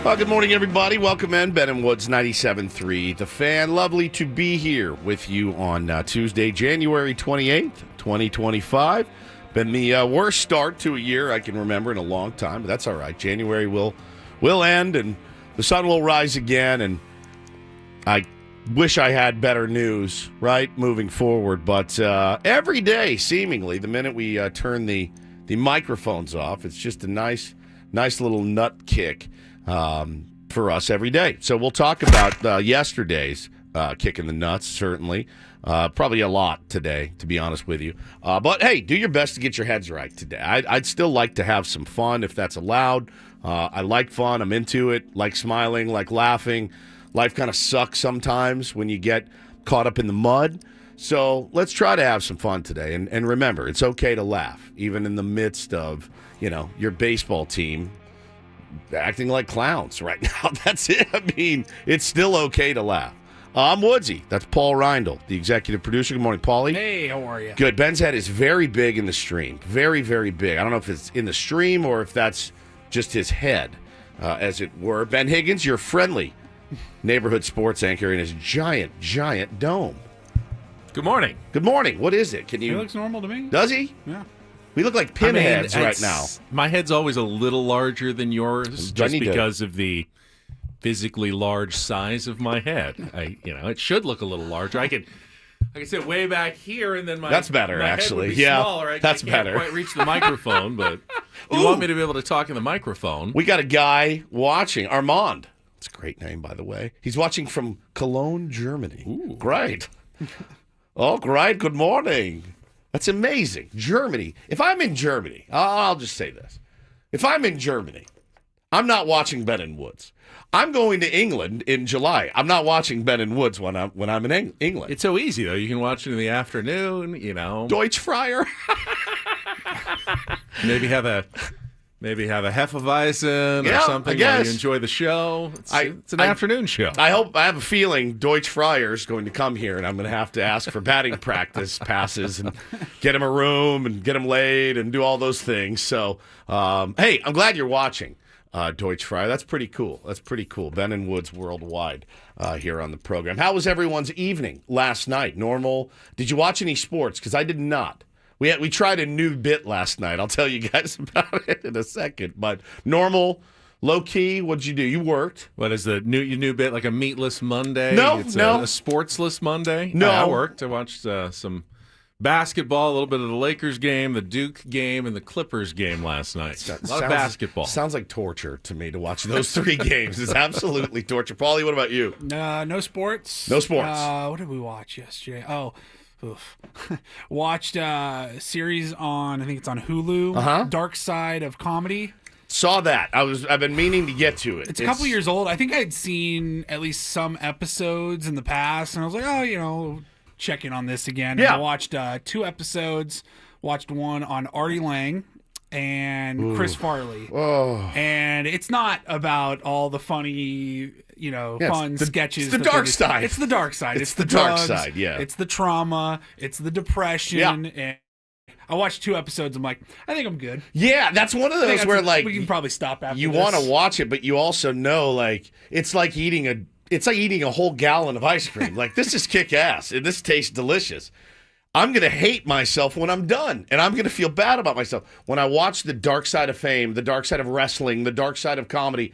Well, good morning, everybody. Welcome in. Ben and Woods 97.3. The Fan. Lovely to be here with you on Tuesday, January 28th, 2025. Been the worst start to a year I can remember in a long time, but that's all right. January will end, and the sun will rise again, and I wish I had better news, right, moving forward. But every day, seemingly, the minute we turn the microphones off, it's just a nice little nut kick for us every day. So we'll talk about yesterday's kick in the nuts, certainly. Probably a lot today, to be honest with you. But, hey, do your best to get your heads right today. I'd still like to have some fun if that's allowed. I like fun. I'm into it. Like smiling, like laughing. Life kind of sucks sometimes when you get caught up in the mud. So let's try to have some fun today. And remember, it's okay to laugh, even in the midst of, your baseball team acting like clowns right now. That's it. I mean, it's still okay to laugh. I'm Woodsy. That's Paul Reindl, the executive producer. Good morning, Paulie. Hey, how are you? Good. Ben's head is very big in the stream. Very, very big. I don't know if it's in the stream or if that's just his head, as it were. Ben Higgins, your friendly neighborhood sports anchor in his giant dome. Good morning. Good morning. What is it? He looks normal to me. Does he? Yeah. We look like pinheads right now. My head's always a little larger than yours, just because of the physically large size of my head. It should look a little larger. I could sit way back here, and then that's better, my actually. Head would be smaller. That's I can't better. Quite reach the microphone, but you want me to be able to talk in the microphone. We got a guy watching, Armand. It's a great name, by the way. He's watching from Cologne, Germany. Ooh. Great. Oh, great. Good morning. That's amazing. Germany. If I'm in Germany, I'll just say this. If I'm in Germany, I'm not watching Ben and Woods. I'm going to England in July. I'm not watching Ben and Woods when I'm in England. It's so easy, though. You can watch it in the afternoon, Deutsch Fryer. Maybe have a Hefeweizen or something while you enjoy the show. It's an afternoon show. I have a feeling Deutsch Fryer is going to come here, and I'm going to have to ask for batting practice passes and get him a room and get him laid and do all those things. So, hey, I'm glad you're watching Deutsch Fryer. That's pretty cool. Ben and Woods worldwide here on the program. How was everyone's evening last night? Normal? Did you watch any sports? Because I did not. We tried a new bit last night. I'll tell you guys about it in a second. But normal, low-key, what'd you do? You worked. What is the new bit, like a meatless Monday? No. A sportsless Monday? No. I worked. I watched some basketball, a little bit of the Lakers game, the Duke game, and the Clippers game last night. A lot of basketball. Sounds like torture to me to watch those three games. It's absolutely torture. Paulie, what about you? No sports. No sports. What did we watch yesterday? Watched a series on, I think it's on Hulu, Dark Side of Comedy. Saw that. I've been meaning to get to it. It's a couple years old. I think I'd seen at least some episodes in the past, and I was like, check in on this again. Yeah. And I watched 2 episodes. Watched one on Artie Lang and Chris Farley. Oh. And it's not about all the funny, fun sketches. It's the dark side. It's the dark side. It's the the dark drugs, side, yeah. It's the trauma. It's the depression. Yeah. And I watched 2 episodes. I'm like, I think I'm good. Yeah, that's one of those where, we can probably stop after you this. want to watch it, but you also know, it's like eating a whole gallon of ice cream. Like, this is kick-ass, and this tastes delicious. I'm going to hate myself when I'm done, and I'm going to feel bad about myself. When I watch the dark side of fame, the dark side of wrestling, the dark side of comedy,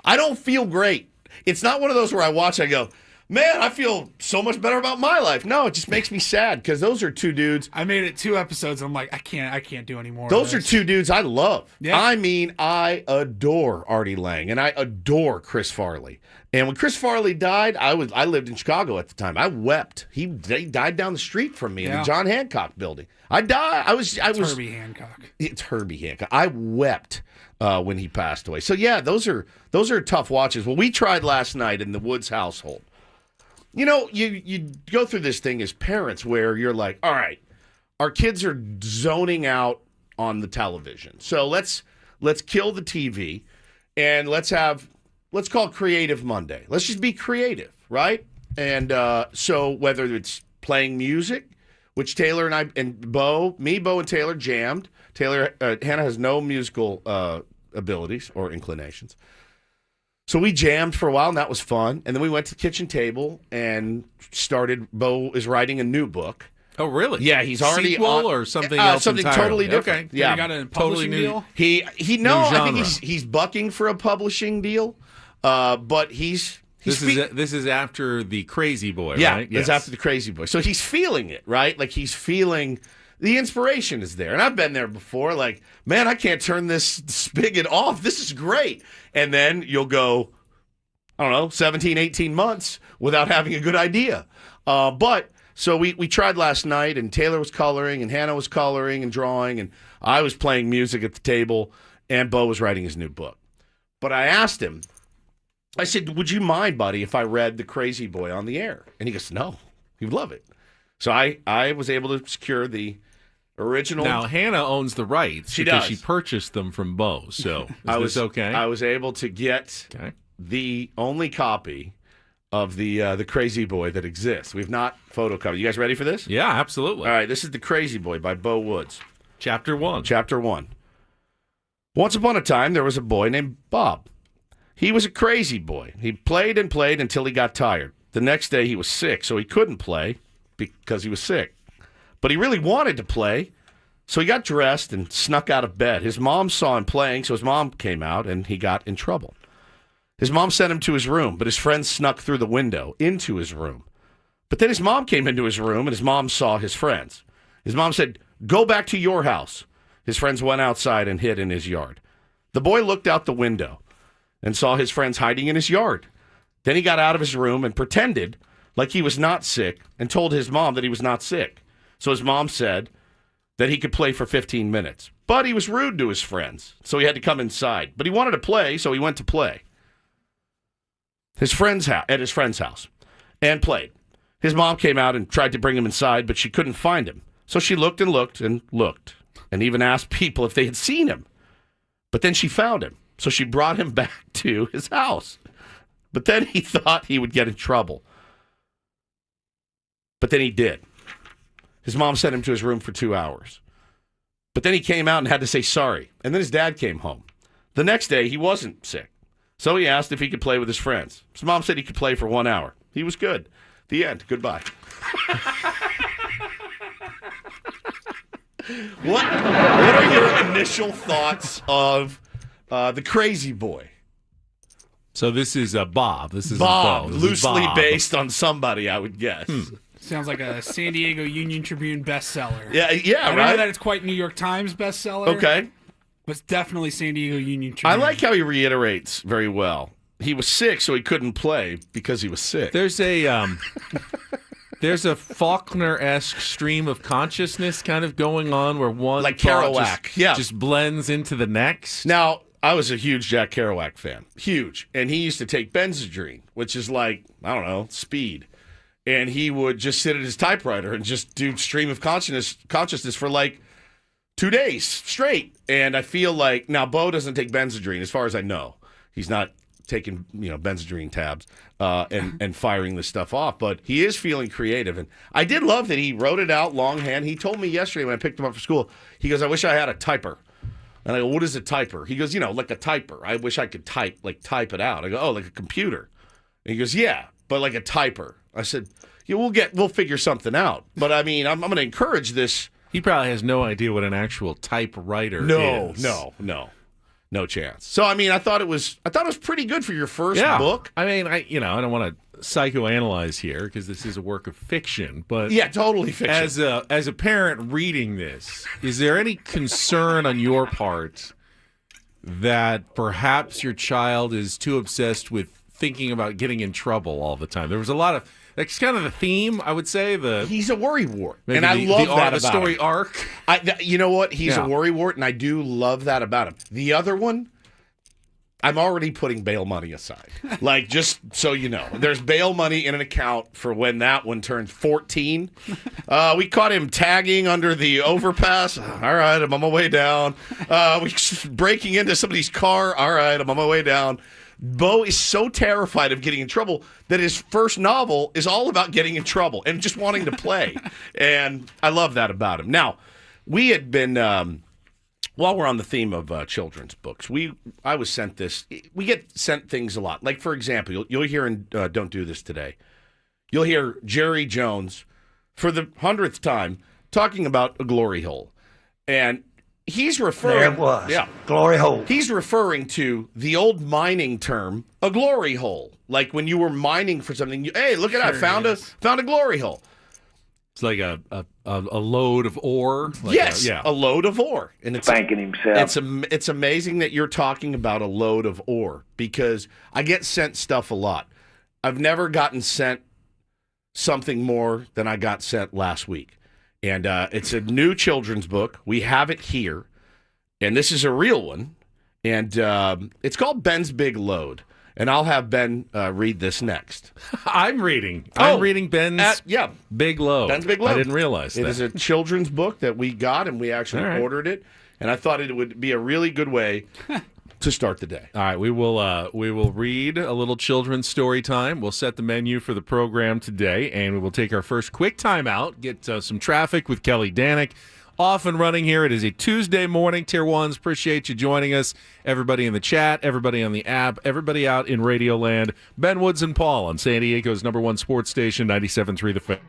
I don't feel great. It's not one of those where I watch, I go, man, I feel so much better about my life. No, it just makes me sad, because those are 2 dudes. I made it 2 episodes, and I'm like, I can't do any more. Those are 2 dudes I love. Yeah. I mean, I adore Artie Lang, and I adore Chris Farley. And when Chris Farley died, I lived in Chicago at the time. I wept. He died down the street from me in the John Hancock building. I died. It's Herbie Hancock. It's Herbie Hancock. I wept when he passed away. So yeah, those are tough watches. Well, we tried last night in the Woods household. You go through this thing as parents where you're like, all right, our kids are zoning out on the television. So let's kill the TV and let's call it Creative Monday. Let's just be creative, right? And so whether it's playing music, which Taylor and Bo and Taylor jammed. Hannah has no musical abilities or inclinations. So we jammed for a while, and that was fun. And then we went to the kitchen table and Bo is writing a new book. Oh, really? Yeah, he's already Sequel on, or something else something entirely? totally different. Okay. Yeah, He got a publishing deal? I think genre. he's bucking for a publishing deal, but this is after the Crazy Boy, yeah, right? it's after the Crazy Boy. So he's feeling it, right? Like he's feeling the inspiration is there. And I've been there before. Like, man, I can't turn this spigot off. This is great. And then you'll go, I don't know, 17, 18 months without having a good idea. So we tried last night, and Taylor was coloring, and Hannah was coloring and drawing, and I was playing music at the table, and Bo was writing his new book. But I asked him, I said, would you mind, buddy, if I read The Crazy Boy on the air? And he goes, no, he would love it. So I was able to secure the original. Now, Hannah owns the rights because she purchased them from Bo. So is this okay? I was able to get the only copy of the Crazy Boy that exists. We've not photocopied. You guys ready for this? Yeah, absolutely. All right, this is The Crazy Boy by Bo Woods. Chapter 1. Chapter 1. Once upon a time, there was a boy named Bob. He was a crazy boy. He played and played until he got tired. The next day, he was sick, so he couldn't play because he was sick. But he really wanted to play, so he got dressed and snuck out of bed. His mom saw him playing, so his mom came out, and he got in trouble. His mom sent him to his room, but his friends snuck through the window into his room. But then his mom came into his room, and his mom saw his friends. His mom said, "Go back to your house." His friends went outside and hid in his yard. The boy looked out the window and saw his friends hiding in his yard. Then he got out of his room and pretended like he was not sick and told his mom that he was not sick. So his mom said that he could play for 15 minutes. But he was rude to his friends, so he had to come inside. But he wanted to play, so he went to play. At his friend's house and played. His mom came out and tried to bring him inside, but she couldn't find him. So she looked and looked and looked and even asked people if they had seen him. But then she found him. So she brought him back to his house. But then he thought he would get in trouble. But then he did. His mom sent him to his room for 2 hours. But then he came out and had to say sorry. And then his dad came home. The next day, he wasn't sick. So he asked if he could play with his friends. His mom said he could play for 1 hour. He was good. The end. Goodbye. What are your initial thoughts of The Crazy Boy? So this is Bob. This is Bob, Bo. This loosely is Bob. based on somebody, I would guess. Sounds like a San Diego Union Tribune bestseller. Yeah, I don't right. know that it's quite New York Times bestseller. Okay. But it's definitely San Diego Union Tribune. I like how he reiterates very well. He was sick, so he couldn't play because he was sick. There's a Faulkner-esque stream of consciousness kind of going on where one Like thought Kerouac, just blends into the next. Now, I was a huge Jack Kerouac fan. Huge. And he used to take Benzedrine, which is like, I don't know, speed. And he would just sit at his typewriter and just do stream of consciousness for like 2 days straight. And I feel like, now Bo doesn't take Benzedrine, as far as I know. He's not taking, Benzedrine tabs and firing this stuff off. But he is feeling creative. And I did love that he wrote it out longhand. He told me yesterday when I picked him up for school, he goes, I wish I had a typer. And I go, what is a typer? He goes, like a typer. I wish I could type it out. I go, oh, like a computer. And he goes, yeah, but like a typer. I said, yeah, we'll figure something out. But I mean, I'm going to encourage this. He probably has no idea what an actual typewriter is. No chance. So I mean, I thought it was pretty good for your first book. I mean, I don't want to psychoanalyze here because this is a work of fiction, but yeah, totally fiction. As a parent reading this, is there any concern on your part that perhaps your child is too obsessed with thinking about getting in trouble all the time? There was a lot of that's kind of the theme, I would say. He's a worrywart, and I love that about the story him. arc. You know what? He's a worrywart, and I do love that about him. The other one, I'm already putting bail money aside. Like, just so you know, there's bail money in an account for when that one turns 14. We caught him tagging under the overpass. All right, I'm on my way down. We breaking into somebody's car. All right, I'm on my way down. Bo is so terrified of getting in trouble that his first novel is all about getting in trouble and just wanting to play. And I love that about him. Now, we had been while we're on the theme of children's books, I was sent this. We get sent things a lot. Like, for example, you'll hear in Don't Do This Today, you'll hear Jerry Jones, for the 100th time, talking about a glory hole. And he's referring... There it was. Yeah. Glory hole. He's referring to the old mining term, a glory hole. Like when you were mining for something, hey, look at that, found a glory hole. It's like a load of ore. Like yes, a load of ore. And it's Spanking himself. It's amazing that you're talking about a load of ore because I get sent stuff a lot. I've never gotten sent something more than I got sent last week. And it's a new children's book. We have it here. And this is a real one. And it's called Ben's Big Load. And I'll have Ben read this next. I'm reading Ben's Big Load. Ben's Big Load. I didn't realize that. It is a children's book that we got, and we actually ordered it. And I thought it would be a really good way to start the day. All right, we will read a little children's story time. We'll set the menu for the program today, and we will take our first quick time out, get some traffic with Kelly Danick. Off and running here. It is a Tuesday morning. Tier 1s, appreciate you joining us. Everybody in the chat, everybody on the app, everybody out in Radio Land. Ben Woods and Paul on San Diego's #1 sports station, 97.3 The Fan.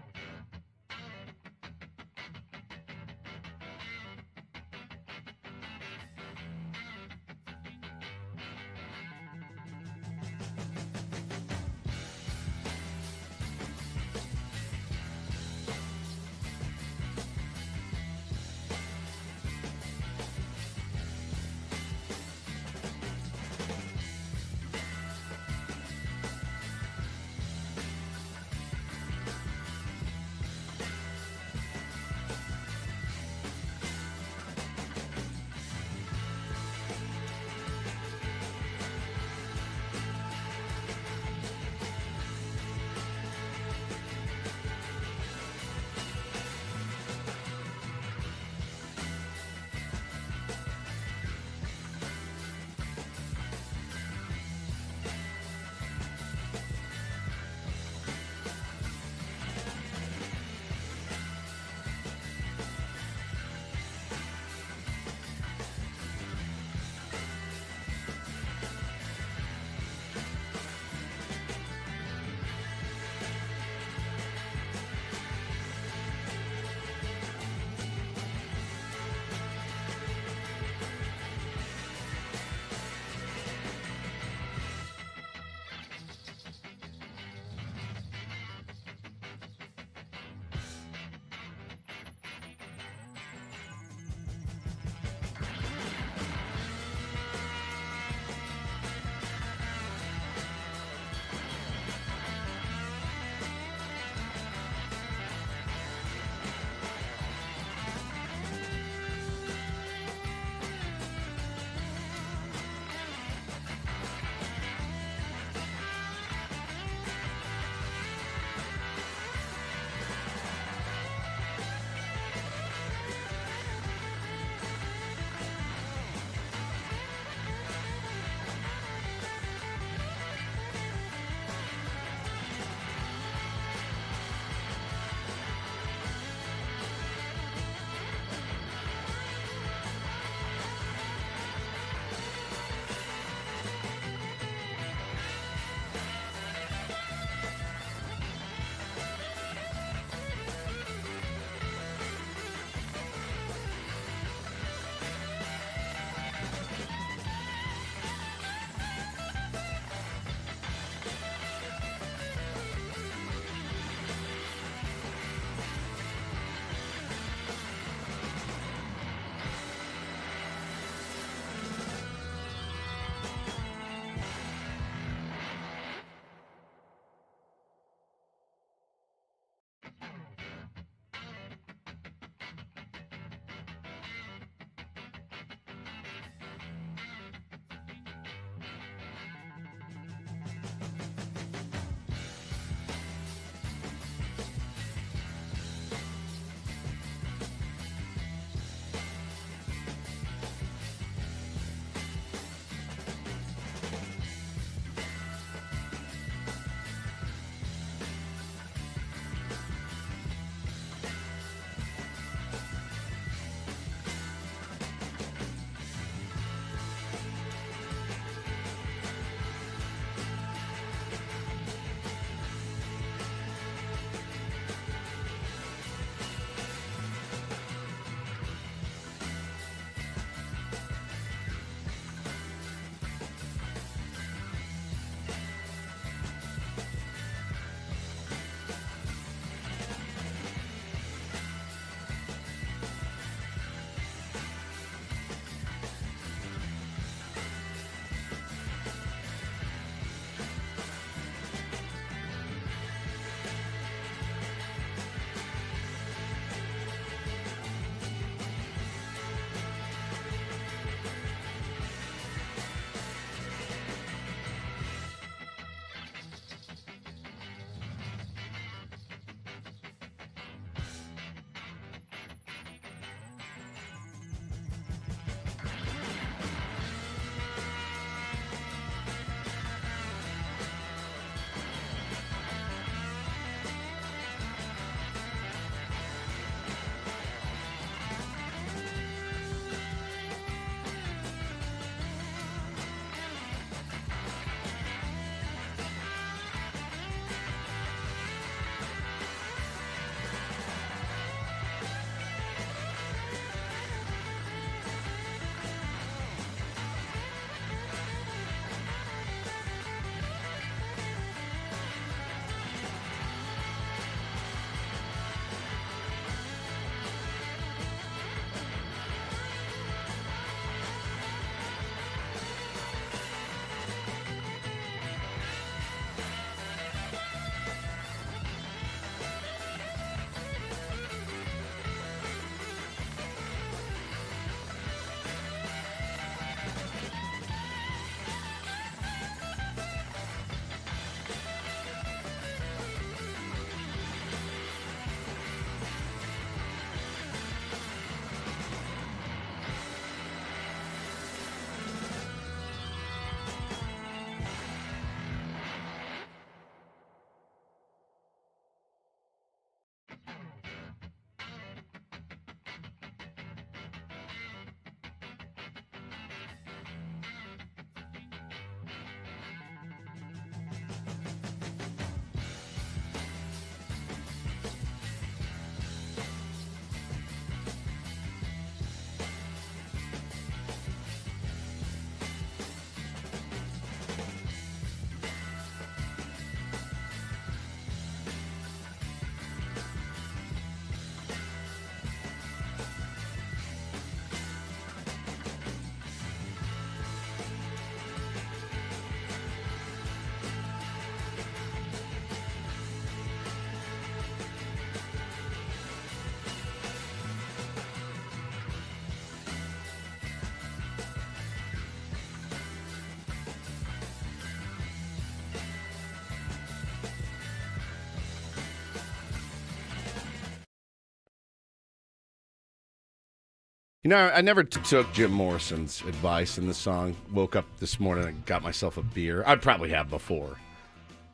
You know, I never took Jim Morrison's advice in the song. Woke up this morning and got myself a beer. I probably have before,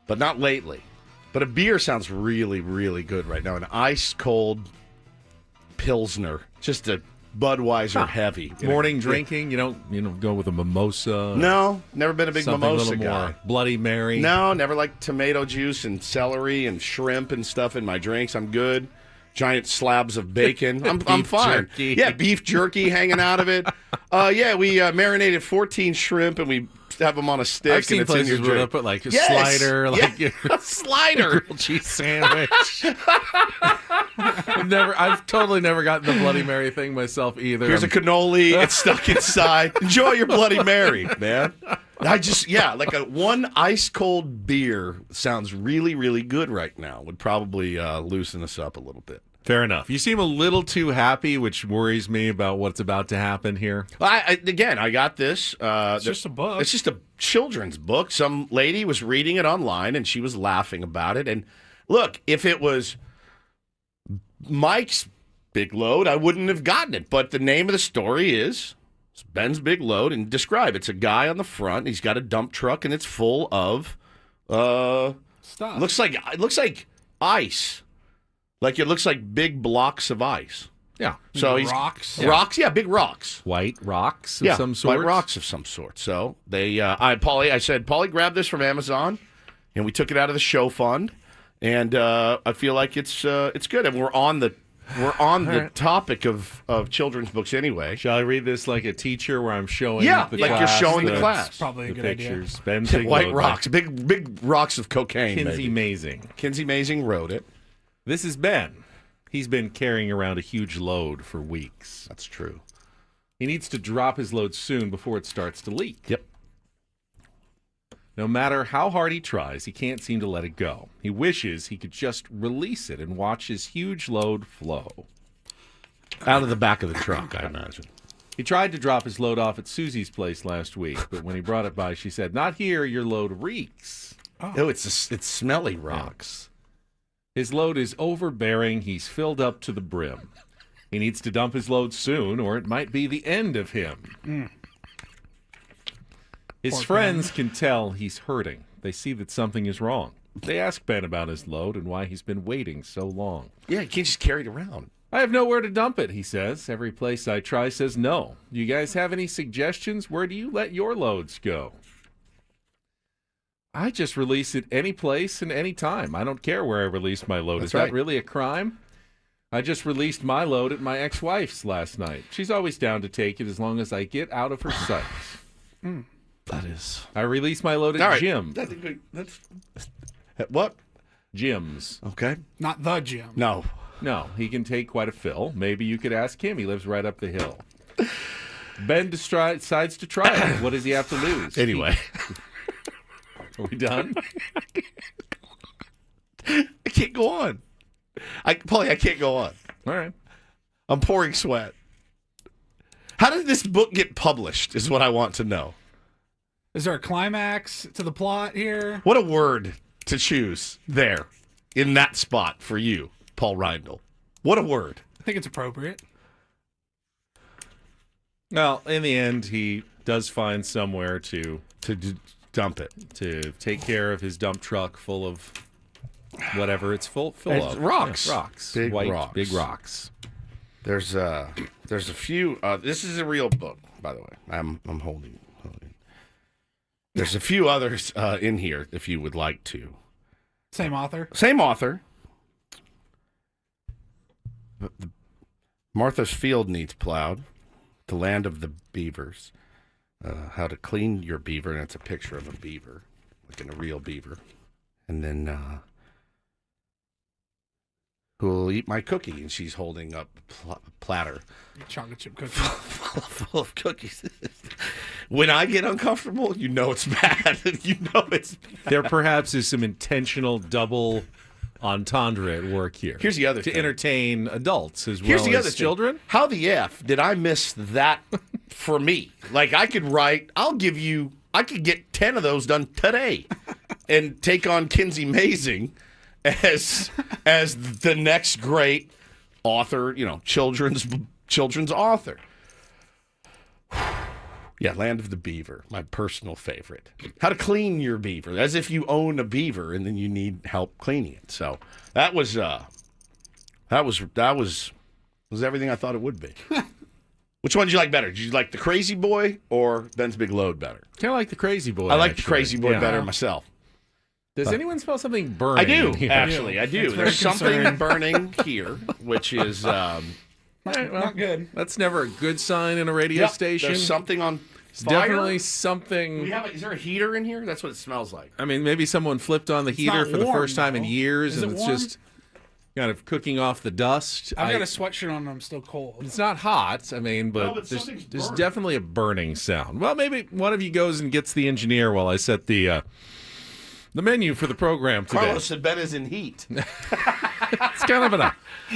but not lately. But a beer sounds really, really good right now. An ice-cold Pilsner. Just a Budweiser heavy. Morning drinking, you don't go with a mimosa. No, never been a big something mimosa a little guy. more Bloody Mary. No, never liked tomato juice and celery and shrimp and stuff in my drinks. I'm good. Giant slabs of bacon. I'm fine. Jerky. Yeah, beef jerky hanging out of it. We marinated 14 shrimp and we have them on a stick. I've seen and it's in your places where they'll drink. put like a Yes! slider, like a slider. grilled cheese sandwich. I've totally never gotten the Bloody Mary thing myself either. Here's a cannoli. It's stuck inside. Enjoy your Bloody Mary, man. Like one ice cold beer sounds really, really good right now. Would probably loosen us up a little bit. Fair enough. You seem a little too happy, which worries me about what's about to happen here. I got this. It's just a book. It's just a children's book. Some lady was reading it online, and she was laughing about it. And look, if it was Mike's Big Load, I wouldn't have gotten it. But the name of the story is Ben's Big Load, and describe it's a guy on the front. He's got a dump truck, and it's full of Stuff. Looks like ice. Like it looks like big blocks of ice. Yeah. So Rocks? Rocks, yeah, big rocks. White rocks of some sort. White rocks of some sort. So they, I said, Paulie, grab this from Amazon, and we took it out of the show fund, and I feel like it's good, and we're on the topic of children's books anyway. Shall I read this like a teacher where I'm showing Yeah, the like class? you're showing the That's class. probably a The good idea. pictures. Ben's Big White Load, rocks, big rocks of cocaine. Kinsey maybe. Mazing. Kinsey Mazing wrote it. This is Ben. He's been carrying around a huge load for weeks. That's true. He needs to drop his load soon before it starts to leak. Yep. No matter how hard he tries, he can't seem to let it go. He wishes he could just release it and watch his huge load flow. Out of the back of the truck, I imagine. He tried to drop his load off at Susie's place last week, but when he brought it by, she said, "Not here, your load reeks." Oh, it's smelly rocks. His load is overbearing. He's filled up to the brim. He needs to dump his load soon, or it might be the end of him. His Poor friends can tell he's hurting. They see that something is wrong. They ask Ben about his load and why he's been waiting so long. Yeah, you can't just carry it around. "I have nowhere to dump it," he says. "Every place I try says no. You guys have any suggestions? Where do you let your loads go?" "I just release it any place and any time. I don't care where I release my load." That's Is that right. really a crime? "I just released my load at my ex-wife's last night. She's always down to take it as long as I get out of her sight." That is. "I release my load at All right. Jim." That's what? Jim's. Okay. Not the gym. No. No, he can take quite a fill. Maybe you could ask him. He lives right up the hill. Ben decides to try it. What does he have to lose? Anyway. Are we done? I can't go on. Paulie, I can't go on. All right. I'm pouring sweat. How did this book get published is what I want to know. Is there a climax to the plot here? What a word to choose there in that spot for you, Paul Reindl. What a word. I think it's appropriate. Well, in the end, he does find somewhere to Dump it. take care of his dump truck full of whatever it's full It's of. rocks. Yeah, rocks. Big White, rocks. Big rocks. There's a few. This is a real book, by the way. I'm holding. There's a few others in here if you would like to. Same author. Same author. Martha's Field needs plowed. The land of the beavers. How to clean your beaver, and it's a picture of a beaver, like in a real beaver. And then who will eat my cookie? And she's holding up a platter Chocolate chip cookie. full of cookies. When I get uncomfortable, you know it's bad. You know it's bad. There perhaps is some intentional double entendre at work here. Here's the other to thing. entertain adults as Here's well the as other thing. children. How the F did I miss that for me? Like I could get 10 of those done today and take on Kinsey Mazing as the next great author, children's author. Yeah, Land of the Beaver, my personal favorite. How to clean your beaver, as if you own a beaver and then you need help cleaning it. So that was everything I thought it would be. Which one did you like better? Did you like the Crazy Boy or Ben's Big Load better? Kind of like the Crazy Boy. I like the Crazy Boy better myself. Does anyone smell something burning? I do, here? actually. I do. There's something burning here, which is Not good. That's never a good sign in a radio station. There's something on It's fire. definitely something. Is there a heater in here? That's what it smells like. I mean, maybe someone flipped on the heater not for the warm, first time in though. years, Is and it it's warm? just kind of cooking off the dust. I've got a sweatshirt on and I'm still cold. It's not hot. I mean, but, but something's there's burning. definitely a burning sound. Well, maybe one of you goes and gets the engineer while I set the menu for the program today. Carlos said Ben is in heat. It's kind of an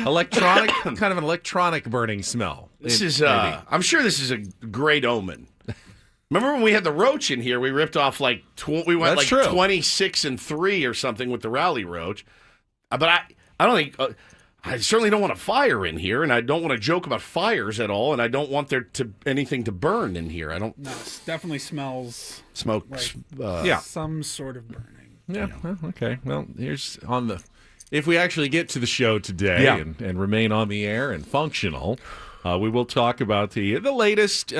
electronic burning smell. This is, maybe. I'm sure this is a great omen. Remember when we had the roach in here? We ripped off we went That's true. 26-3 or something with the rally roach. But I don't think, I certainly don't want a fire in here, and I don't want to joke about fires at all, and I don't want there to anything to burn in here. I don't No, it definitely smells smoke. Yeah. some sort of burning. Yeah. Well, okay. Well, here's on the. If we actually get to the show today and remain on the air and functional, we will talk about the latest.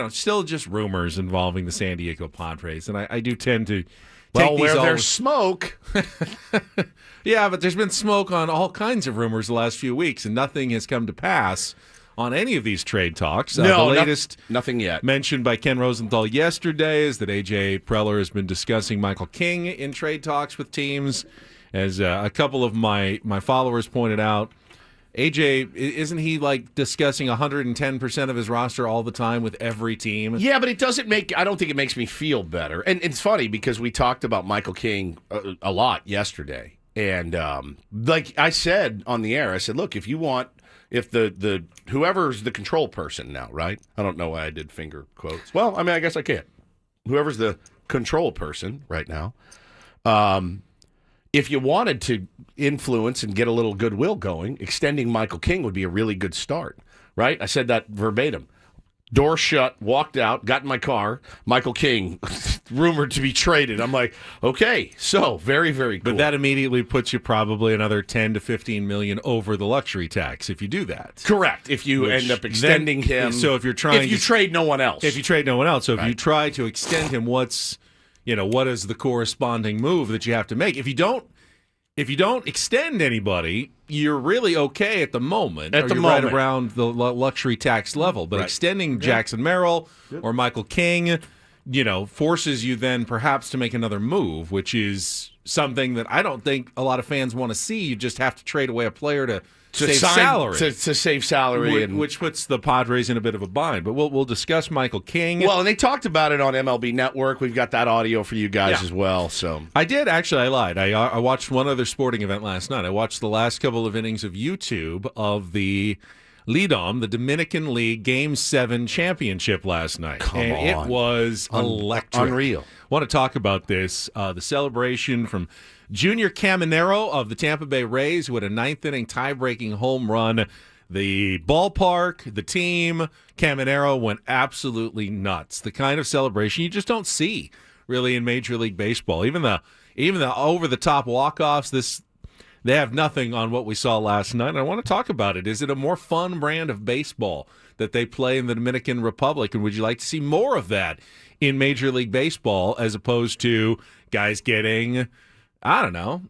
Still just rumors involving the San Diego Padres, and I do tend to. Take where these there's smoke. Yeah, but there's been smoke on all kinds of rumors the last few weeks, and nothing has come to pass on any of these trade talks. The latest nothing yet. mentioned by Ken Rosenthal yesterday is that A.J. Preller has been discussing Michael King in trade talks with teams. As a couple of my followers pointed out, A.J., isn't he discussing 110% of his roster all the time with every team? Yeah, but it doesn't I don't think it makes me feel better. And it's funny because we talked about Michael King a lot yesterday. And like I said on the air, I said, look, if the whoever's the control person now, right? I don't know why I did finger quotes. Well, I mean, I guess I can. Whoever's the control person right now, if you wanted to influence and get a little goodwill going, extending Michael King would be a really good start, right? I said that verbatim. Door shut, walked out, got in my car. Michael King, rumored to be traded. I'm like, okay, so very, very cool. But that immediately puts you probably another 10 to 15 million over the luxury tax if you do that. Correct. If you end up extending him. So if you're trying if you trade no one else. If you trade no one else. So if you try to extend him, what is the corresponding move that you have to make? If you don't extend anybody, you're really okay at the moment. Right around the luxury tax level. But extending Jackson Merrill or Michael King, forces you then perhaps to make another move, which is something that I don't think a lot of fans want to see. You just have to trade away a player to save salary. To save salary. Which puts the Padres in a bit of a bind. But we'll discuss Michael King. Well, and they talked about it on MLB Network. We've got that audio for you guys as well. So I did, actually. I lied. I watched one other sporting event last night. I watched the last couple of innings of YouTube of the LIDOM, the Dominican League Game 7 championship last night. It was electric. Unreal. Want to talk about this. The celebration from Junior Caminero of the Tampa Bay Rays, who had a ninth-inning tie-breaking home run. The ballpark, the team, Caminero went absolutely nuts. The kind of celebration you just don't see, really, in Major League Baseball. Even the over-the-top walk-offs, they have nothing on what we saw last night. And I want to talk about it. Is it a more fun brand of baseball that they play in the Dominican Republic? And would you like to see more of that in Major League Baseball as opposed to guys getting, I don't know,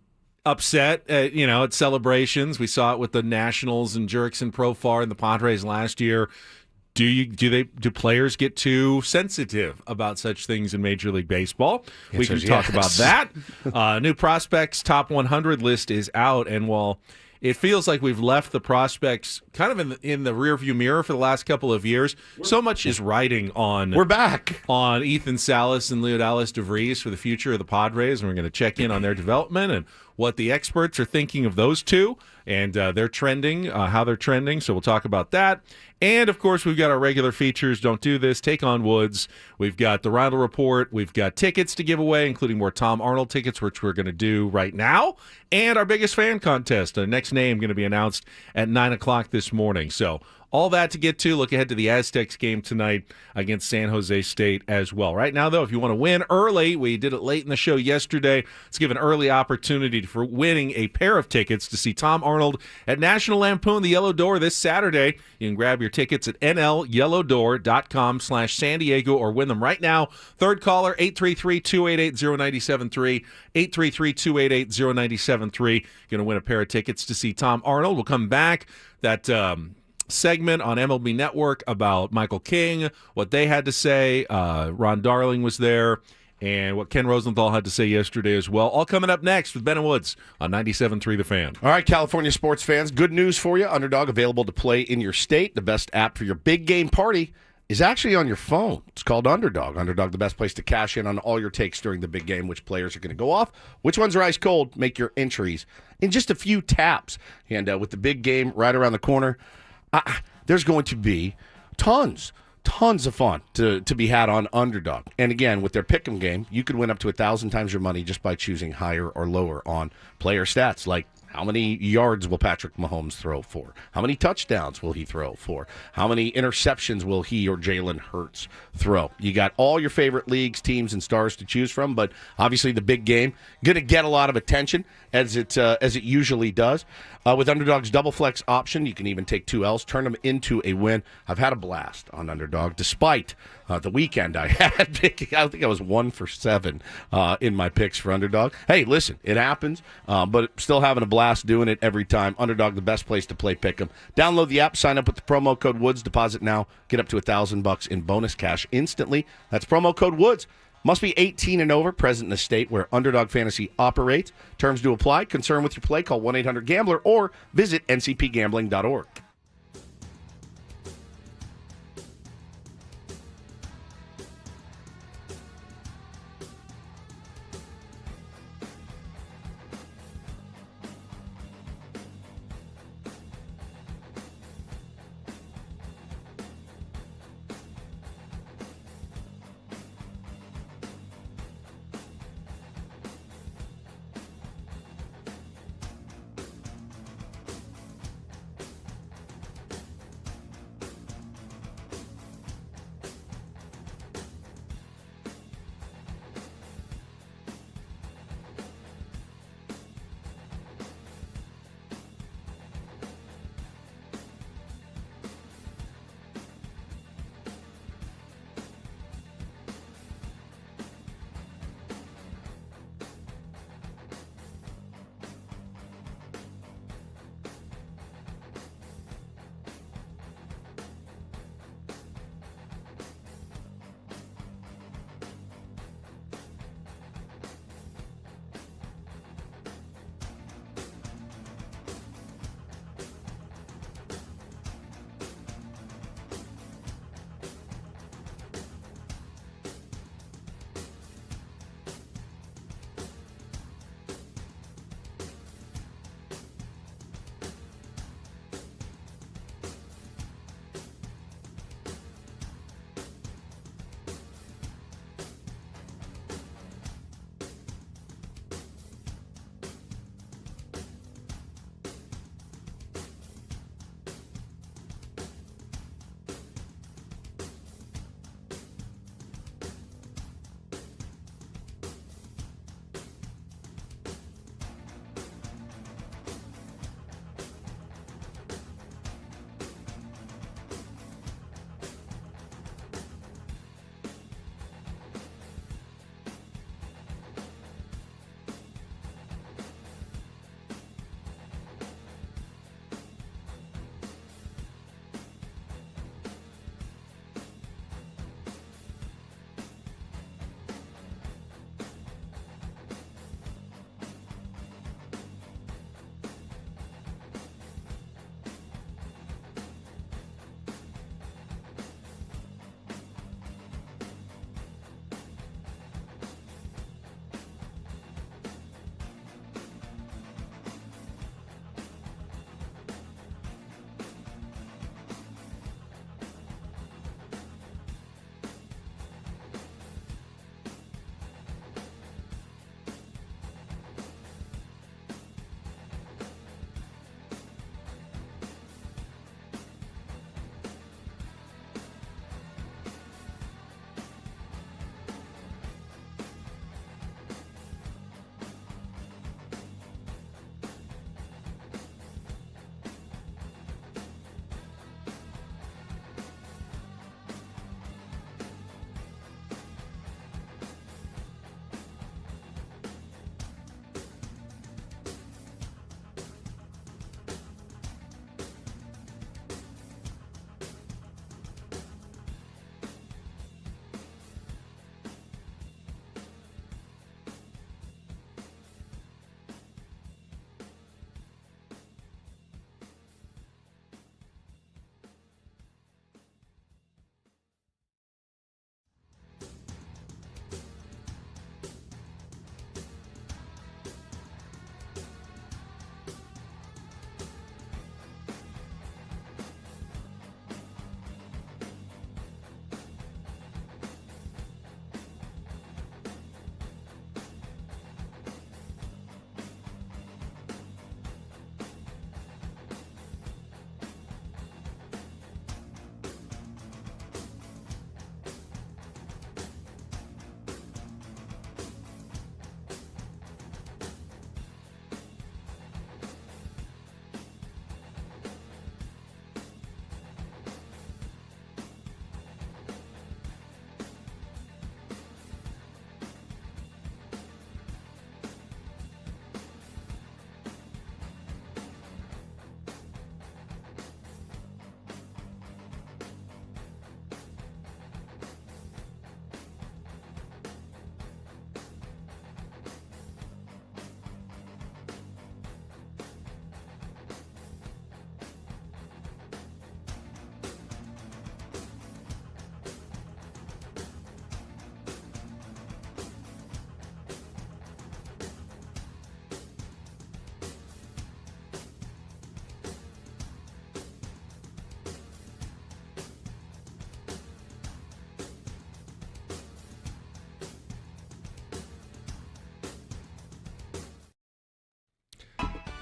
upset at celebrations? We saw it with the Nationals and Jurickson Profar and the Padres last year. Do players get too sensitive about such things in Major League Baseball? We can talk about that. New prospects top 100 list is out, and while it feels like we've left the prospects kind of in the rearview mirror for the last couple of years, so much is riding on. We're back on Ethan Salas and Leodalis DeVries for the future of the Padres, and we're going to check in on their development and what the experts are thinking of those two and their trending, how they're trending. So we'll talk about that. And, of course, we've got our regular features, Don't Do This, Take on Woods. We've got the Reindl Report. We've got tickets to give away, including more Tom Arnold tickets, which we're going to do right now. And our biggest fan contest. Our next name going to be announced at 9 o'clock this morning. So All that to get to. Look ahead to the Aztecs game tonight against San Jose State as well. Right now, though, if you want to win early, we did it late in the show yesterday. Let's give an early opportunity for winning a pair of tickets to see Tom Arnold at National Lampoon The Yellow Door this Saturday. You can grab your tickets at nlyellowdoor.com/San Diego or win them right now. Third caller, 833-288-0973, 833-288-0973. Going to win a pair of tickets to see Tom Arnold. We'll come back. That segment on MLB Network about Michael King, what they had to say. Ron Darling was there, and what Ken Rosenthal had to say yesterday as well. All coming up next with Ben and Woods on 97.3 The Fan. All right, California sports fans, good news for you. Underdog available to play in your state. The best app for your big game party is actually on your phone. It's called Underdog. Underdog, the best place to cash in on all your takes during the big game, which players are going to go off, which ones are ice cold. Make your entries in just a few taps. And with the big game right around the corner, there's going to be tons of fun to be had on Underdog. And again, with their pick'em game, you could win up to 1,000 times your money just by choosing higher or lower on player stats, like how many yards will Patrick Mahomes throw for? How many touchdowns will he throw for? How many interceptions will he or Jalen Hurts throw? You got all your favorite leagues, teams, and stars to choose from, but obviously the big game going to get a lot of attention as it usually does. With Underdog's double flex option, you can even take 2 L's, turn them into a win. I've had a blast on Underdog, despite the weekend I had picking. I think I was 1 for 7 in my picks for Underdog. Hey, listen, it happens, but still having a blast doing it every time. Underdog, the best place to play pick'em. Download the app, sign up with the promo code Woods, deposit now, get up to $1,000 in bonus cash instantly. That's promo code Woods. Must be 18 and over, present in the state where Underdog Fantasy operates. Terms do apply. Concern with your play, call 1-800-GAMBLER or visit ncpgambling.org.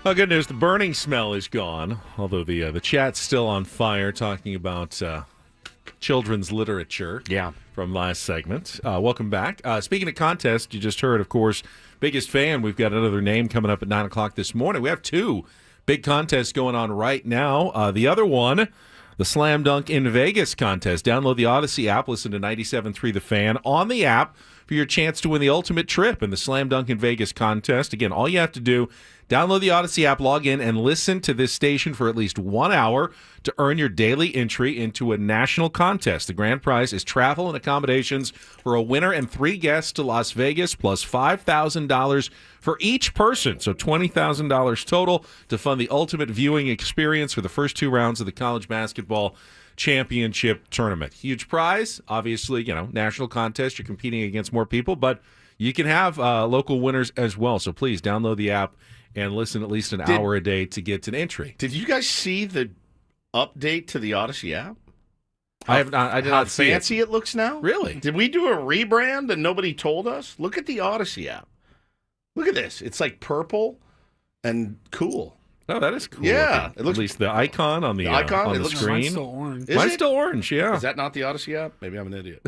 Oh, good news. The burning smell is gone, although the chat's still on fire talking about children's literature from last segment. Welcome back. Speaking of contest, you just heard, of course, Biggest Fan. We've got another name coming up at 9 o'clock this morning. We have two big contests going on right now. The other one, the Slam Dunk in Vegas contest. Download the Odyssey app, listen to 97.3 The Fan on the app for your chance to win the ultimate trip in the Slam Dunk in Vegas contest. Again, all you have to do, download the Odyssey app, log in, and listen to this station for at least 1 hour to earn your daily entry into a national contest. The grand prize is travel and accommodations for a winner and 3 guests to Las Vegas, plus $5,000 for each person. So $20,000 total to fund the ultimate viewing experience for the first 2 rounds of the college basketball championship tournament. Huge prize. Obviously, national contest. You're competing against more people, but you can have local winners as well. So please download the app and listen at least an hour a day to get an entry. Did you guys see the update to the Odyssey app? I have not. I did not see fancy it looks now. Really? Did we do a rebrand and nobody told us? Look at the Odyssey app. Look at this. It's like purple and cool. Oh, that is cool. Yeah, it looks, at least the icon on the icon on the screen. Mine's still orange. Is Mine's it? still orange. Yeah. Is that not the Odyssey app? Maybe I'm an idiot.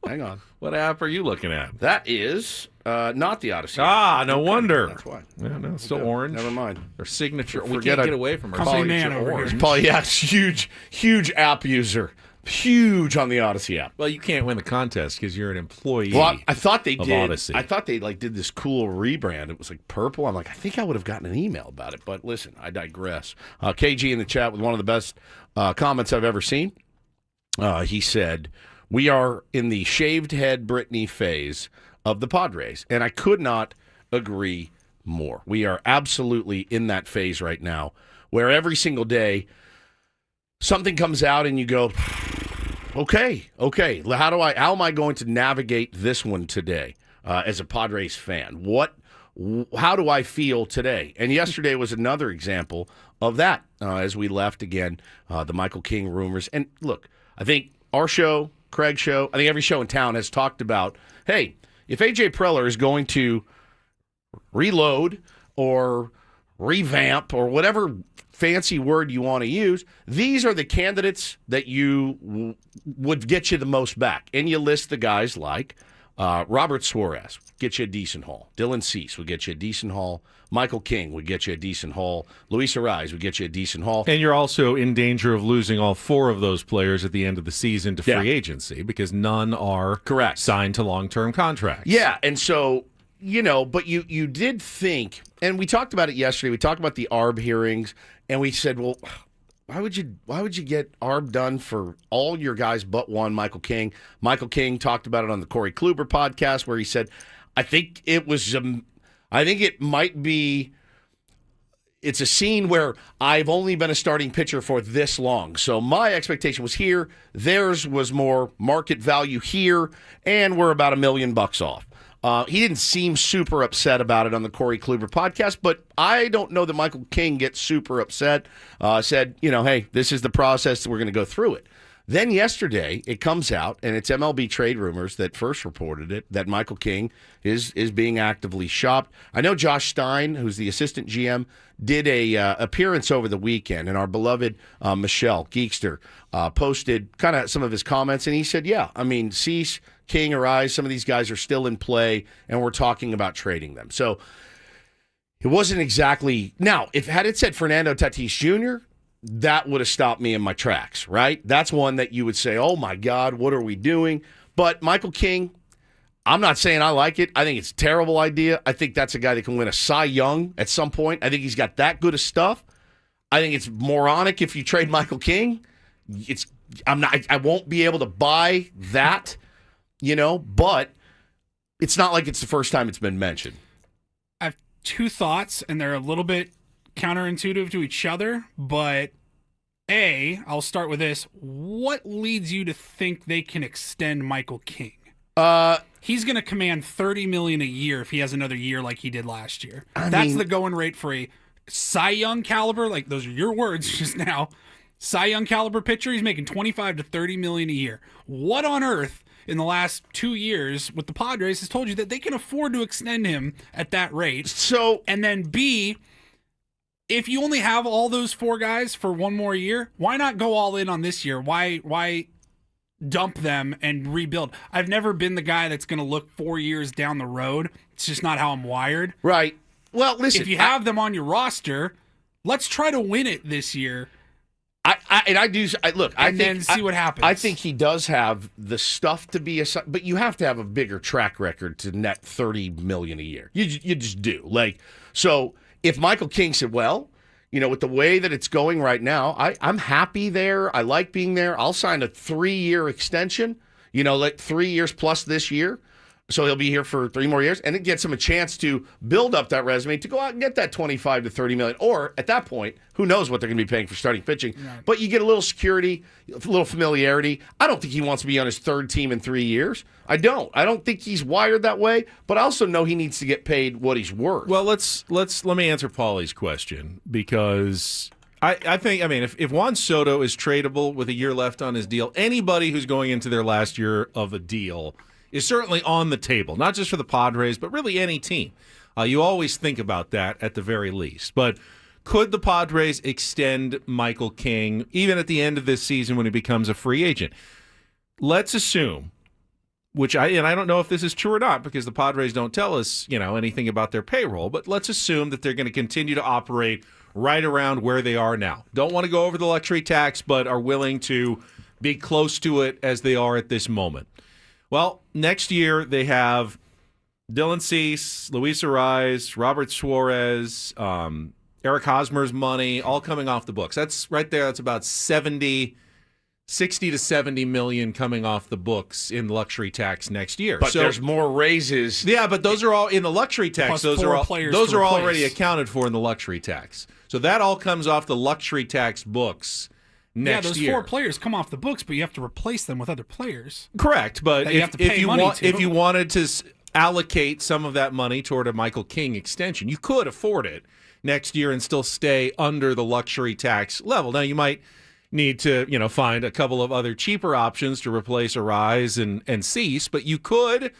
Hang on. What app are you looking at? That is not the Odyssey app. Ah, no wonder. That's why. Yeah, no, it's still orange. Never mind. Their signature. We Forget can't I- get away from our Company signature man over here. orange. Paul, yeah, huge app user. Huge on the Odyssey app. Well, you can't win the contest because you're an employee. Well, I thought they of did. Odyssey. I thought they did this cool rebrand. It was like purple. I'm like, I think I would have gotten an email about it. But listen, I digress. KG in the chat with one of the best comments I've ever seen. He said, "We are in the shaved head Britney phase of the Padres," and I could not agree more. We are absolutely in that phase right now, where every single day something comes out and you go, okay, how am I going to navigate this one today as a Padres fan? How do I feel today? And yesterday was another example of that as we left again, the Michael King rumors. And look, I think our show, Craig's show, I think every show in town has talked about, hey, if A.J. Preller is going to reload or revamp or whatever fancy word you want to use, these are the candidates that would get you the most back. And you list the guys like Robert Suarez, get you a decent haul. Dylan Cease would get you a decent haul. Michael King would get you a decent haul. Luis Ariz would get you a decent haul. And you're also in danger of losing all 4 of those players at the end of the season to free agency because none are correct signed to long-term contracts. Yeah, and so, but you did think, and we talked about it yesterday, we talked about the ARB hearings, and we said, well, why would you get ARB done for all your guys but one, Michael King? Michael King talked about it on the Corey Kluber podcast where he said, I think it might be, it's a scene where I've only been a starting pitcher for this long. So my expectation was here. Theirs was more market value here, and we're about $1 million off. He didn't seem super upset about it on the Corey Kluber podcast, but I don't know that Michael King gets super upset. Said, hey, this is the process. We're going to go through it. Then yesterday, it comes out, and it's MLB Trade Rumors that first reported it, that Michael King is being actively shopped. I know Josh Stein, who's the assistant GM, did a appearance over the weekend, and our beloved Michelle Geekster posted kind of some of his comments, and he said, yeah, I mean, Cease, King, Ariz, some of these guys are still in play, and we're talking about trading them. So it wasn't exactly... Now, had it said Fernando Tatis Jr., that would have stopped me in my tracks, right? That's one that you would say, oh, my God, what are we doing? But Michael King, I'm not saying I like it. I think it's a terrible idea. I think that's a guy that can win a Cy Young at some point. I think he's got that good of stuff. I think it's moronic if you trade Michael King. I won't be able to buy that, but it's not like it's the first time it's been mentioned. I have 2 thoughts, and they're a little bit counterintuitive to each other, but I'll start with this. What leads you to think they can extend Michael King? He's going to command $30 million a year if he has another year like he did last year. That's the going rate for a Cy Young caliber, like those are your words just now. Cy Young caliber pitcher, he's making $25 to $30 million a year. What on earth in the last 2 years with the Padres has told you that they can afford to extend him at that rate. So, and then B, if you only have all those 4 guys for 1 more year, why not go all in on this year? Why dump them and rebuild? I've never been the guy that's going to look 4 years down the road. It's just not how I'm wired. Right. Well, listen. If you have them on your roster, let's try to win it this year. Then see what happens. I think he does have the stuff to be but you have to have a bigger track record to net $30 million a year. You just do. Like, so if Michael King said, well, with the way that it's going right now, I'm happy there. I like being there. I'll sign a 3-year extension. Like 3 years plus this year. So he'll be here for 3 more years, and it gets him a chance to build up that resume to go out and get that $25 to $30 million. Or at that point, who knows what they're going to be paying for starting pitching? Right. But you get a little security, a little familiarity. I don't think he wants to be on his 3rd team in 3 years. I don't. I don't think he's wired that way. But I also know he needs to get paid what he's worth. Well, let me answer Paulie's question, because I think if Juan Soto is tradable with a year left on his deal, anybody who's going into their last year of a deal is certainly on the table, not just for the Padres, but really any team. You always think about that at the very least. But could the Padres extend Michael King even at the end of this season when he becomes a free agent? Let's assume, I don't know if this is true or not because the Padres don't tell us, anything about their payroll, but let's assume that they're going to continue to operate right around where they are now. Don't want to go over the luxury tax, but are willing to be close to it as they are at this moment. Well, next year they have Dylan Cease, Luis Arraez, Robert Suarez, Eric Hosmer's money, all coming off the books. That's right there. That's about 60 to 70 million coming off the books in luxury tax next year. But there's more raises. Yeah, but those are all in the luxury tax. Those are already accounted for in the luxury tax. So that all comes off the luxury tax books next those year. 4 players come off the books, but you have to replace them with other players. Correct, but if you wanted to allocate some of that money toward a Michael King extension, you could afford it next year and still stay under the luxury tax level. Now you might need to find a couple of other cheaper options to replace Arraez and Cease, but you could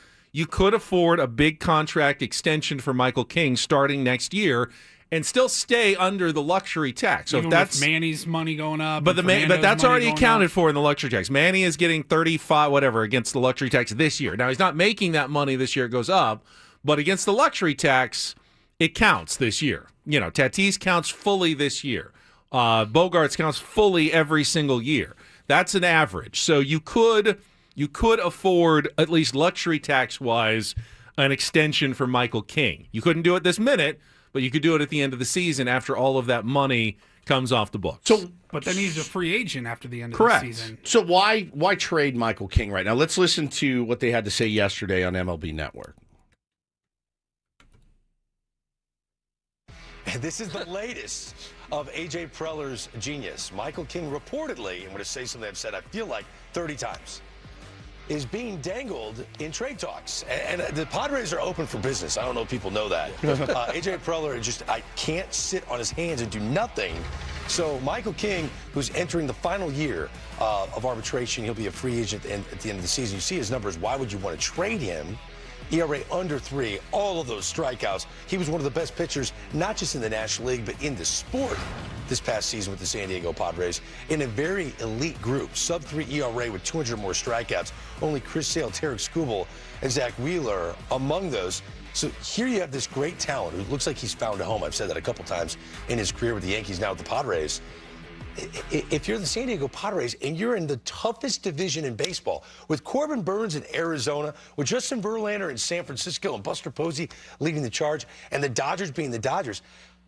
afford a big contract extension for Michael King starting next year and still stay under the luxury tax. So even if that's with Manny's money going up, but that's already accounted for in the luxury tax. Manny is getting 35 whatever against the luxury tax this year. Now he's not making that money this year; it goes up, but against the luxury tax, it counts this year. Tatis counts fully this year. Bogarts counts fully every single year. That's an average. So you could afford, at least luxury tax wise, an extension for Michael King. You couldn't do it this minute, but you could do it at the end of the season after all of that money comes off the books. But then he's a free agent after the end of Correct. the season. So why trade Michael King right now? Let's listen to what they had to say yesterday on MLB Network. And this is the latest of A.J. Preller's genius. Michael King reportedly, I'm going to say something I've said, I feel like 30 times, is being dangled in trade talks. And the Padres are open for business. I don't know if people know that. A.J. Preller I can't sit on his hands and do nothing. So Michael King, who's entering the final year of arbitration, he'll be a free agent at the end of the season. You see his numbers. Why would you want to trade him? ERA under 3, all of those strikeouts. He was one of the best pitchers, not just in the National League, but in the sport this past season with the San Diego Padres in a very elite group. Sub-3 ERA with 200 more strikeouts. Only Chris Sale, Tarek Skubal, and Zach Wheeler among those. So here you have this great talent who looks like he's found a home. I've said that a couple times in his career with the Yankees, now with the Padres. If you're the San Diego Padres and you're in the toughest division in baseball, with Corbin Burns in Arizona, with Justin Verlander in San Francisco, and Buster Posey leading the charge, and the Dodgers being the Dodgers,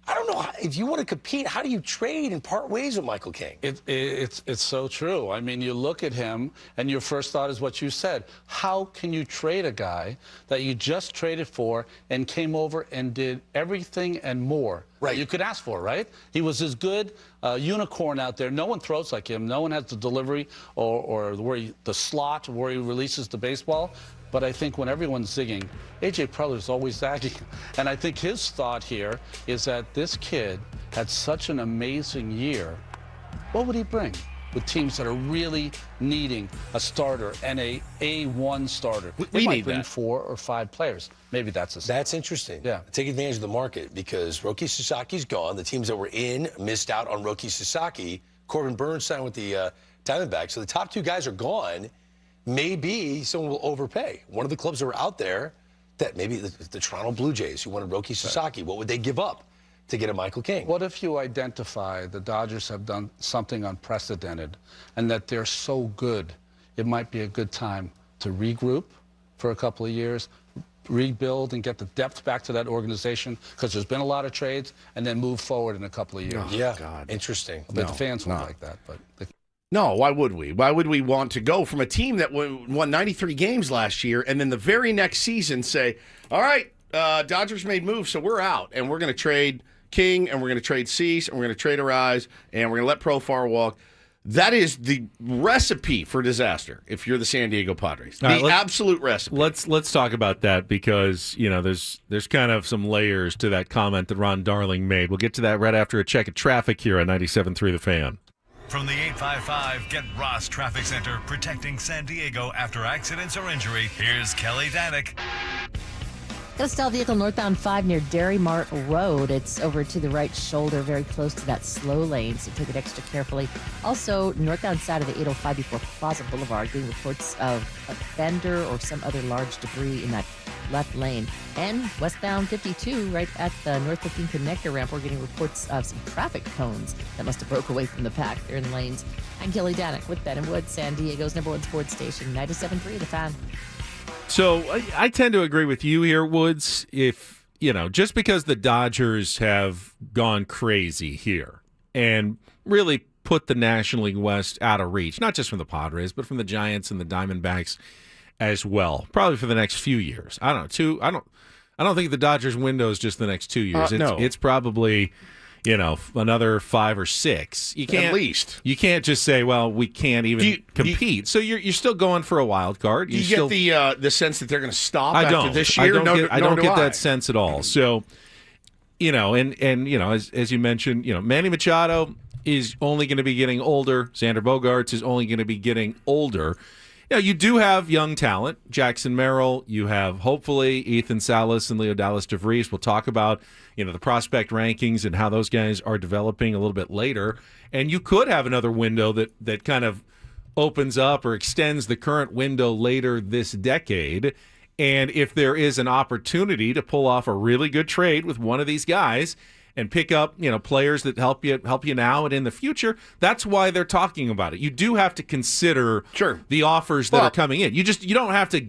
I don't know, if you want to compete, how do you trade and part ways with Michael King? It's so true. I mean, you look at him, and your first thought is what you said. How can you trade a guy that you just traded for and came over and did everything and more that you could ask for, right? He was as good unicorn out there. No one throws like him. No one has the delivery or the slot where he releases the baseball. But I think when everyone's zigging, A.J. Preller is always zagging. And I think his thought here is that this kid had such an amazing year. What would he bring? with teams that are really needing a starter and a A1 starter. We They might need bring that. 4 or 5 players. Maybe that's a That's interesting. Yeah. Take advantage of the market because Roki Sasaki's gone. The teams that were in missed out on Roki Sasaki. Corbin Burns signed with the Diamondbacks. So the top 2 guys are gone. Maybe someone will overpay. One of the clubs that were out there, that maybe the Toronto Blue Jays, who wanted Roki Sasaki, what would they give up to get a Michael King? What if you identify the Dodgers have done something unprecedented and that they're so good, it might be a good time to regroup for a couple of years, rebuild and get the depth back to that organization because there's been a lot of trades, and then move forward in a couple of years. Yeah, God. interesting. But the fans won't like that. But No, why would we? Why would we want to go from a team that won 93 games last year and then the very next season say, all right, Dodgers made moves, so we're out, and we're going to trade King, and we're going to trade Cease, and we're going to trade Arise, and we're going to let Profar walk. That is the recipe for disaster if you're the San Diego Padres. All right, The absolute recipe. Let's talk about that because there's kind of some layers to that comment that Ron Darling made. We'll get to that right after a check of traffic here on 97.3 The Fan. From the 855 Get Ross Traffic Center, protecting San Diego after accidents or injury, here's Kelly Danick. Got a stalled vehicle northbound 5 near Dairy Mart Road. It's over to the right shoulder, very close to that slow lane, so take it extra carefully. Also, northbound side of the 805 before Plaza Boulevard, getting reports of a fender or some other large debris in that left lane. And westbound 52, right at the North 15 connector ramp, we're getting reports of some traffic cones that must have broke away from the pack. They're in lanes. I'm Kelly Danick with Ben and Wood, San Diego's #1 sports station, 97.3 The Fan. So I tend to agree with you here, Woods. If, just because the Dodgers have gone crazy here and really put the National League West out of reach, not just from the Padres, but from the Giants and the Diamondbacks as well, probably for the next few years. I don't know. I don't think the Dodgers window is just the next 2 years. No. It's probably, another 5 or 6. You can't, At least. You can't just say, well, we can't even compete. So you're still going for a wild card. Do you get the sense that they're going to stop I after don't. this year? I don't get that sense at all. So, as you mentioned, Manny Machado is only going to be getting older. Xander Bogaerts is only going to be getting older. You do have young talent, Jackson Merrill. You have, hopefully, Ethan Salas and Leo Dallas DeVries. We'll talk about, the prospect rankings and how those guys are developing a little bit later. And you could have another window that kind of opens up or extends the current window later this decade. And if there is an opportunity to pull off a really good trade with one of these guys and pick up, players that help you now and in the future, that's why they're talking about it. You do have to consider the offers that are coming in. You don't have to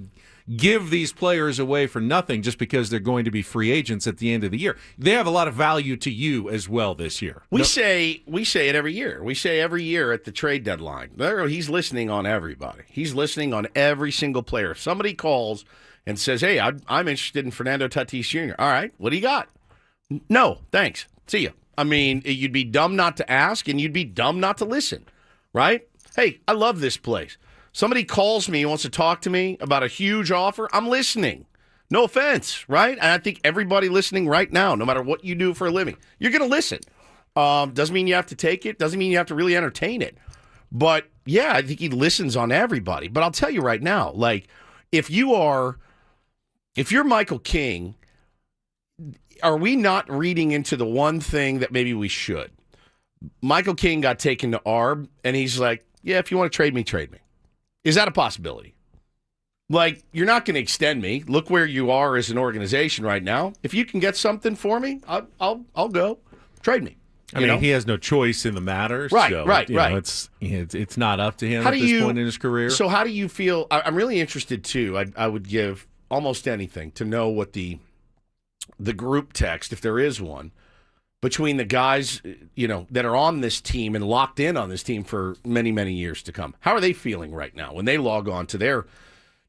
give these players away for nothing just because they're going to be free agents at the end of the year. They have a lot of value to you as well this year. We say it every year. We say every year at the trade deadline. He's listening on everybody. He's listening on every single player. If somebody calls and says, hey, I'm interested in Fernando Tatis Jr. All right, what do you got? No, thanks. See ya. I mean, you'd be dumb not to ask, and you'd be dumb not to listen, right? Hey, I love this place. Somebody calls me, wants to talk to me about a huge offer, I'm listening. No offense, right? And I think everybody listening right now, no matter what you do for a living, you're going to listen. Doesn't mean you have to take it. Doesn't mean you have to really entertain it. But, yeah, I think he listens on everybody. But I'll tell you right now, if you're Michael King, are we not reading into the one thing that maybe we should? Michael King got taken to ARB, and he's like, yeah, if you want to trade me, trade me. Is that a possibility? You're not going to extend me. Look where you are as an organization right now. If you can get something for me, I'll go. Trade me. I mean, he has no choice in the matter. Right, so, right. It's not up to him at this point in his career. So how do you feel? I'm really interested, too. I would give almost anything to know what the group text, if there is one, between the guys, that are on this team and locked in on this team for many, many years to come. How are they feeling right now when they log on to their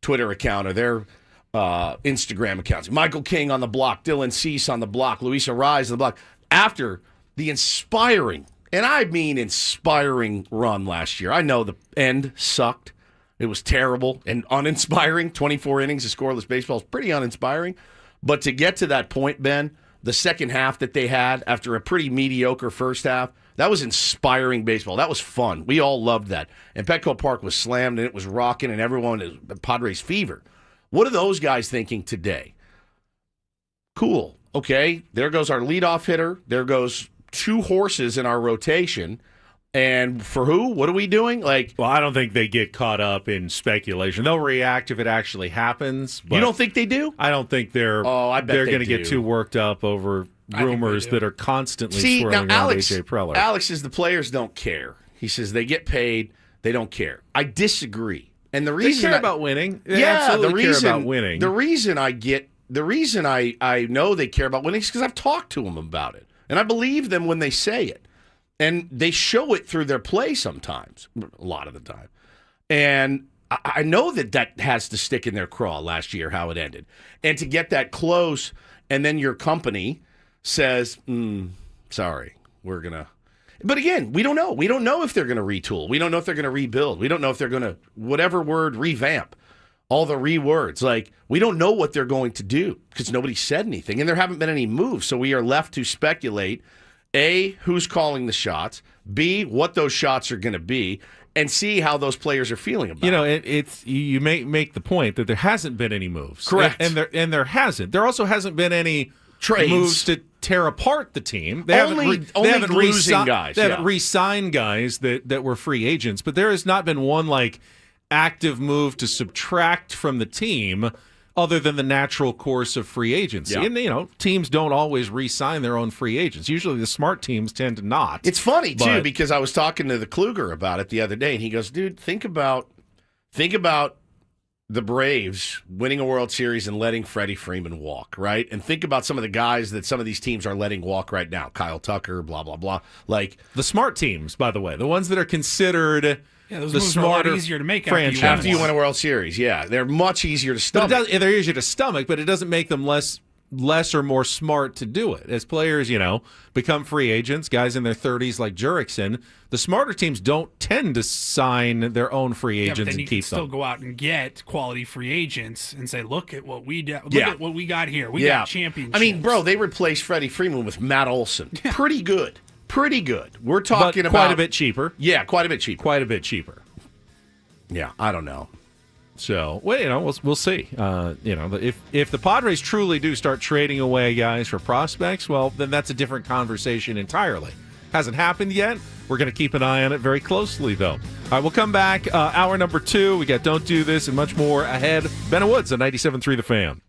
Twitter account or their Instagram accounts? Michael King on the block, Dylan Cease on the block, Luis Arise on the block. After the inspiring, and I mean inspiring run last year. I know the end sucked. It was terrible and uninspiring. 24 innings of scoreless baseball is pretty uninspiring. But to get to that point, Ben, the second half that they had after a pretty mediocre first half, That was inspiring baseball. That was fun. We all loved that. And Petco Park was slammed, and it was rocking, and everyone is Padres fever. What are those guys thinking today? Cool. Okay, there goes our leadoff hitter. There goes 2 horses in our rotation. And for who? What are we doing? Well, I don't think they get caught up in speculation. They'll react if it actually happens. But you don't think they do? I don't think they're. I bet they're they going to do. get too worked up over rumors that are constantly swirling around AJ Preller. Alex says the players don't care. He says they get paid. They don't care. I disagree. And the reason they care about winning. They yeah, absolutely the reason care about winning. The reason I know they care about winning is because I've talked to them about it, and I believe them when they say it. And they show it through their play sometimes, a lot of the time. And I know that has to stick in their craw last year, how it ended. And to get that close, and then your company says, sorry, we're going to. But again, we don't know. We don't know if they're going to retool. We don't know if they're going to rebuild. We don't know if they're going to, whatever word, revamp. All the re-words. We don't know what they're going to do because nobody said anything. And there haven't been any moves. So we are left to speculate. A, who's calling the shots, B, what those shots are going to be, and C, how those players are feeling about it. It's you make the point that there hasn't been any moves. Correct. And there hasn't. There also hasn't been any trades moves to tear apart the team. They only haven't losing guys. They haven't re-signed guys that were free agents, but there has not been one active move to subtract from the team other than the natural course of free agency. Yeah. And, teams don't always re-sign their own free agents. Usually the smart teams tend to not. It's funny, too, because I was talking to the Kluger about it the other day, and he goes, dude, think about the Braves winning a World Series and letting Freddie Freeman walk, right? And think about some of the guys that some of these teams are letting walk right now. Kyle Tucker, blah, blah, blah. The smart teams, by the way, the ones that are considered... Yeah, those the moves are a lot smarter easier to make franchise. after you win a World Series. Yeah, they're much easier to But stomach. they're easier to stomach, but it doesn't make them less or more smart to do it. As players, become free agents, guys in their 30s like Jurickson, the smarter teams don't tend to sign their own free agents but then and you keep can still them. go out and get quality free agents and say, look at what we got here. We Yeah. got championships. I mean, bro, they replaced Freddie Freeman with Matt Olson. Pretty good. We're talking But about quite a bit cheaper. Yeah, quite a bit cheaper. Quite a bit cheaper. Yeah, I don't know. So, we'll see. If the Padres truly do start trading away guys for prospects, well, then that's a different conversation entirely. Hasn't happened yet. We're going to keep an eye on it very closely, though. All right, we'll come back. Hour number 2. We got Don't Do This and much more ahead. Ben Woods on 97.3 The Fan.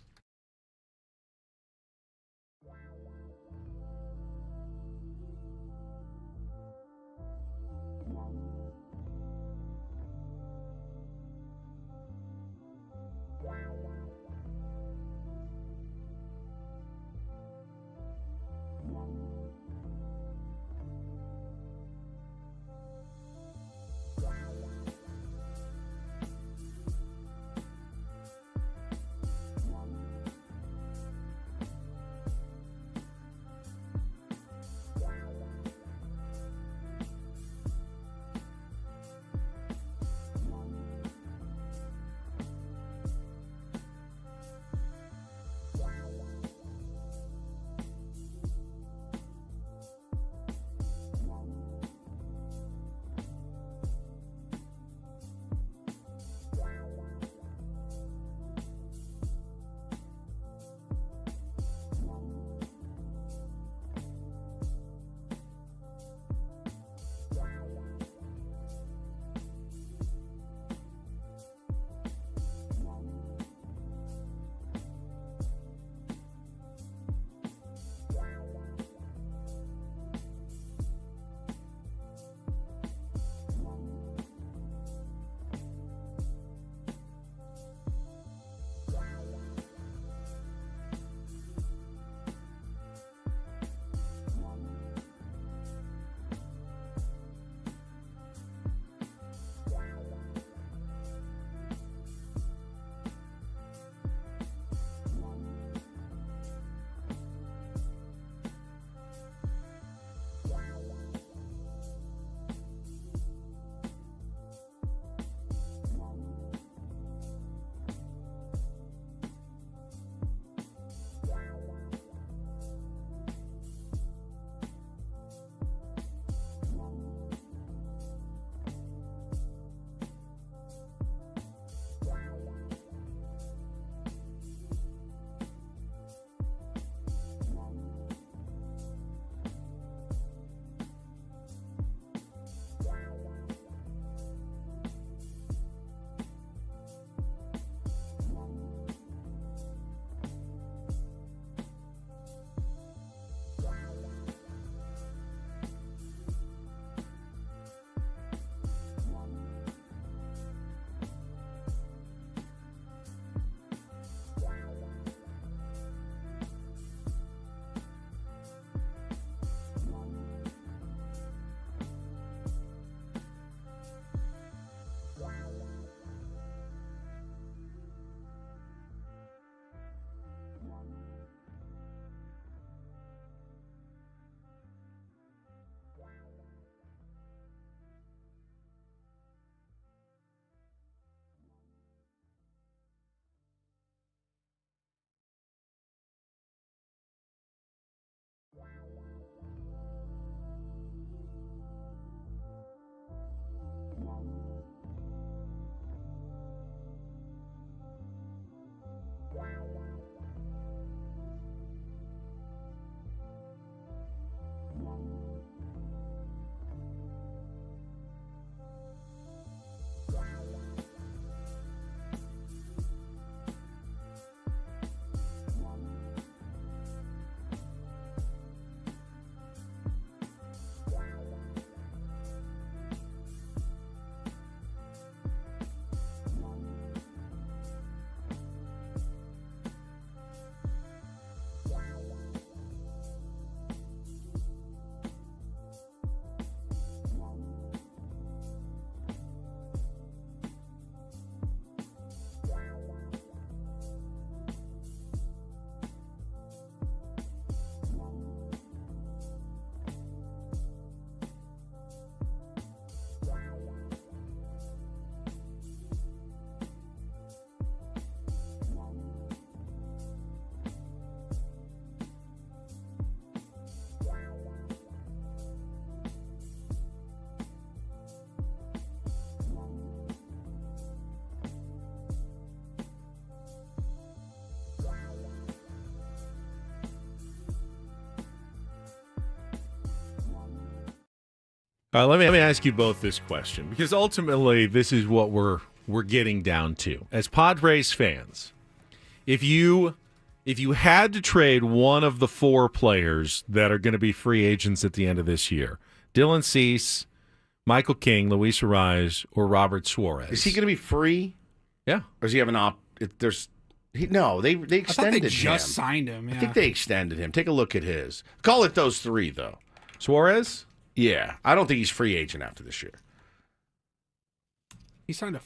Let me ask you both this question, because ultimately this is what we're getting down to. As Padres fans, if you had to trade one of the 4 players that are going to be free agents at the end of this year, Dylan Cease, Michael King, Luis Ariz, or Robert Suarez. Is he going to be free? Yeah. Or does he have an op? No, they extended him. I thought they just signed him. Yeah. I think they extended him. Take a look at his. Call it those 3, though. Suarez? Yeah. I don't think he's free agent after this year. He signed a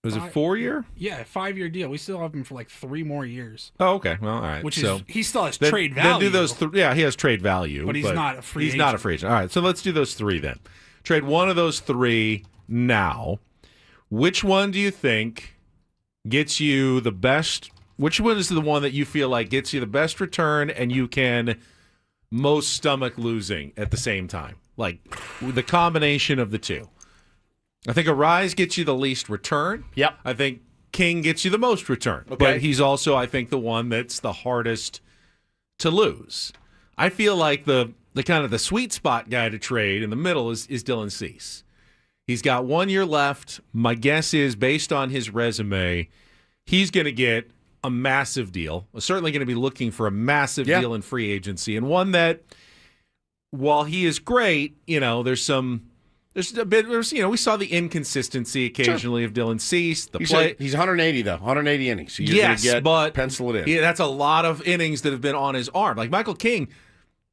Was it 4-year? Yeah, a 5-year deal. We still have him for like 3 more years. Oh, okay. Well, all right. Which so is he still has trade value. Then do those yeah, he has trade value, but he's not a free agent. He's not a free agent. All right, so let's do those 3 then. Trade one of those 3 now. Which one do you think gets you the best? Which one is the one that you feel like gets you the best return and you can most stomach losing at the same time? Like the combination of the 2. I think Ariz gets you the least return. Yep. I think King gets you the most return. Okay. But he's also, I think, the one that's the hardest to lose. I feel like the kind of the sweet spot guy to trade in the middle is Dylan Cease. He's got 1 year left. My guess is, based on his resume, he's going to get a massive deal. Certainly going to be looking for a massive deal in free agency, and one that, while he is great, there's a bit. We saw the inconsistency occasionally of Dylan Cease. He's 180 though, 180 innings. So you're gonna but pencil it in. Yeah, that's a lot of innings that have been on his arm. Like Michael King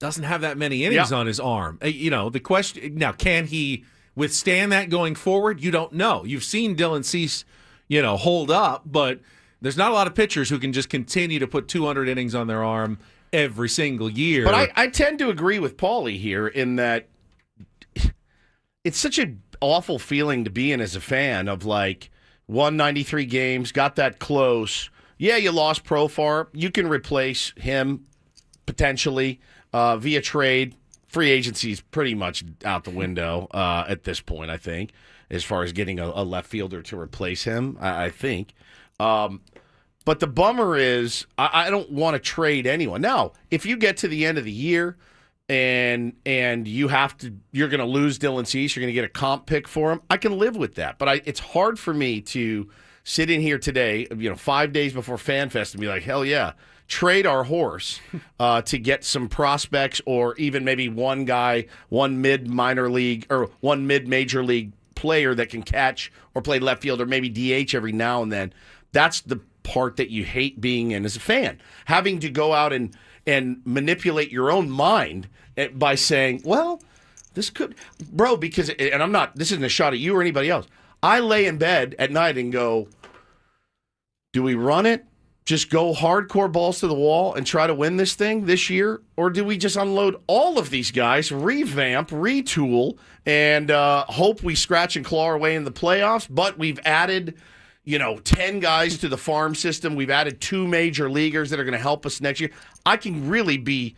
doesn't have that many innings on his arm. The question now: can he withstand that going forward? You don't know. You've seen Dylan Cease, hold up, but there's not a lot of pitchers who can just continue to put 200 innings on their arm every single year. But I tend to agree with Paulie here in that. It's such an awful feeling to be in as a fan of like 193 games, got that close. Yeah, you lost Profar. You can replace him potentially via trade. Free agency is pretty much out the window at this point, I think, as far as getting a left fielder to replace him, I think. But the bummer is I don't want to trade anyone. Now, if you get to the end of the year and you're going to lose Dylan Cease, you're going to get a comp pick for him, I can live with that. But it's hard for me to sit in here today, 5 days before FanFest and be like, hell yeah, trade our horse to get some prospects or even maybe one mid-major league player that can catch or play left field or maybe DH every now and then. That's the part that you hate being in as a fan. Having to go out and manipulate your own mind by saying, well, this could, bro, because, and I'm not, this isn't a shot at you or anybody else. I lay in bed at night and go, do we run it? Just go hardcore balls to the wall and try to win this thing this year? Or do we just unload all of these guys, revamp, retool, and hope we scratch and claw our way in the playoffs? But we've added 10 guys to the farm system. We've added 2 major leaguers that are going to help us next year. I can really be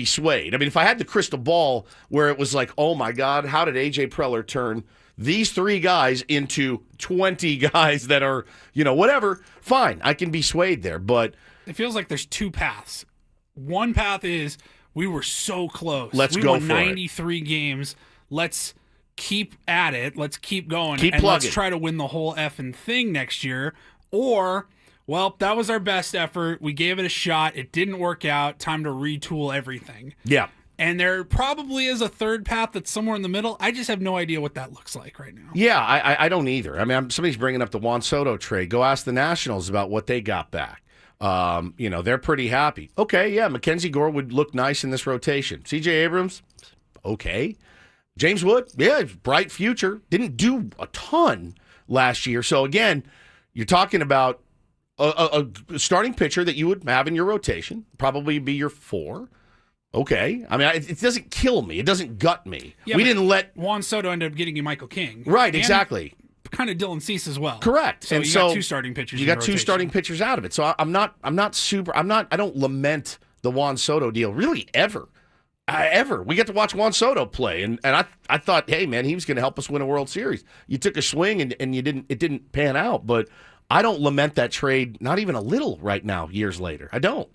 swayed. I mean, if I had the crystal ball where it was like, oh my God, how did AJ Preller turn these 3 guys into 20 guys that are, whatever, fine. I can be swayed there, but it feels like there's 2 paths. One path is we were so close. Let's we go won for 93 games. Let's keep at it. Let's keep going. Keep and plugging. Let's try to win the whole effing thing next year. Or, well, that was our best effort. We gave it a shot. It didn't work out. Time to retool everything. yeah. And there probably is a third path that's somewhere in the middle. I just have no idea what that looks like right now. Yeah, I don't either. I mean, somebody's bringing up the Juan Soto trade. Go ask the Nationals about what they got back. They're pretty happy. Okay, yeah, Mackenzie Gore would look nice in this rotation. CJ Abrams, okay. James Wood, yeah, bright future. Didn't do a ton last year. So, again, you're talking about a starting pitcher that you would have in your rotation, probably be your 4. Okay. I mean, it doesn't kill me. It doesn't gut me. Yeah, we didn't let Juan Soto end up getting you Michael King. Right, exactly. Kind of Dylan Cease as well. Correct. So and you so got 2 starting pitchers. You got 2 starting pitchers out of it. So I don't lament the Juan Soto deal really ever. We get to watch Juan Soto play, and I thought, hey man, he was going to help us win a World Series. You took a swing and it didn't pan out, but I don't lament that trade, not even a little right now, years later. I don't.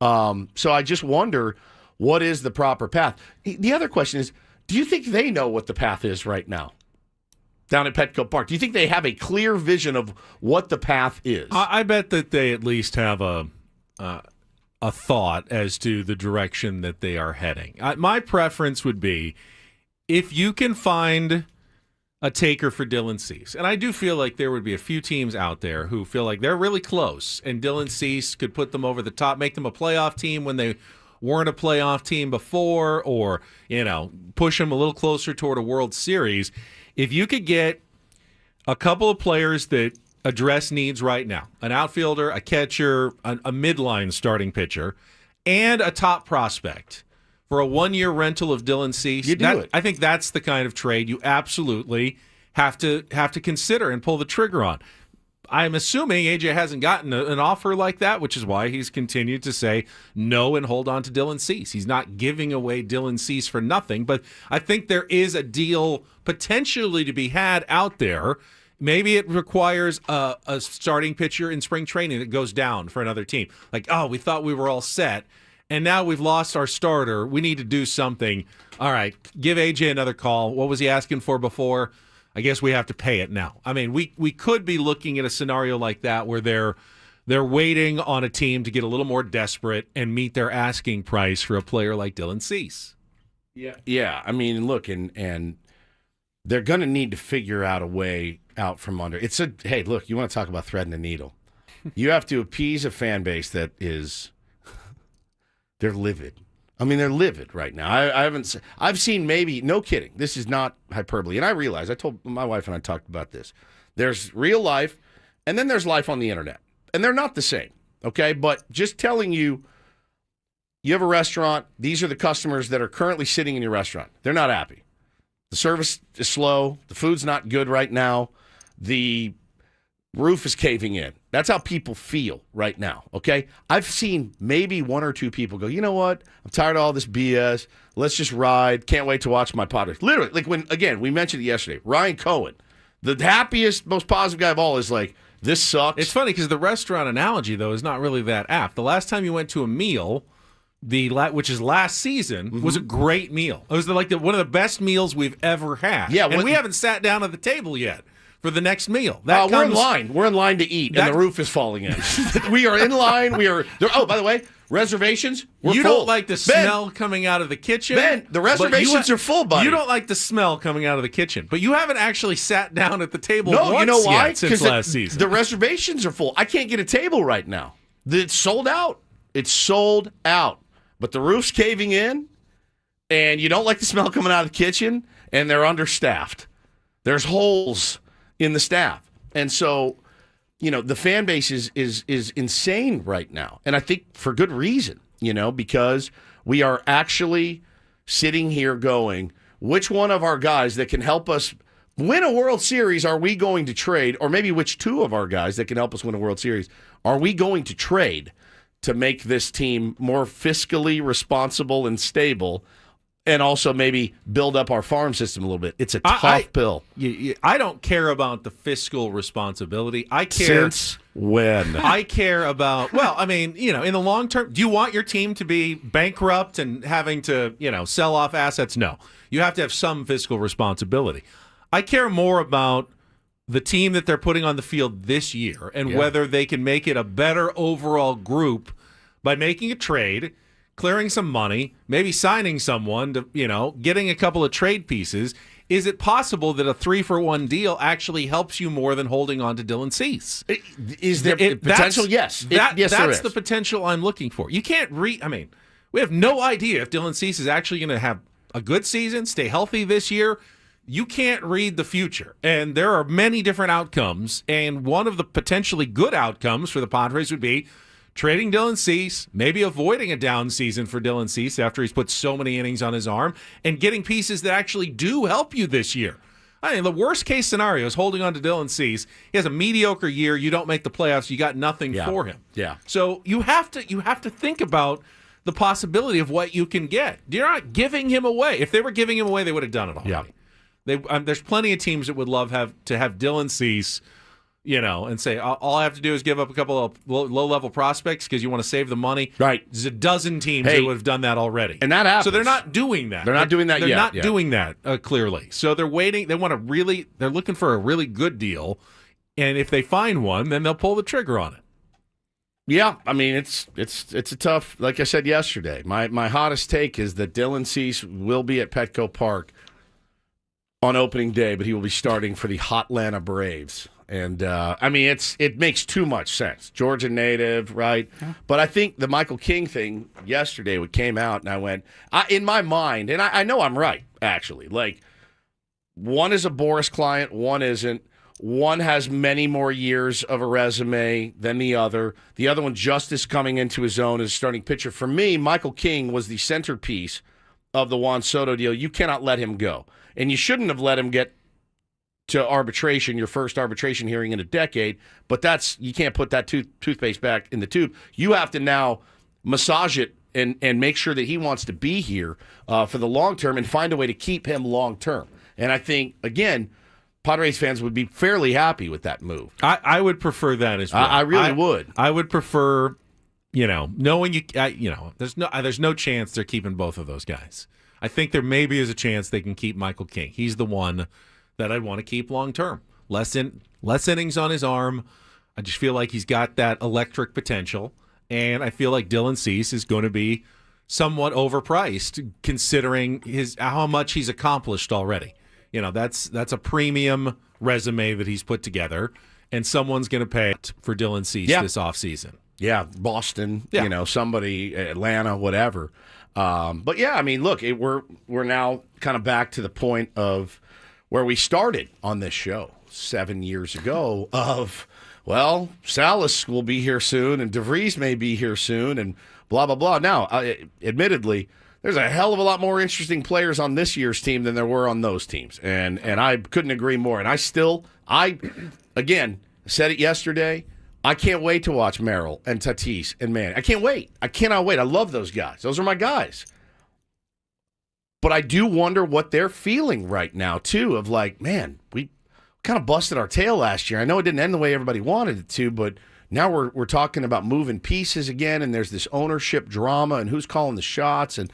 So I just wonder, what is the proper path? The other question is, Do you think they know what the path is right now down at Petco Park? Do you think they have a clear vision of what the path is? I bet that they at least have a thought as to the direction that they are heading. My preference would be if you can find a taker for Dylan Cease. And I do feel like there would be a few teams out there who feel like they're really close, and Dylan Cease could put them over the top, make them a playoff team when they weren't a playoff team before, or, push them a little closer toward a World Series. If you could get a couple of players that address needs right now, an outfielder, a catcher, a midline starting pitcher, and a top prospect for a 1-year rental of Dylan Cease, it. I think that's the kind of trade you absolutely have to consider and pull the trigger on. I'm assuming AJ hasn't gotten an offer like that, which is why he's continued to say no and hold on to Dylan Cease. He's not giving away Dylan Cease for nothing, but I think there is a deal potentially to be had out there. Maybe it requires a starting pitcher in spring training that goes down for another team. Like, we thought we were all set, and now we've lost our starter. We need to do something. All right, give AJ another call. What was he asking for before? I guess we have to pay it now. I mean, we could be looking at a scenario like that where they're waiting on a team to get a little more desperate and meet their asking price for a player like Dylan Cease. Yeah. I mean, look, and they're going to need to figure out a way out from under. Hey, look, you want to talk about threading the needle. You have to appease a fan base that is, they're livid. I mean, they're livid right now. I've seen maybe, no kidding, this is not hyperbole. And I realize, I told my wife and I talked about this. There's real life, and then there's life on the internet. And they're not the same, okay? But just telling you, you have a restaurant, these are the customers that are currently sitting in your restaurant. They're not happy. The service is slow. The food's not good right now. The roof is caving in. That's how people feel right now, okay? I've seen maybe one or two people go, you know what? I'm tired of all this BS. Let's just ride. Can't wait to watch my Padres. Literally, like when, again, we mentioned it yesterday, Ryan Cohen, the happiest, most positive guy of all, is like, this sucks. It's funny because the restaurant analogy, though, is not really that apt. The last time you went to a meal, which is last season, was a great meal. It was one of the best meals we've ever had. Yeah, and we haven't sat down at the table yet for the next meal. We're in line. We're in line to eat, and the roof is falling in. We are in line. By the way, reservations, we're you full. Don't like the smell coming out of the kitchen. Ben, the reservations are full, buddy. You don't like the smell coming out of the kitchen, but you haven't actually sat down at the table once you know why? yet since last season. The reservations are full. I can't get a table right now. It's sold out. It's sold out. But the roof's caving in, and you don't like the smell coming out of the kitchen, and they're understaffed. There's holes in the staff. And so, the fan base is insane right now. And I think for good reason, because we are actually sitting here going, which one of our guys that can help us win a World Series are we going to trade? Or maybe which two of our guys that can help us win a World Series are we going to trade to make this team more fiscally responsible and stable, and also maybe build up our farm system a little bit? It's a tough pill. I don't care about the fiscal responsibility. I care. Since when? I care about, in the long term, do you want your team to be bankrupt and having to, sell off assets? No. You have to have some fiscal responsibility. I care more about the team that they're putting on the field this year and whether they can make it a better overall group by making a trade, clearing some money, maybe signing someone to, getting a couple of trade pieces. Is it possible that a 3-for-1 deal actually helps you more than holding on to Dylan Cease? Is there potential? Yes. Yes, there is. That's the potential I'm looking for. You can't we have no idea if Dylan Cease is actually going to have a good season, stay healthy this year. You can't read the future. And there are many different outcomes. And one of the potentially good outcomes for the Padres would be trading Dylan Cease, maybe avoiding a down season for Dylan Cease after he's put so many innings on his arm, and getting pieces that actually do help you this year. The worst case scenario is holding on to Dylan Cease. He has a mediocre year. You don't make the playoffs. You got nothing for him. Yeah. So you have to think about the possibility of what you can get. You're not giving him away. If they were giving him away, they would have done it already. Yeah. There's plenty of teams that would love to have Dylan Cease, and say, all I have to do is give up a couple of low-level prospects because you want to save the money. Right. There's a dozen teams that would have done that already. And that happens. So they're not doing that. They're not doing that they're yet. They're not doing that, clearly. So they're waiting. They're looking for a really good deal. And if they find one, then they'll pull the trigger on it. Yeah, I mean, it's a tough, like I said yesterday, my hottest take is that Dylan Cease will be at Petco Park on opening day, but he will be starting for the Hotlanta Braves. And, I mean, it makes too much sense. Georgia native, right? Yeah. But I think the Michael King thing yesterday came out, and I went, in my mind, and I know I'm right, actually. Like, one is a Boris client, one isn't. One has many more years of a resume than the other. The other one just is coming into his own as a starting pitcher. For me, Michael King was the centerpiece of the Juan Soto deal. You cannot let him go. And you shouldn't have let him get to arbitration, your first arbitration hearing in a decade, but you can't put that toothpaste back in the tube. You have to now massage it and make sure that he wants to be here for the long term and find a way to keep him long term. And I think, again, Padres fans would be fairly happy with that move. I would prefer that as well. I really would. I would prefer, knowing there's no chance they're keeping both of those guys. I think there maybe is a chance they can keep Michael King. He's the one that I'd want to keep long term. Less innings on his arm. I just feel like he's got that electric potential, and I feel like Dylan Cease is going to be somewhat overpriced considering how much he's accomplished already. That's a premium resume that he's put together, and someone's going to pay for Dylan Cease this offseason. Yeah, Boston, somebody, Atlanta, whatever. But yeah, I mean, look, we're now kind of back to the point of where we started on this show 7 years ago of, well, Salas will be here soon, and DeVries may be here soon, and blah, blah, blah. Now, admittedly, there's a hell of a lot more interesting players on this year's team than there were on those teams. And I couldn't agree more. And I again, said it yesterday, I can't wait to watch Merrill and Tatis and Manny. I can't wait. I cannot wait. I love those guys. Those are my guys. But I do wonder what they're feeling right now, too, of like, man, we kind of busted our tail last year. I know it didn't end the way everybody wanted it to, but now we're talking about moving pieces again, and there's this ownership drama and who's calling the shots, and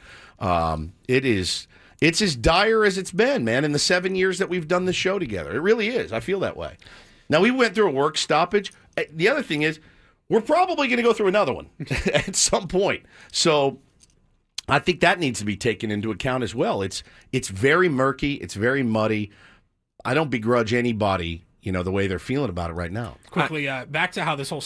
it's as dire as it's been, man, in the 7 years that we've done this show together. It really is. I feel that way. Now, we went through a work stoppage. The other thing is, we're probably going to go through another one at some point. So I think that needs to be taken into account as well. It's very murky. It's very muddy. I don't begrudge anybody the way they're feeling about it right now. Quickly, back to how this whole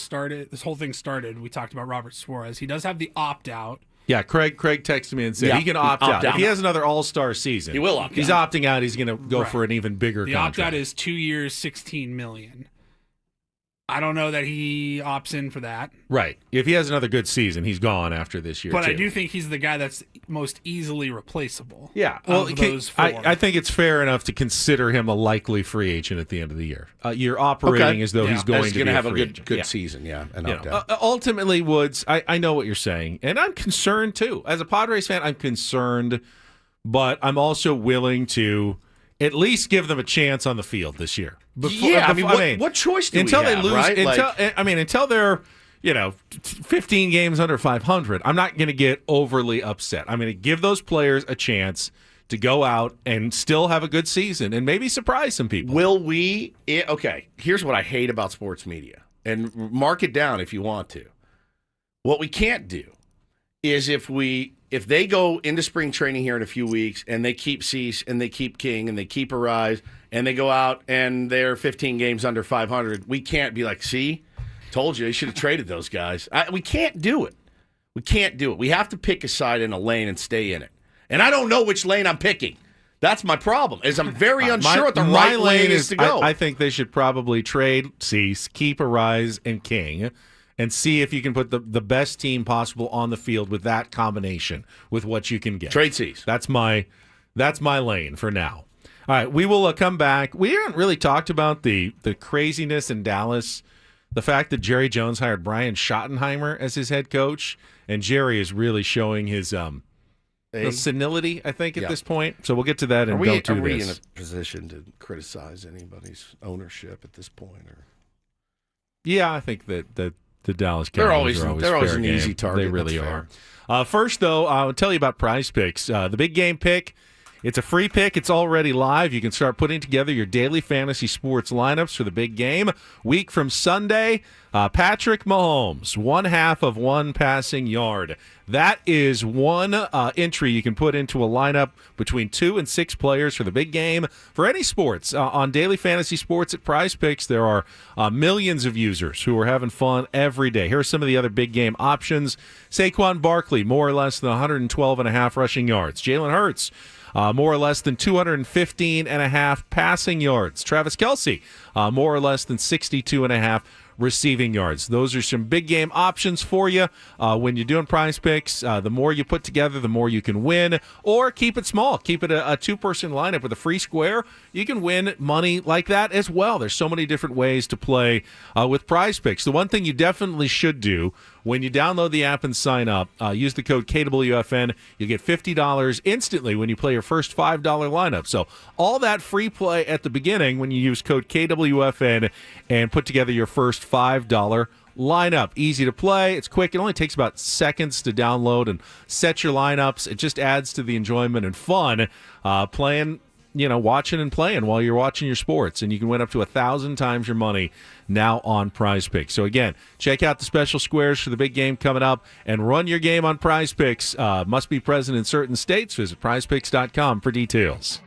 thing started. We talked about Robert Suarez. He does have the opt-out. Yeah, Craig texted me and said he can opt out. If he has another all-star season, he will opt out. He's opting out. He's going to go for an even bigger contract. The opt-out is 2 years, $16 million. I don't know that he opts in for that. Right. If he has another good season, he's gone after this year, But too. I do think he's the guy that's most easily replaceable. Yeah. Well, those four. I think it's fair enough to consider him a likely free agent at the end of the year. You're operating as though he's going to be have a free good agent. season, Ultimately, Woods, I know what you're saying, and I'm concerned, too. As a Padres fan, I'm concerned, but I'm also willing to at least give them a chance on the field this year. What choice do until we have, they lose? right? Until they're 15 games under 500, I'm not going to get overly upset. I'm going to give those players a chance to go out and still have a good season and maybe surprise some people. Will we? Okay, here's what I hate about sports media, and mark it down if you want to. What we can't do is if they go into spring training here in a few weeks and they keep Cease and they keep King and they keep Arise and they go out and they're 15 games under 500, we can't be like, see, told you should have traded those guys. We can't do it. We can't do it. We have to pick a side in a lane and stay in it. And I don't know which lane I'm picking. That's my problem, is I'm very unsure what the right lane is to go. I think they should probably trade Cease, keep Arise and King, and see if you can put the best team possible on the field with that combination, with what you can get. Trade Cease. That's my lane for now. All right, we will come back. We haven't really talked about the craziness in Dallas, the fact that Jerry Jones hired Brian Schottenheimer as his head coach, and Jerry is really showing his senility, I think, at this point. So we'll get to that and go to this. Are we in a position to criticize anybody's ownership at this point? Or Yeah, I think that the Dallas They're Cowboys always are always an fair easy game. target. They really That's are. fair. First, though, I'll tell you about Prize Picks. The big game pick. It's a free pick. It's already live. You can start putting together your daily fantasy sports lineups for the big game. Week from Sunday, Patrick Mahomes, 1/2 of 1 passing yard. That is one entry you can put into a lineup between 2 and 6 players for the big game for any sports. On daily fantasy sports at Prize Picks, there are millions of users who are having fun every day. Here are some of the other big game options. Saquon Barkley, more or less than 112.5 rushing yards. Jalen Hurts, more or less than 215.5 passing yards. Travis Kelce, more or less than 62.5 receiving yards. Those are some big game options for you when you're doing Prize Picks. The more you put together, the more you can win. Or keep it small. Keep it a two-person lineup with a free square. You can win money like that as well. There's so many different ways to play with Prize Picks. The one thing you definitely should do when you download the app and sign up, use the code KWFN. You'll get $50 instantly when you play your first $5 lineup. So all that free play at the beginning when you use code KWFN and put together your first $5 lineup. Easy to play. It's quick. It only takes about seconds to download and set your lineups. It just adds to the enjoyment and fun playing, watching and playing while you're watching your sports. And you can win up to 1,000 times your money now on Prize Picks. So again, check out the special squares for the big game coming up and run your game on Prize Picks. Must be present in certain states. Visit prizepicks.com for details.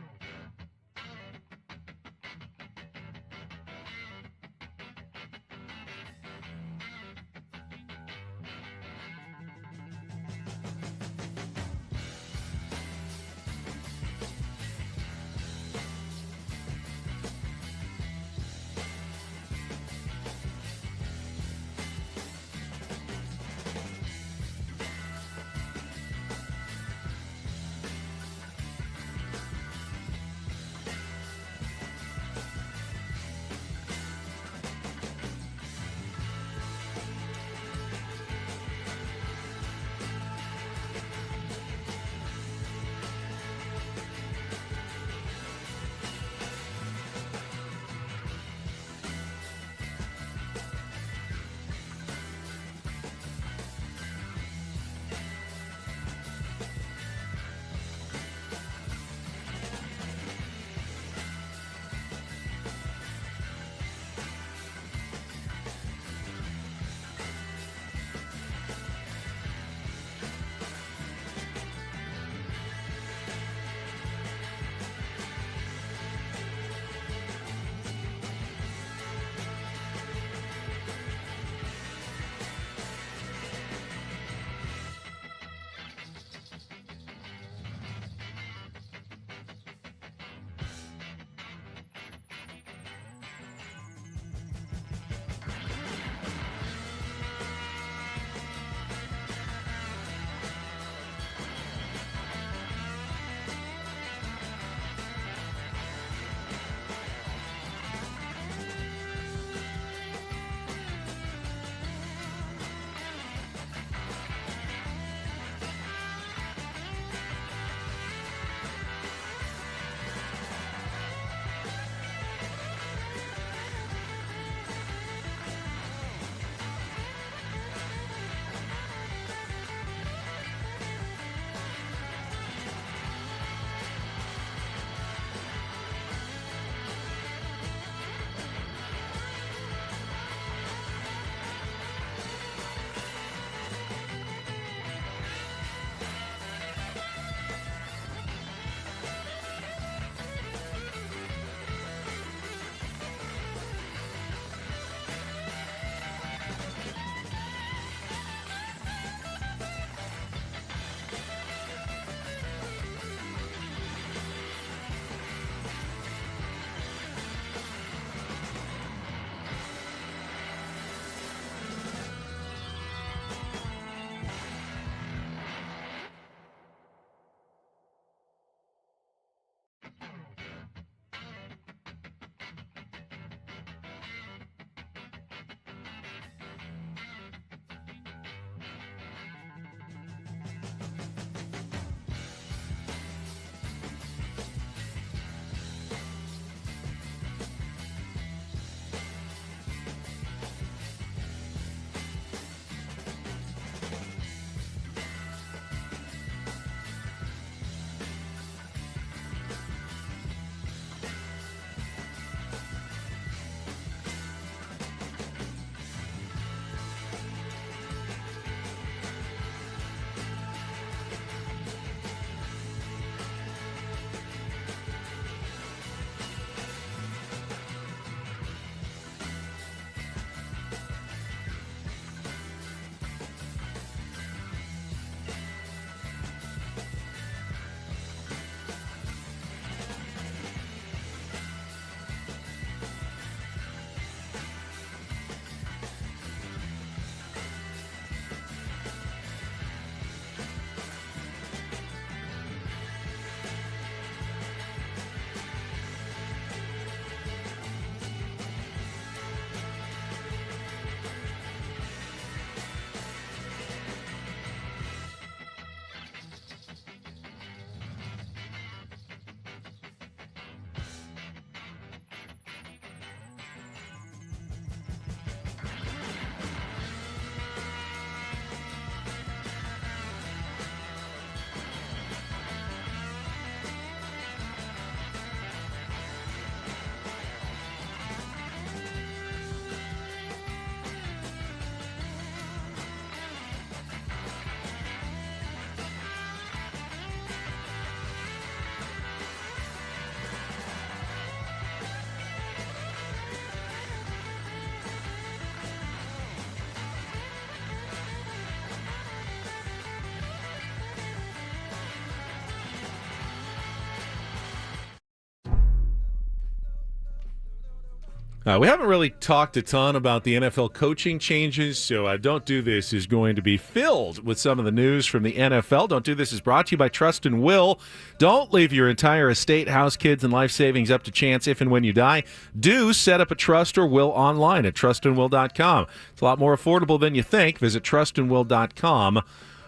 We haven't really talked a ton about the NFL coaching changes, so Don't Do This is going to be filled with some of the news from the NFL. Don't Do This is brought to you by Trust and Will. Don't leave your entire estate, house, kids, and life savings up to chance if and when you die. Do set up a trust or will online at trustandwill.com. It's a lot more affordable than you think. Visit trustandwill.com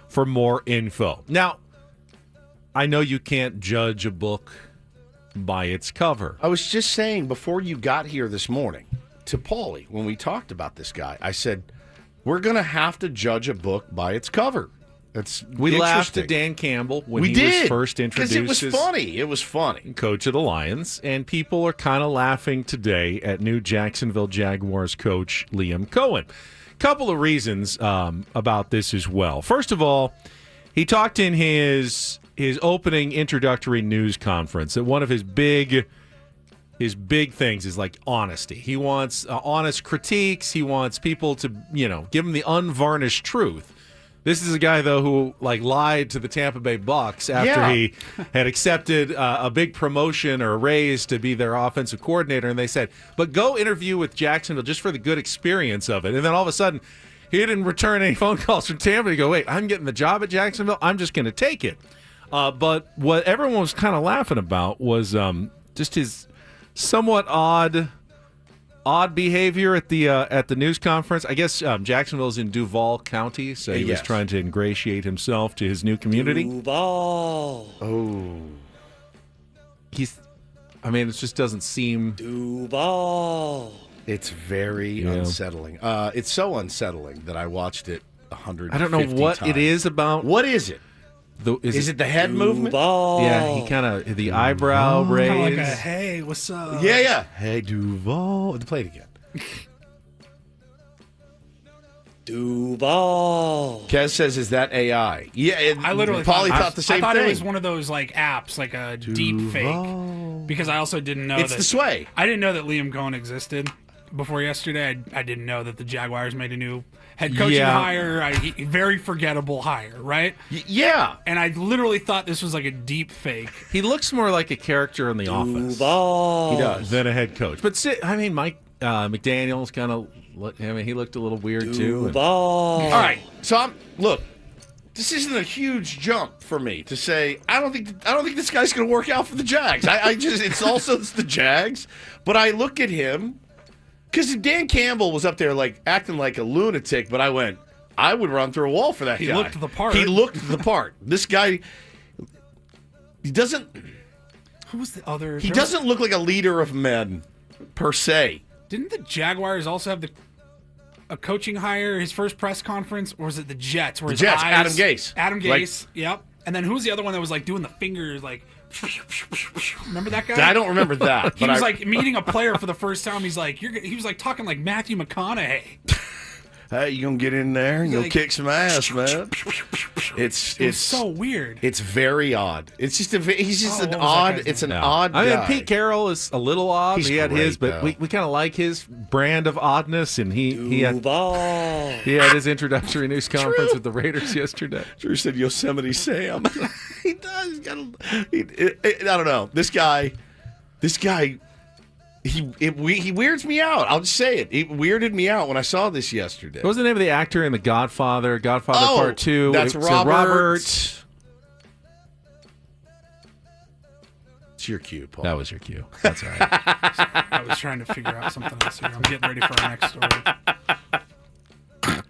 for more info. Now, I know you can't judge a book by its cover. I was just saying before you got here this morning to Paulie, when we talked about this guy, I said, we're going to have to judge a book by its cover. We laughed at Dan Campbell when he was first introduced. Because it was funny. It was funny. Coach of the Lions, and people are kind of laughing today at new Jacksonville Jaguars coach Liam Cohen. Couple of reasons about this as well. First of all, he talked in his opening introductory news conference that one of his big things is like honesty. He wants honest critiques. He wants people to, give him the unvarnished truth. This is a guy, though, who lied to the Tampa Bay Bucks after he had accepted a big promotion or a raise to be their offensive coordinator, and they said, but go interview with Jacksonville just for the good experience of it. And then all of a sudden, he didn't return any phone calls from Tampa to go, wait, I'm getting the job at Jacksonville? I'm just going to take it. But what everyone was kind of laughing about was just his somewhat odd behavior at the news conference. I guess Jacksonville's in Duval County, so he was trying to ingratiate himself to his new community. Duval. Oh. It just doesn't seem... Duval. It's very unsettling. It's so unsettling that I watched it 150 times. I don't know what it is about. What is it? Is it the head movement? Yeah, he kind of, the eyebrow raise. Kind of like a, hey, what's up? Yeah. Hey, Duval. Play it again. Duval. Kez says, is that AI? Yeah, I literally Paulie thought the same thing. I thought it was one of those apps, like a deep fake. Because I also didn't know it's the sway. I didn't know that Liam Cohen existed before yesterday. I didn't know that the Jaguars made a new head coaching hire. Very forgettable hire, right? Yeah. And I literally thought this was like a deep fake. He looks more like a character in The Office. He does. Than a head coach. But, Mike McDaniel's kind of... he looked a little weird too. All right, so look. This isn't a huge jump for me to say I don't think this guy's going to work out for the Jags. It's the Jags, but I look at him because Dan Campbell was up there acting like a lunatic, but I would run through a wall for that guy. He looked the part. He looked the part. This guy, he doesn't. Who was the other? He doesn't look like a leader of men per se. Didn't the Jaguars also have a coaching hire, his first press conference, or was it the Jets? The Jets, Adam Gase. Adam Gase, yep. And then who was the other one that was doing the fingers, remember that guy? I don't remember that. He was meeting a player for the first time. He's he was talking like Matthew McConaughey. Hey, you gonna get in there and you'll kick some ass, man. It's so weird. It's very odd. It's just he's just an odd. It's an odd guy. Pete Carroll is a little odd. He's he had great, his, but we kind of like his brand of oddness, and he had his introductory news conference with the Raiders yesterday. Drew said Yosemite Sam. He does. I don't know. This guy. He weirds me out. I'll just say it. It weirded me out when I saw this yesterday. What was the name of the actor in The Godfather? Godfather Part 2. That's Robert. It's your cue, Paul. That was your cue. That's all right. I was trying to figure out something else here. I'm getting ready for our next story.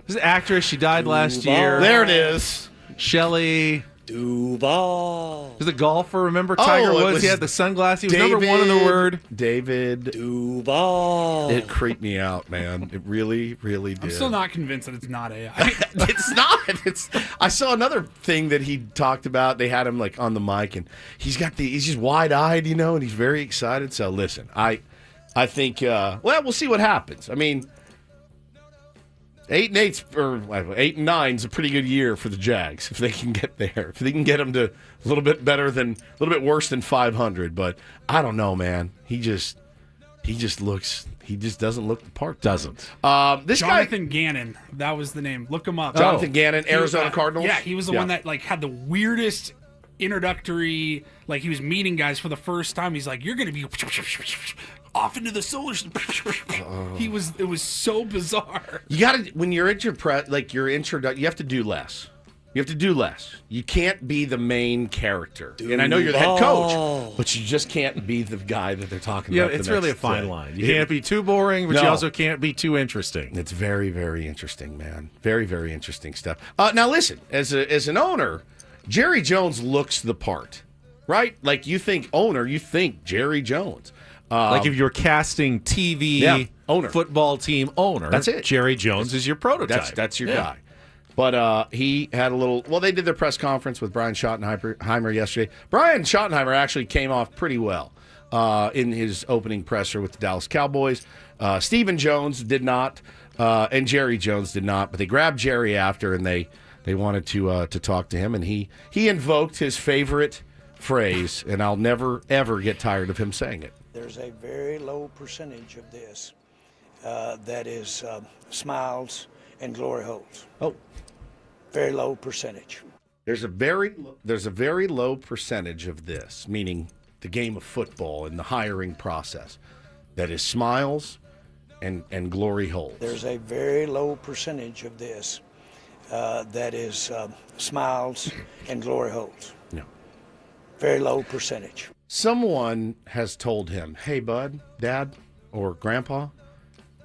This actress, she died last year. There it is. Shelley Duval. Was the golfer, remember Tiger Woods? He had the sunglasses. He was number one in the word. David Duval. It creeped me out, man. It really, really did. I'm still not convinced that it's not AI. It's not. I saw another thing that he talked about. They had him on the mic, and he's just wide-eyed, and he's very excited. So listen, I think we'll see what happens. 8-8 or 8-9 is a pretty good year for the Jags if they can get there. If they can get them to a little bit worse than 500. But I don't know, man. He just doesn't look the part. Doesn't. This Jonathan guy, Gannon, that was the name. Look him up. Jonathan Gannon, Arizona Cardinals. Yeah, he was the one that had the weirdest introductory, like he was meeting guys for the first time. He's like, "You're going to be off into the solar." It was so bizarre. You got to when you're at your your introduction, you have to do less. You have to do less. You can't be the main character. And I know you're the head coach, but you just can't be the guy that they're talking about. Yeah, it's really a fine line. You can't be too boring, but you also can't be too interesting. It's very, very interesting, man. Very, very interesting stuff. Now, listen, as an owner, Jerry Jones looks the part, right? Like, you think owner, you think Jerry Jones. Like if you're casting TV owner. football team owner, that's it. Jerry Jones is your prototype. That's your guy. But he had a little... Well, they did their press conference with Brian Schottenheimer yesterday. Brian Schottenheimer actually came off pretty well in his opening presser with the Dallas Cowboys. Stephen Jones did not, and Jerry Jones did not. But they grabbed Jerry after, and they wanted to talk to him. And he invoked his favorite phrase, and I'll never, ever get tired of him saying it. There's a very low percentage of this that is smiles and glory holes. Oh. Very low percentage. There's a very low percentage of this, meaning the game of football and the hiring process, that is smiles and glory holes. There's a very low percentage of this that is smiles and glory holes. No. Very low percentage. Someone has told him, "Hey, bud, dad, or grandpa,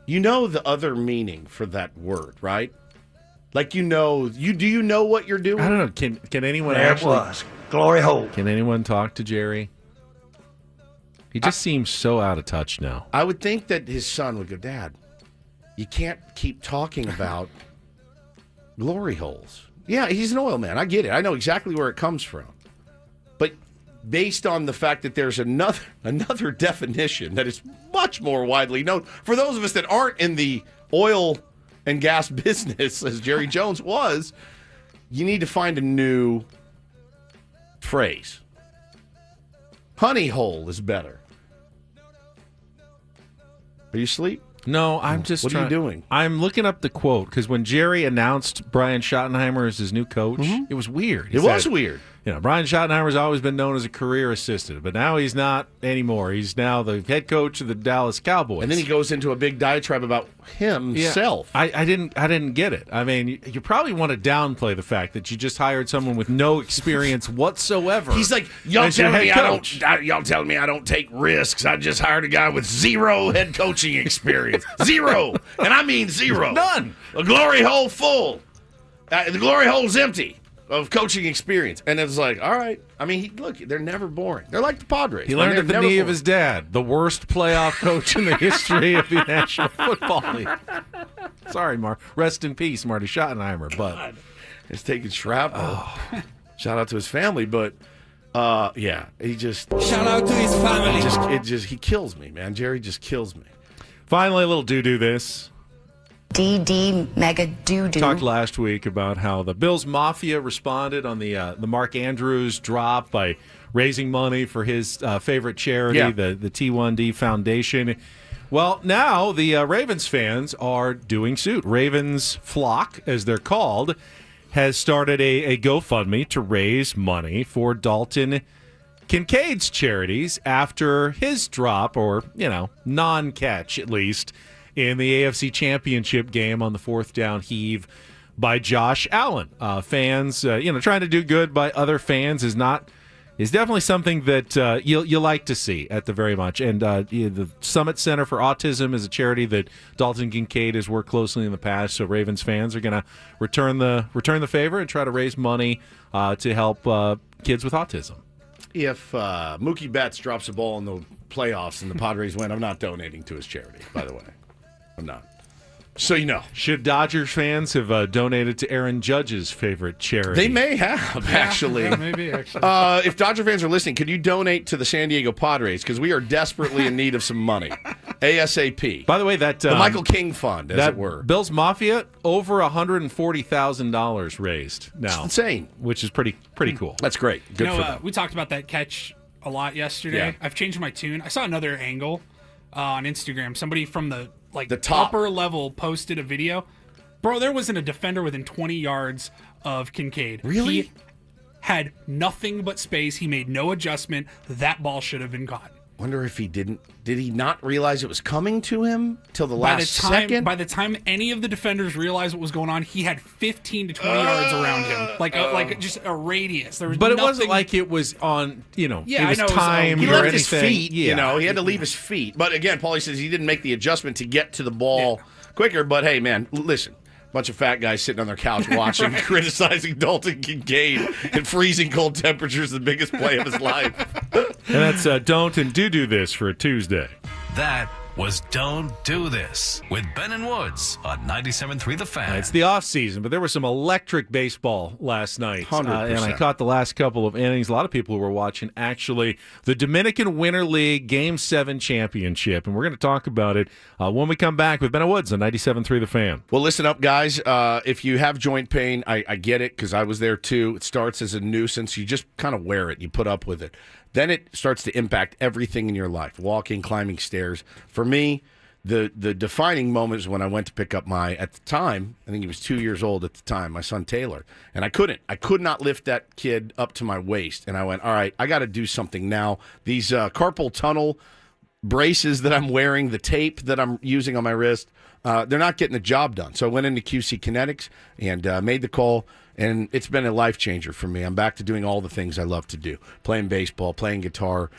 you know the other meaning for that word, right? Like, do you know what you're doing?" I don't know. Can anyone There it was. Glory hole. Can anyone talk to Jerry? He just seems so out of touch now. I would think that his son would go, "Dad, you can't keep talking about glory holes." Yeah, he's an oil man. I get it. I know exactly where it comes from. But based on the fact that there's another definition that is much more widely known, for those of us that aren't in the oil and gas business, as Jerry Jones was, you need to find a new phrase. Honey hole is better. Are you asleep? No, I'm just What are you doing? I'm looking up the quote, because when Jerry announced Brian Schottenheimer as his new coach, it was weird. It was weird. You know, Brian Schottenheimer's always been known as a career assistant, but now he's not anymore. He's now the head coach of the Dallas Cowboys. And then he goes into a big diatribe about himself. Yeah, I didn't get it. I mean, you probably want to downplay the fact that you just hired someone with no experience whatsoever. He's like, y'all telling me I don't take risks. I just hired a guy with zero head coaching experience. Zero. And I mean zero. None. A glory hole full. The glory hole's empty of coaching experience. And it's like, all right. I mean, look, they're never boring. They're like the Padres. He learned at the knee of his dad, the worst playoff coach in the history of the National Football League. Sorry, rest in peace, Marty Schottenheimer. But he's taking shrapnel. Shout out to his family, but he just shout out to his family. He kills me, man. Jerry just kills me. Finally, a little do this. DD mega doo-doo. Talked last week about how the Bills Mafia responded on the Mark Andrews drop by raising money for his favorite charity, the T1D Foundation. Well, now the Ravens fans are doing suit. Ravens Flock, as they're called, has started a GoFundMe to raise money for Dalton Kincaid's charities after his drop, or, non-catch at least, in the AFC Championship game on the fourth down heave by Josh Allen. Fans, trying to do good by other fans is definitely something that you like to see at the very much. And the Summit Center for Autism is a charity that Dalton Kincaid has worked closely in the past. So Ravens fans are going to return the favor and try to raise money to help kids with autism. If Mookie Betts drops a ball in the playoffs and the Padres win, I'm not donating to his charity, by the way. I'm not. So you know. Should Dodgers fans have donated to Aaron Judge's favorite charity? They may have, actually. Yeah, maybe, actually. If Dodger fans are listening, could you donate to the San Diego Padres? Because we are desperately in need of some money. ASAP. By the way, the Michael King Fund, as it were. Bills Mafia, over $140,000 raised now. It's insane. Which is pretty cool. That's great. Good for them. We talked about that catch a lot yesterday. Yeah. I've changed my tune. I saw another angle on Instagram. Somebody from the top upper level posted a video. Bro, there wasn't a defender within 20 yards of Kincaid. Really? had nothing but space. He made no adjustment. That ball should have been caught. Wonder if he didn't. Did he not realize it was coming to him till the last second? By the time any of the defenders realized what was going on, he had 15 to 20 yards around him, like just a radius. There was But nothing, it wasn't like it was on, it was I know, timed he or left anything. his feet. Yeah. He had to leave his feet. But again, Paulie says he didn't make the adjustment to get to the ball quicker. But hey, man, listen. Bunch of fat guys sitting on their couch watching, criticizing Dalton Kincaid in freezing cold temperatures, the biggest play of his life. And that's Don't and Do This for a Tuesday. That was Don't Do This with Ben and Woods on 97.3 The Fan. It's the off season, but there was some electric baseball last night. 100%. And I caught the last couple of innings. A lot of people who were watching actually the Dominican Winter League Game 7 Championship. And we're going to talk about it when we come back with Ben and Woods on 97.3 The Fan. Well, listen up, guys. If you have joint pain, I get it because I was there too. It starts as a nuisance. You just kind of wear it. You put up with it. Then it starts to impact everything in your life, walking, climbing stairs. For me, the defining moment is when I went to pick up at the time, I think he was 2 years old at the time, my son Taylor. And I could not lift that kid up to my waist. And I went, all right, I got to do something now. These carpal tunnel braces that I'm wearing, the tape that I'm using on my wrist, they're not getting the job done. So I went into QC Kinetics and made the call. And it's been a life changer for me. I'm back to doing all the things I love to do. Playing baseball, playing guitar,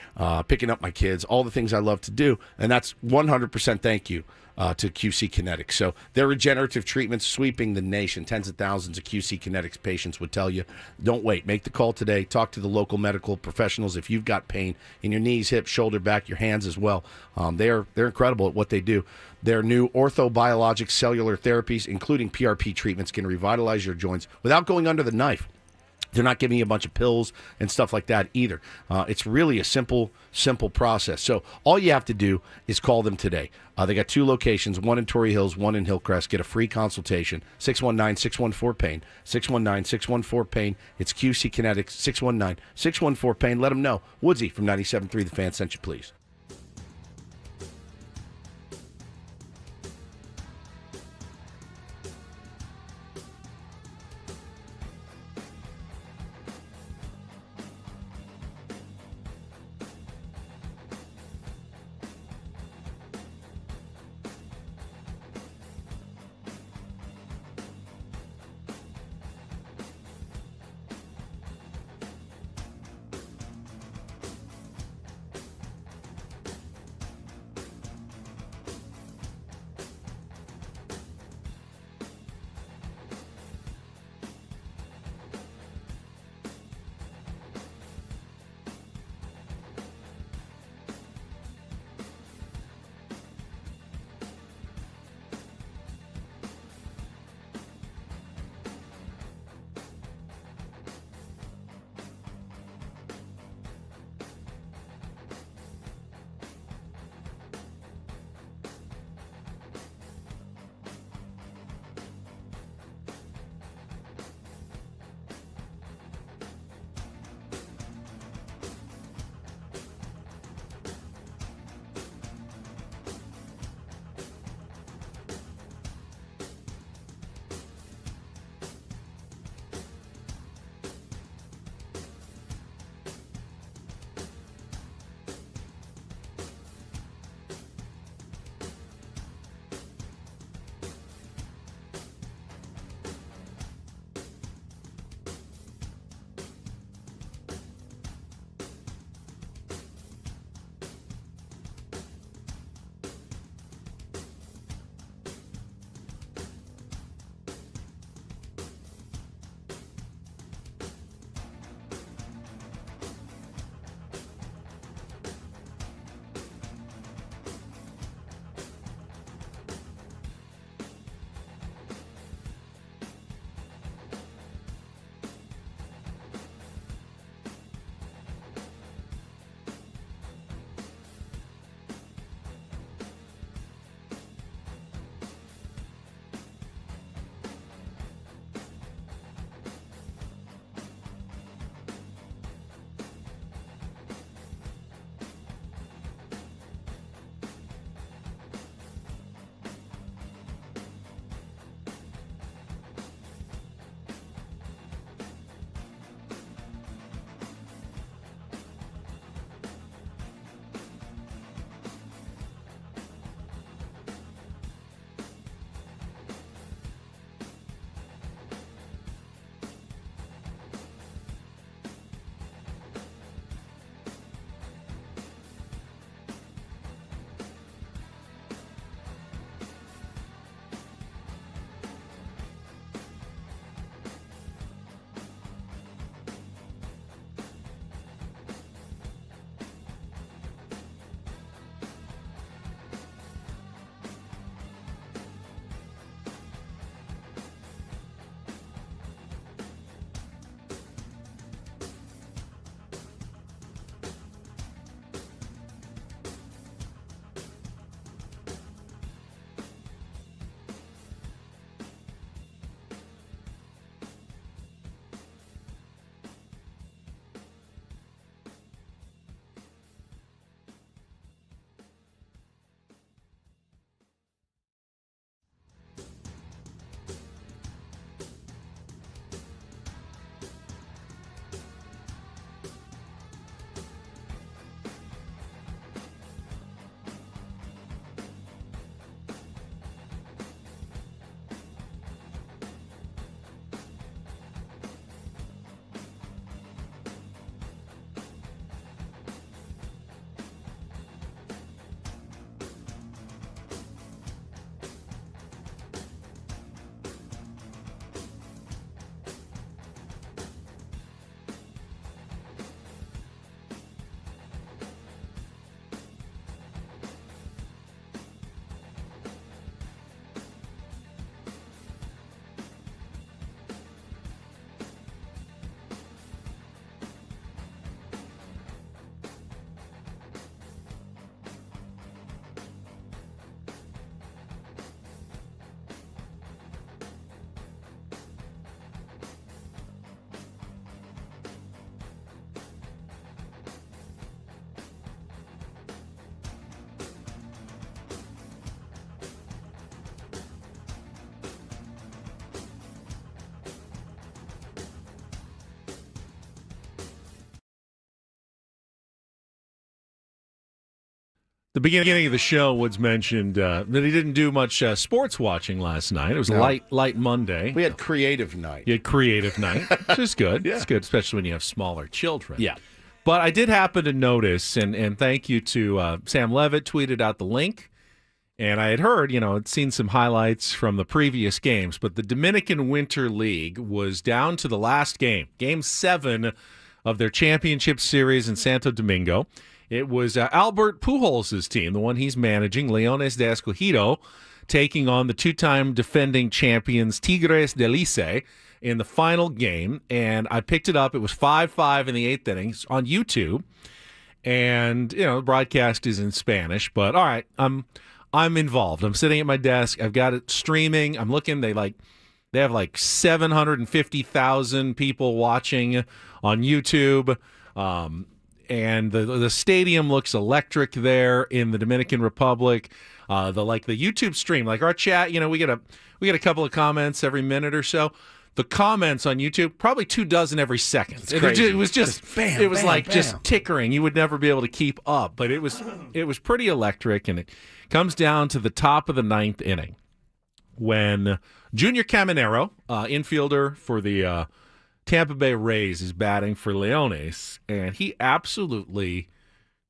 picking up my kids, all the things I love to do. And that's 100% thank you to QC Kinetics. So their regenerative treatments sweeping the nation. Tens of thousands of QC Kinetics patients would tell you, don't wait. Make the call today. Talk to the local medical professionals if you've got pain in your knees, hips, shoulder, back, your hands as well. They're incredible at what they do. Their new orthobiologic cellular therapies, including PRP treatments, can revitalize your joints without going under the knife. They're not giving you a bunch of pills and stuff like that either. It's really a simple process. So all you have to do is call them today. They got 2 locations, one in Torrey Hills, one in Hillcrest. Get a free consultation, 619-614-PAIN, 619-614-PAIN. It's QC Kinetics, 619-614-PAIN. Let them know. Woodsy from 97.3 The Fan sent you, please. The beginning of the show, Woods mentioned that he didn't do much sports watching last night. It was a light Monday. We had creative night. You had creative night, which is good. Yeah. It's good, especially when you have smaller children. Yeah. But I did happen to notice, and thank you to Sam Levitt, tweeted out the link. And I had heard, had seen some highlights from the previous games, but the Dominican Winter League was down to the last game, Game 7 of their championship series in Santo Domingo. It was Albert Pujols' team, the one he's managing, Leones de Escogido, taking on the two-time defending champions Tigres del Licey in the final game. And I picked it up. It was 5-5 in the 8th inning on YouTube. And, the broadcast is in Spanish. But, all right, I'm involved. I'm sitting at my desk. I've got it streaming. I'm looking. They have like 750,000 people watching on YouTube. And the stadium looks electric there in the Dominican Republic. The YouTube stream, like our chat, we get a couple of comments every minute or so. The comments on YouTube, probably 24 every second. It was just bam, it was bam, bam. Just tickering. You would never be able to keep up, but it was pretty electric. And it comes down to the top of the 9th inning when Junior Caminero, infielder for the Tampa Bay Rays, is batting for Leones, and he absolutely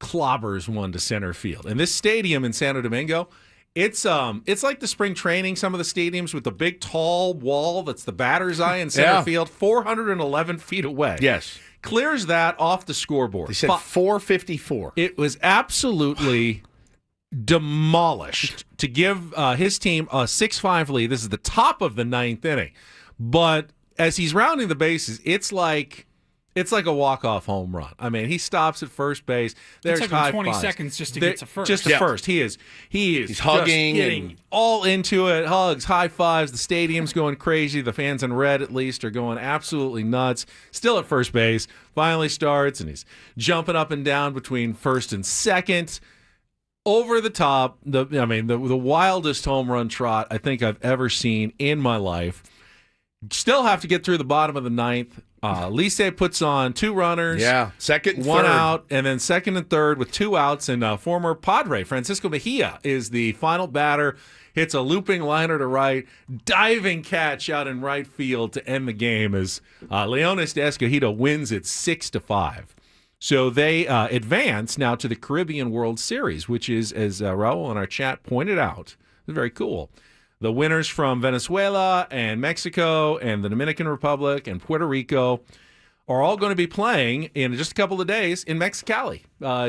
clobbers one to center field. And this stadium in Santo Domingo, it's like the spring training, some of the stadiums with the big tall wall that's the batter's eye in center field, 411 feet away. Yes. Clears that off the scoreboard. They said 454. It was absolutely demolished to give his team a 6-5 lead. This is the top of the 9th inning. But as he's rounding the bases, it's like a walk-off home run. I mean, he stops at first base. There's it took him high 20 fives. seconds just to get to first. Just to first. He's hugging, getting all into it. Hugs, high fives. The stadium's going crazy. The fans in red, at least, are going absolutely nuts. Still at first base. Finally starts, and he's jumping up and down between first and second. Over the top. The wildest home run trot I think I've ever seen in my life. Still have to get through the bottom of the 9th. Licey puts on 2 runners. Yeah, second and one third. out, and then second and third with 2 outs. And former Padre Francisco Mejia is the final batter. Hits a looping liner to right, diving catch out in right field to end the game as Leones de Escogido wins it 6-5. So they advance now to the Caribbean World Series, which is, as Raul in our chat pointed out, very cool. The winners from Venezuela and Mexico and the Dominican Republic and Puerto Rico are all going to be playing in just a couple of days in Mexicali,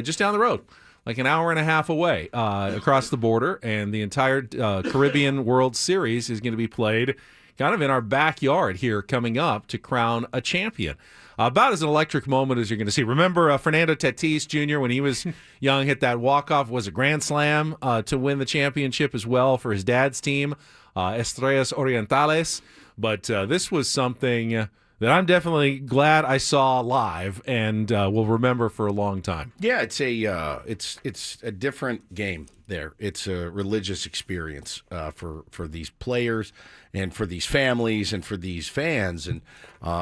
just down the road, like an hour and a half away across the border. And the entire Caribbean World Series is going to be played kind of in our backyard here coming up to crown a champion. About as an electric moment as you're going to see. Remember Fernando Tatis Jr., when he was young, hit that walk-off, was a grand slam to win the championship as well for his dad's team, Estrellas Orientales. But this was something that I'm definitely glad I saw live and will remember for a long time. Yeah, it's a different game there. It's a religious experience for these players and for these families and for these fans. And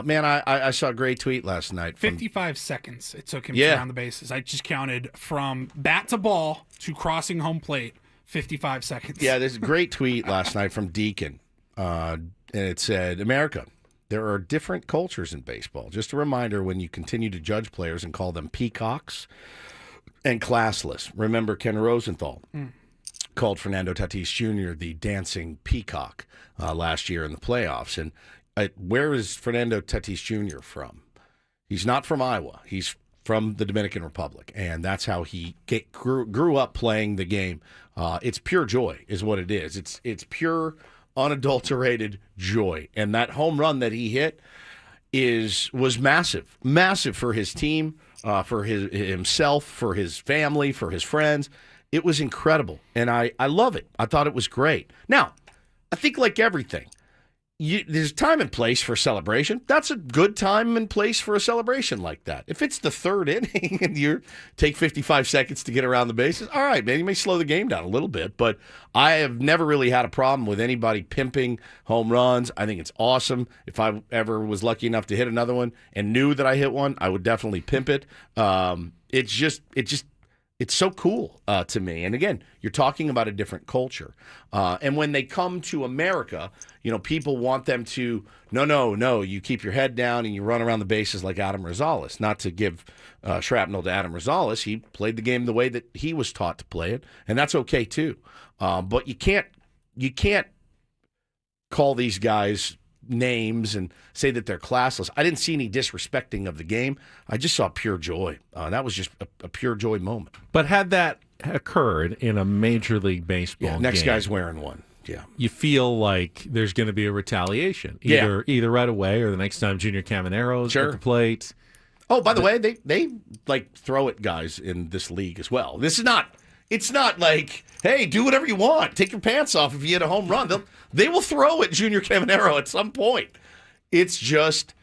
man, I saw a great tweet last night. 55 seconds it took him to round the bases. I just counted from bat to ball to crossing home plate, 55 seconds. Yeah, there's a great tweet last night from Deacon, and it said, America, there are different cultures in baseball. Just a reminder, when you continue to judge players and call them peacocks and classless. Remember Ken Rosenthal called Fernando Tatis Jr. the dancing peacock last year in the playoffs. And where is Fernando Tatis Jr. from? He's not from Iowa. He's from the Dominican Republic, and that's how he grew up playing the game. It's pure joy is what it is. It's pure, unadulterated joy. And that home run that he hit was massive for his team, for himself, for his family, for his friends. It was incredible, and I love it. I thought it was great. Now, I think like everything, there's time and place for celebration. That's a good time and place for a celebration like that. If it's the 3rd inning and you take 55 seconds to get around the bases, all right, man, you may slow the game down a little bit, but I have never really had a problem with anybody pimping home runs. I think it's awesome. If I ever was lucky enough to hit another one and knew that I hit one, I would definitely pimp it. It's just it's so cool to me. And again, you're talking about a different culture. And when they come to America, people want them to, no, you keep your head down and you run around the bases like Adam Rosales. Not to give shrapnel to Adam Rosales. He played the game the way that he was taught to play it, and that's okay too. But you can't call these guys names and say that they're classless. I didn't see any disrespecting of the game. I just saw pure joy. That was just a pure joy moment. But had that occurred in a Major League Baseball next game, guy's wearing one. Yeah, you feel like there's going to be a retaliation, either right away or the next time Junior Camanero's at the plate. Oh, by the way, they like throw at guys in this league as well. It's not like, hey, do whatever you want. Take your pants off if you hit a home run. They will throw at Junior Caminero at some point. It's just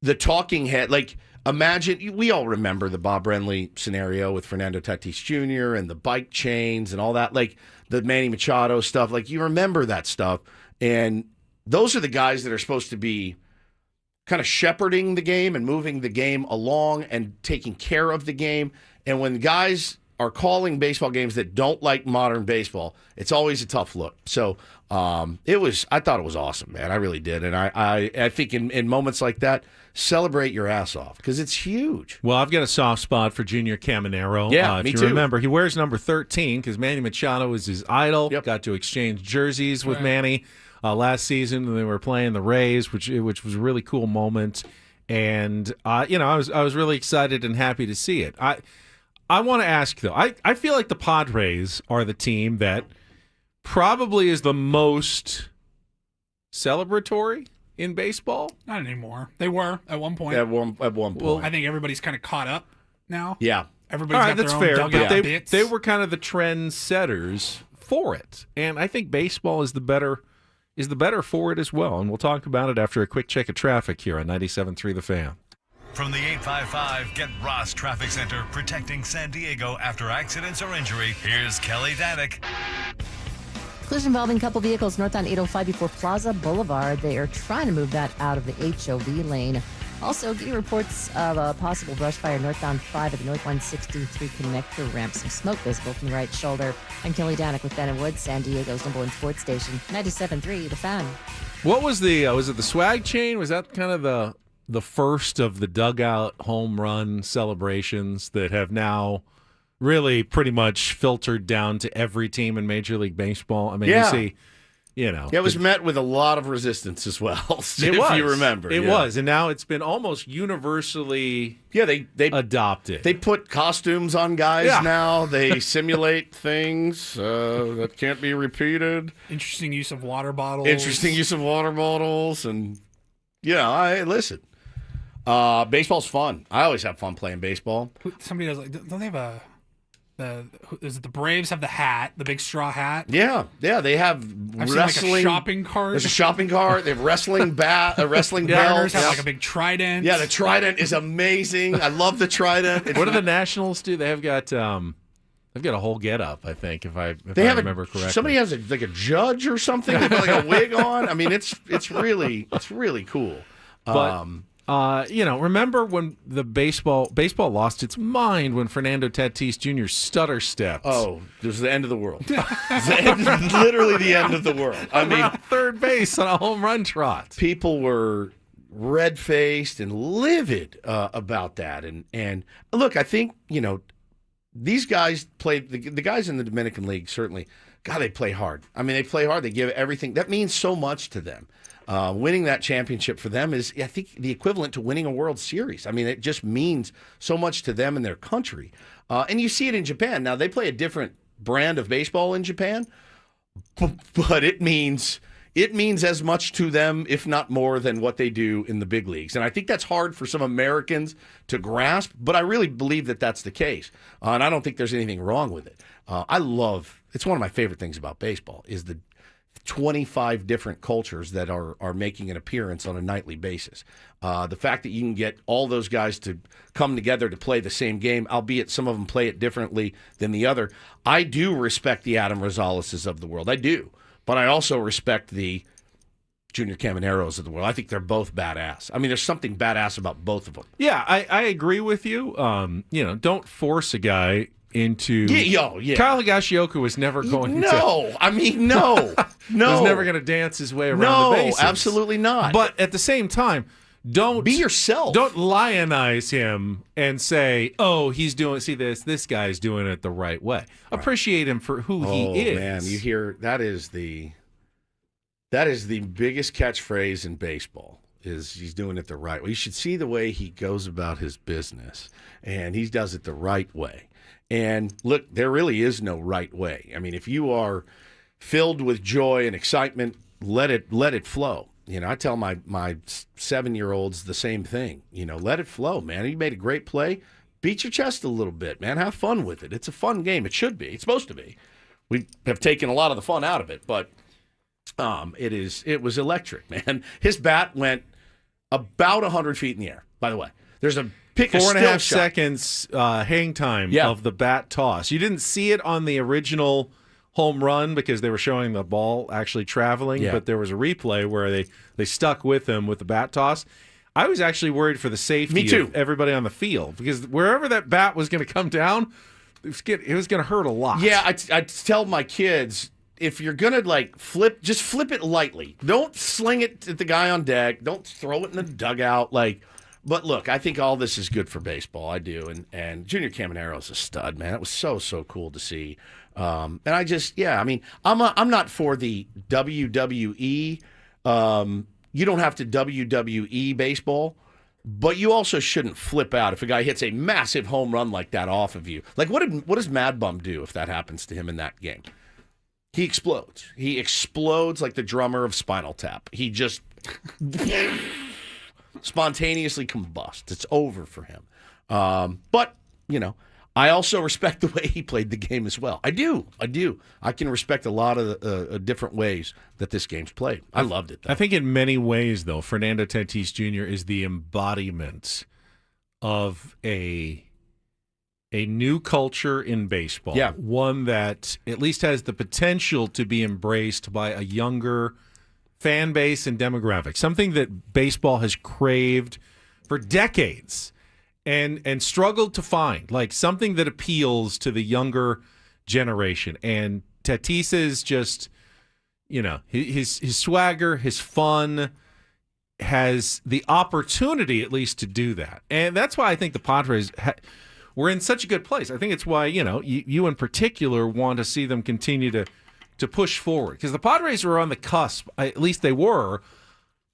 the talking head. Like, imagine, we all remember the Bob Brenly scenario with Fernando Tatis Jr. and the bike chains and all that, like the Manny Machado stuff. Like, you remember that stuff. And those are the guys that are supposed to be kind of shepherding the game and moving the game along and taking care of the game. And when guys are calling baseball games that don't like modern baseball, it's always a tough look. So I thought it was awesome, man. I really did. And I think in moments like that, celebrate your ass off because it's huge. Well, I've got a soft spot for Junior Caminero. Yeah, if me you too. remember, he wears number 13 because Manny Machado was his idol. Yep. Got to exchange jerseys with Manny last season when they were playing the Rays, which was a really cool moment. And I was really excited and happy to see it. I want to ask, though, I feel like the Padres are the team that probably is the most celebratory in baseball. Not anymore. They were at one point. At one point. Well, I think everybody's kind of caught up now. Yeah. Everybody's got their own dugout bits. They were kind of the trend setters for it. And I think baseball is the better for it as well. And we'll talk about it after a quick check of traffic here on 97.3 The Fan. From the 855 Get Ross Traffic Center, protecting San Diego after accidents or injury, here's Kelly Danick. Collision involving a couple vehicles northbound 805 before Plaza Boulevard. They are trying to move that out of the HOV lane. Also, getting reports of a possible brush fire northbound 5 at the North 163 connector ramp. Some smoke visible from the right shoulder. I'm Kelly Danick with Ben and Woods, San Diego's number one sports station, 97.3 The Fan. What was was it the swag chain? Was that kind of the first of the dugout home run celebrations that have now really pretty much filtered down to every team in Major League Baseball? I mean, you see, it was met with a lot of resistance as well. If you remember, it was, and now it's been almost universally they adopted. They put costumes on guys now. They simulate things that can't be repeated. Interesting use of water bottles. And listen. Baseball's fun. I always have fun playing baseball. Somebody does don't they have is it the Braves have the hat, the big straw hat? Yeah, they have I've wrestling. seen like a shopping cart. There's a shopping cart. They have wrestling a wrestling belt. Mariners have like a big trident. Yeah, the trident is amazing. I love the trident. What do the Nationals do? They've got a whole get-up, I think, if I remember correctly. Somebody has a judge or something. They put like a wig on. I mean, it's really cool. But remember when the baseball lost its mind when Fernando Tatis Jr. stutter stepped? Oh, it was the end of the world. Literally the end of the world. I mean, third base on a home run trot. People were red-faced and livid about that. And look, I think, these guys played, the guys in the Dominican League certainly, God, they play hard. I mean, they play hard. They give everything. That means so much to them. Winning that championship for them is, I think, the equivalent to winning a World Series. I mean, it just means so much to them and their country. And you see it in Japan. Now, they play a different brand of baseball in Japan, but it means as much to them, if not more, than what they do in the big leagues. And I think that's hard for some Americans to grasp, but I really believe that that's the case. And I don't think there's anything wrong with it. It's one of my favorite things about baseball is the 25 different cultures that are making an appearance on a nightly basis. The fact that you can get all those guys to come together to play the same game, albeit some of them play it differently than the other. I do respect the Adam Rosaleses of the world. I do. But I also respect the Junior Camaneros of the world. I think they're both badass. I mean, there's something badass about both of them. Yeah, I agree with you. Don't force a guy into. Yeah. Kyle Higashioka was never going to. No. Was never going to dance his way around the bases. No, absolutely not. But at the same time, don't be yourself. Don't lionize him and say, "Oh, he's doing. See this guy's doing it the right way." Right. Appreciate him for who he is. Man, you hear that is the biggest catchphrase in baseball. Is he's doing it the right way. You should see the way he goes about his business, and he does it the right way. And look, there really is no right way. I mean, if you are filled with joy and excitement, let it flow. I tell my 7-year-olds the same thing. Let it flow, man. You made a great play. Beat your chest a little bit, man. Have fun with it. It's a fun game. It should be. It's supposed to be. We have taken a lot of the fun out of it, but it was electric, man. His bat went about 100 feet in the air, by the way. There's a pick 4.5 seconds hang time of the bat toss. You didn't see it on the original home run because they were showing the ball actually traveling, but there was a replay where they stuck with him with the bat toss. I was actually worried for the safety of everybody on the field because wherever that bat was going to come down, it was going to hurt a lot. Yeah, I tell my kids, if you're going to flip, just flip it lightly. Don't sling it at the guy on deck. Don't throw it in the dugout. But look, I think all this is good for baseball. I do. And Junior Camanero's a stud, man. It was so cool to see. And I just, I'm not for the WWE. You don't have to WWE baseball, but you also shouldn't flip out if a guy hits a massive home run like that off of you. What does Mad Bum do if that happens to him in that game? He explodes. He explodes like the drummer of Spinal Tap. He just spontaneously combusts. It's over for him. But, I also respect the way he played the game as well. I do. I can respect a lot of the different ways that this game's played. I loved it, though. I think in many ways, though, Fernando Tatis Jr. is the embodiment of a new culture in baseball. Yeah. One that at least has the potential to be embraced by a younger fan base and demographic. Something that baseball has craved for decades. And struggled to find, something that appeals to the younger generation. And Tatis is just, his swagger, his fun has the opportunity at least to do that. And that's why I think the Padres were in such a good place. I think it's why, you in particular want to see them continue to push forward. Because the Padres were on the cusp, at least they were,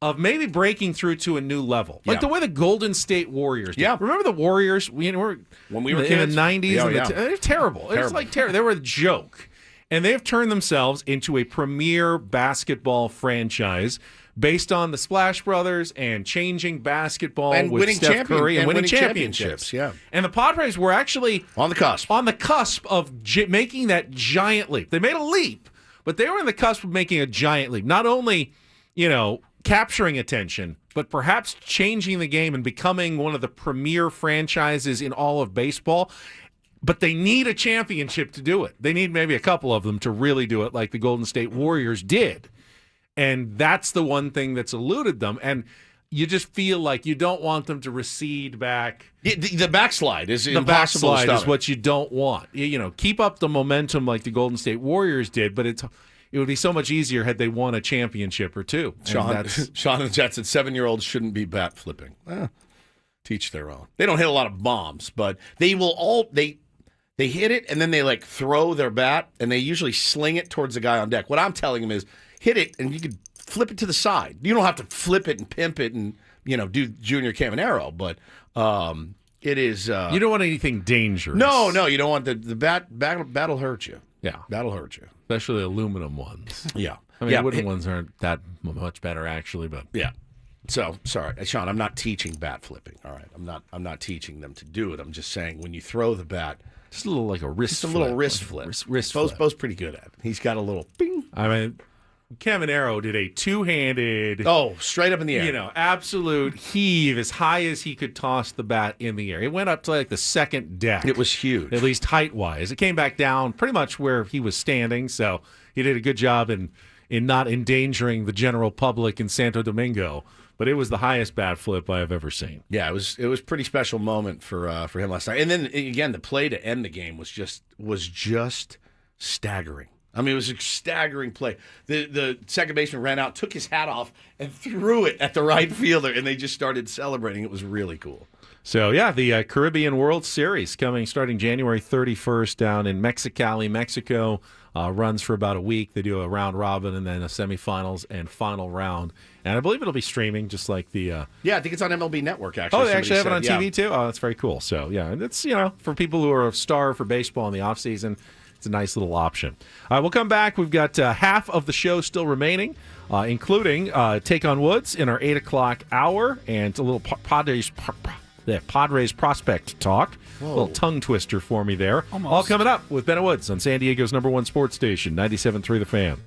of maybe breaking through to a new level. The way the Golden State Warriors did. Yeah. Remember the Warriors? When we were kids? In the 90s? They're terrible. It was terrible. They were a joke. And they've turned themselves into a premier basketball franchise based on the Splash Brothers and changing basketball and with Steph Curry and winning championships. Yeah. And the Padres were actually on the cusp of making that giant leap. They made a leap, but they were on the cusp of making a giant leap. Not only, capturing attention, but perhaps changing the game and becoming one of the premier franchises in all of baseball. But they need a championship to do it. They need maybe a couple of them to really do it like the Golden State Warriors did. And that's the one thing that's eluded them. And you just feel like you don't want them to recede back. The backslide is impossible. The backslide is what you don't want. Keep up the momentum like the Golden State Warriors did, but it would be so much easier had they won a championship or two. Sean and the Jets said 7-year-olds shouldn't be bat flipping. Teach their own. They don't hit a lot of bombs, but they will they hit it and then they throw their bat and they usually sling it towards the guy on deck. What I'm telling them is hit it and you could flip it to the side. You don't have to flip it and pimp it and do Junior Caminero, but it is. You don't want anything dangerous. No, you don't want the bat'll hurt you. Yeah, that'll hurt you. Especially aluminum ones. Yeah. I mean, wooden ones aren't that much better, actually, but... Yeah. So, sorry, Sean, I'm not teaching bat flipping, all right? I'm not teaching them to do it. I'm just saying when you throw the bat... Just a little a wrist flip. Just a little wrist flip. Wrist flip. Bo's pretty good at it. He's got a little bing. I mean... Caminero did a two-handed... straight up in the air. Absolute heave as high as he could toss the bat in the air. It went up to the second deck. It was huge. At least height-wise. It came back down pretty much where he was standing, so he did a good job in in not endangering the general public in Santo Domingo. But it was the highest bat flip I have ever seen. Yeah, it was a pretty special moment for him last night. And then again, the play to end the game was just staggering. I mean, it was a staggering play. The second baseman ran out, took his hat off, and threw it at the right fielder, and they just started celebrating. It was really cool. So, yeah, the Caribbean World Series starting January 31st down in Mexicali, Mexico. Runs for about a week. They do a round robin and then a semifinals and final round. And I believe it'll be streaming just like the... Yeah, I think it's on MLB Network, actually. Oh, they actually have it on TV, too? Oh, that's very cool. So, yeah, it's, for people who are a star for baseball in the offseason, it's a nice little option. We'll come back. We've got half of the show still remaining, including Take on Woods in our 8 o'clock hour and a little Padres prospect talk. A little tongue twister for me there. Almost. All coming up with Ben Woods on San Diego's #1 sports station, 97.3 The Fan.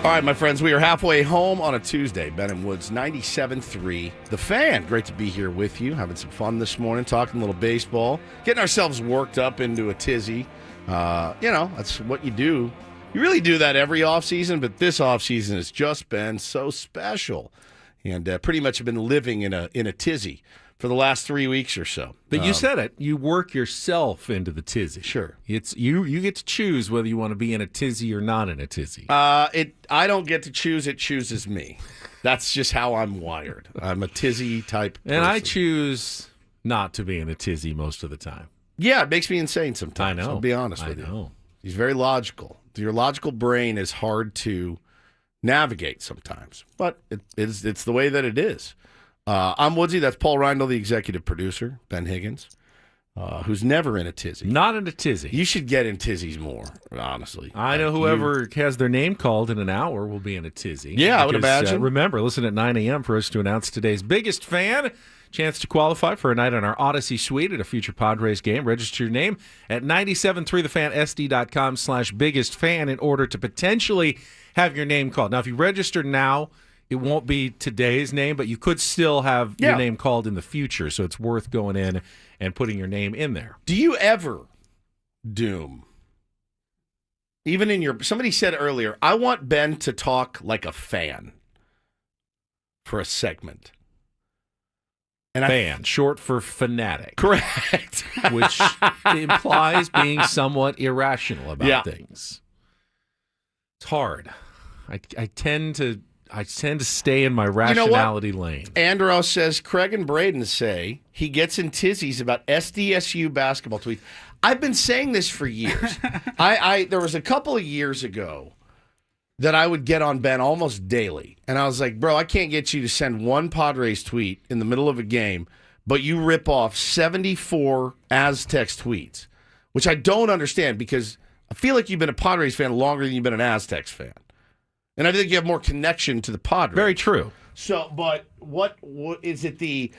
All right, my friends, we are halfway home on a Tuesday. Ben and Woods, 97.3. The Fan. Great to be here with you. Having some fun this morning, talking a little baseball, getting ourselves worked up into a tizzy. That's what you do. You really do that every offseason, but this offseason has just been so special. And pretty much have been living in a tizzy for the last 3 weeks or so. But you said it. You work yourself into the tizzy. Sure. It's you get to choose whether you want to be in a tizzy or not in a tizzy. I don't get to choose. It chooses me. That's just how I'm wired. I'm a tizzy type person. And I choose not to be in a tizzy most of the time. Yeah, it makes me insane sometimes. I know. I'll be honest with I you. know. He's very logical. Your logical brain is hard to navigate sometimes, but it's the way that it is. I'm Woodsy. That's Paul Reindl, the executive producer. Ben Higgins, who's never in a tizzy. Not in a tizzy. You should get in tizzies more, honestly. I know whoever has their name called in an hour will be in a tizzy. Yeah, I would imagine. Remember, listen at 9 a.m. for us to announce today's biggest fan. Chance to qualify for a night on our Odyssey Suite at a future Padres game. Register your name at 973thefansd.com/biggest fan in order to potentially have your name called. Now, if you register now, it won't be today's name, but you could still have your name called in the future, so it's worth going in and putting your name in there. Do you ever, Doom, even in your... Somebody said earlier, I want Ben to talk like a fan for a segment. And fan, short for fanatic. Correct. Which implies being somewhat irrational about things. It's hard. I tend to stay in my rationality lane. Andros says, Craig and Braden say he gets in tizzies about SDSU basketball tweets. I've been saying this for years. There was a couple of years ago that I would get on Ben almost daily. And I was like, bro, I can't get you to send one Padres tweet in the middle of a game, but you rip off 74 Aztecs tweets, which I don't understand because I feel like you've been a Padres fan longer than you've been an Aztecs fan. And I think you have more connection to the Padres. Very true. So, but what is it the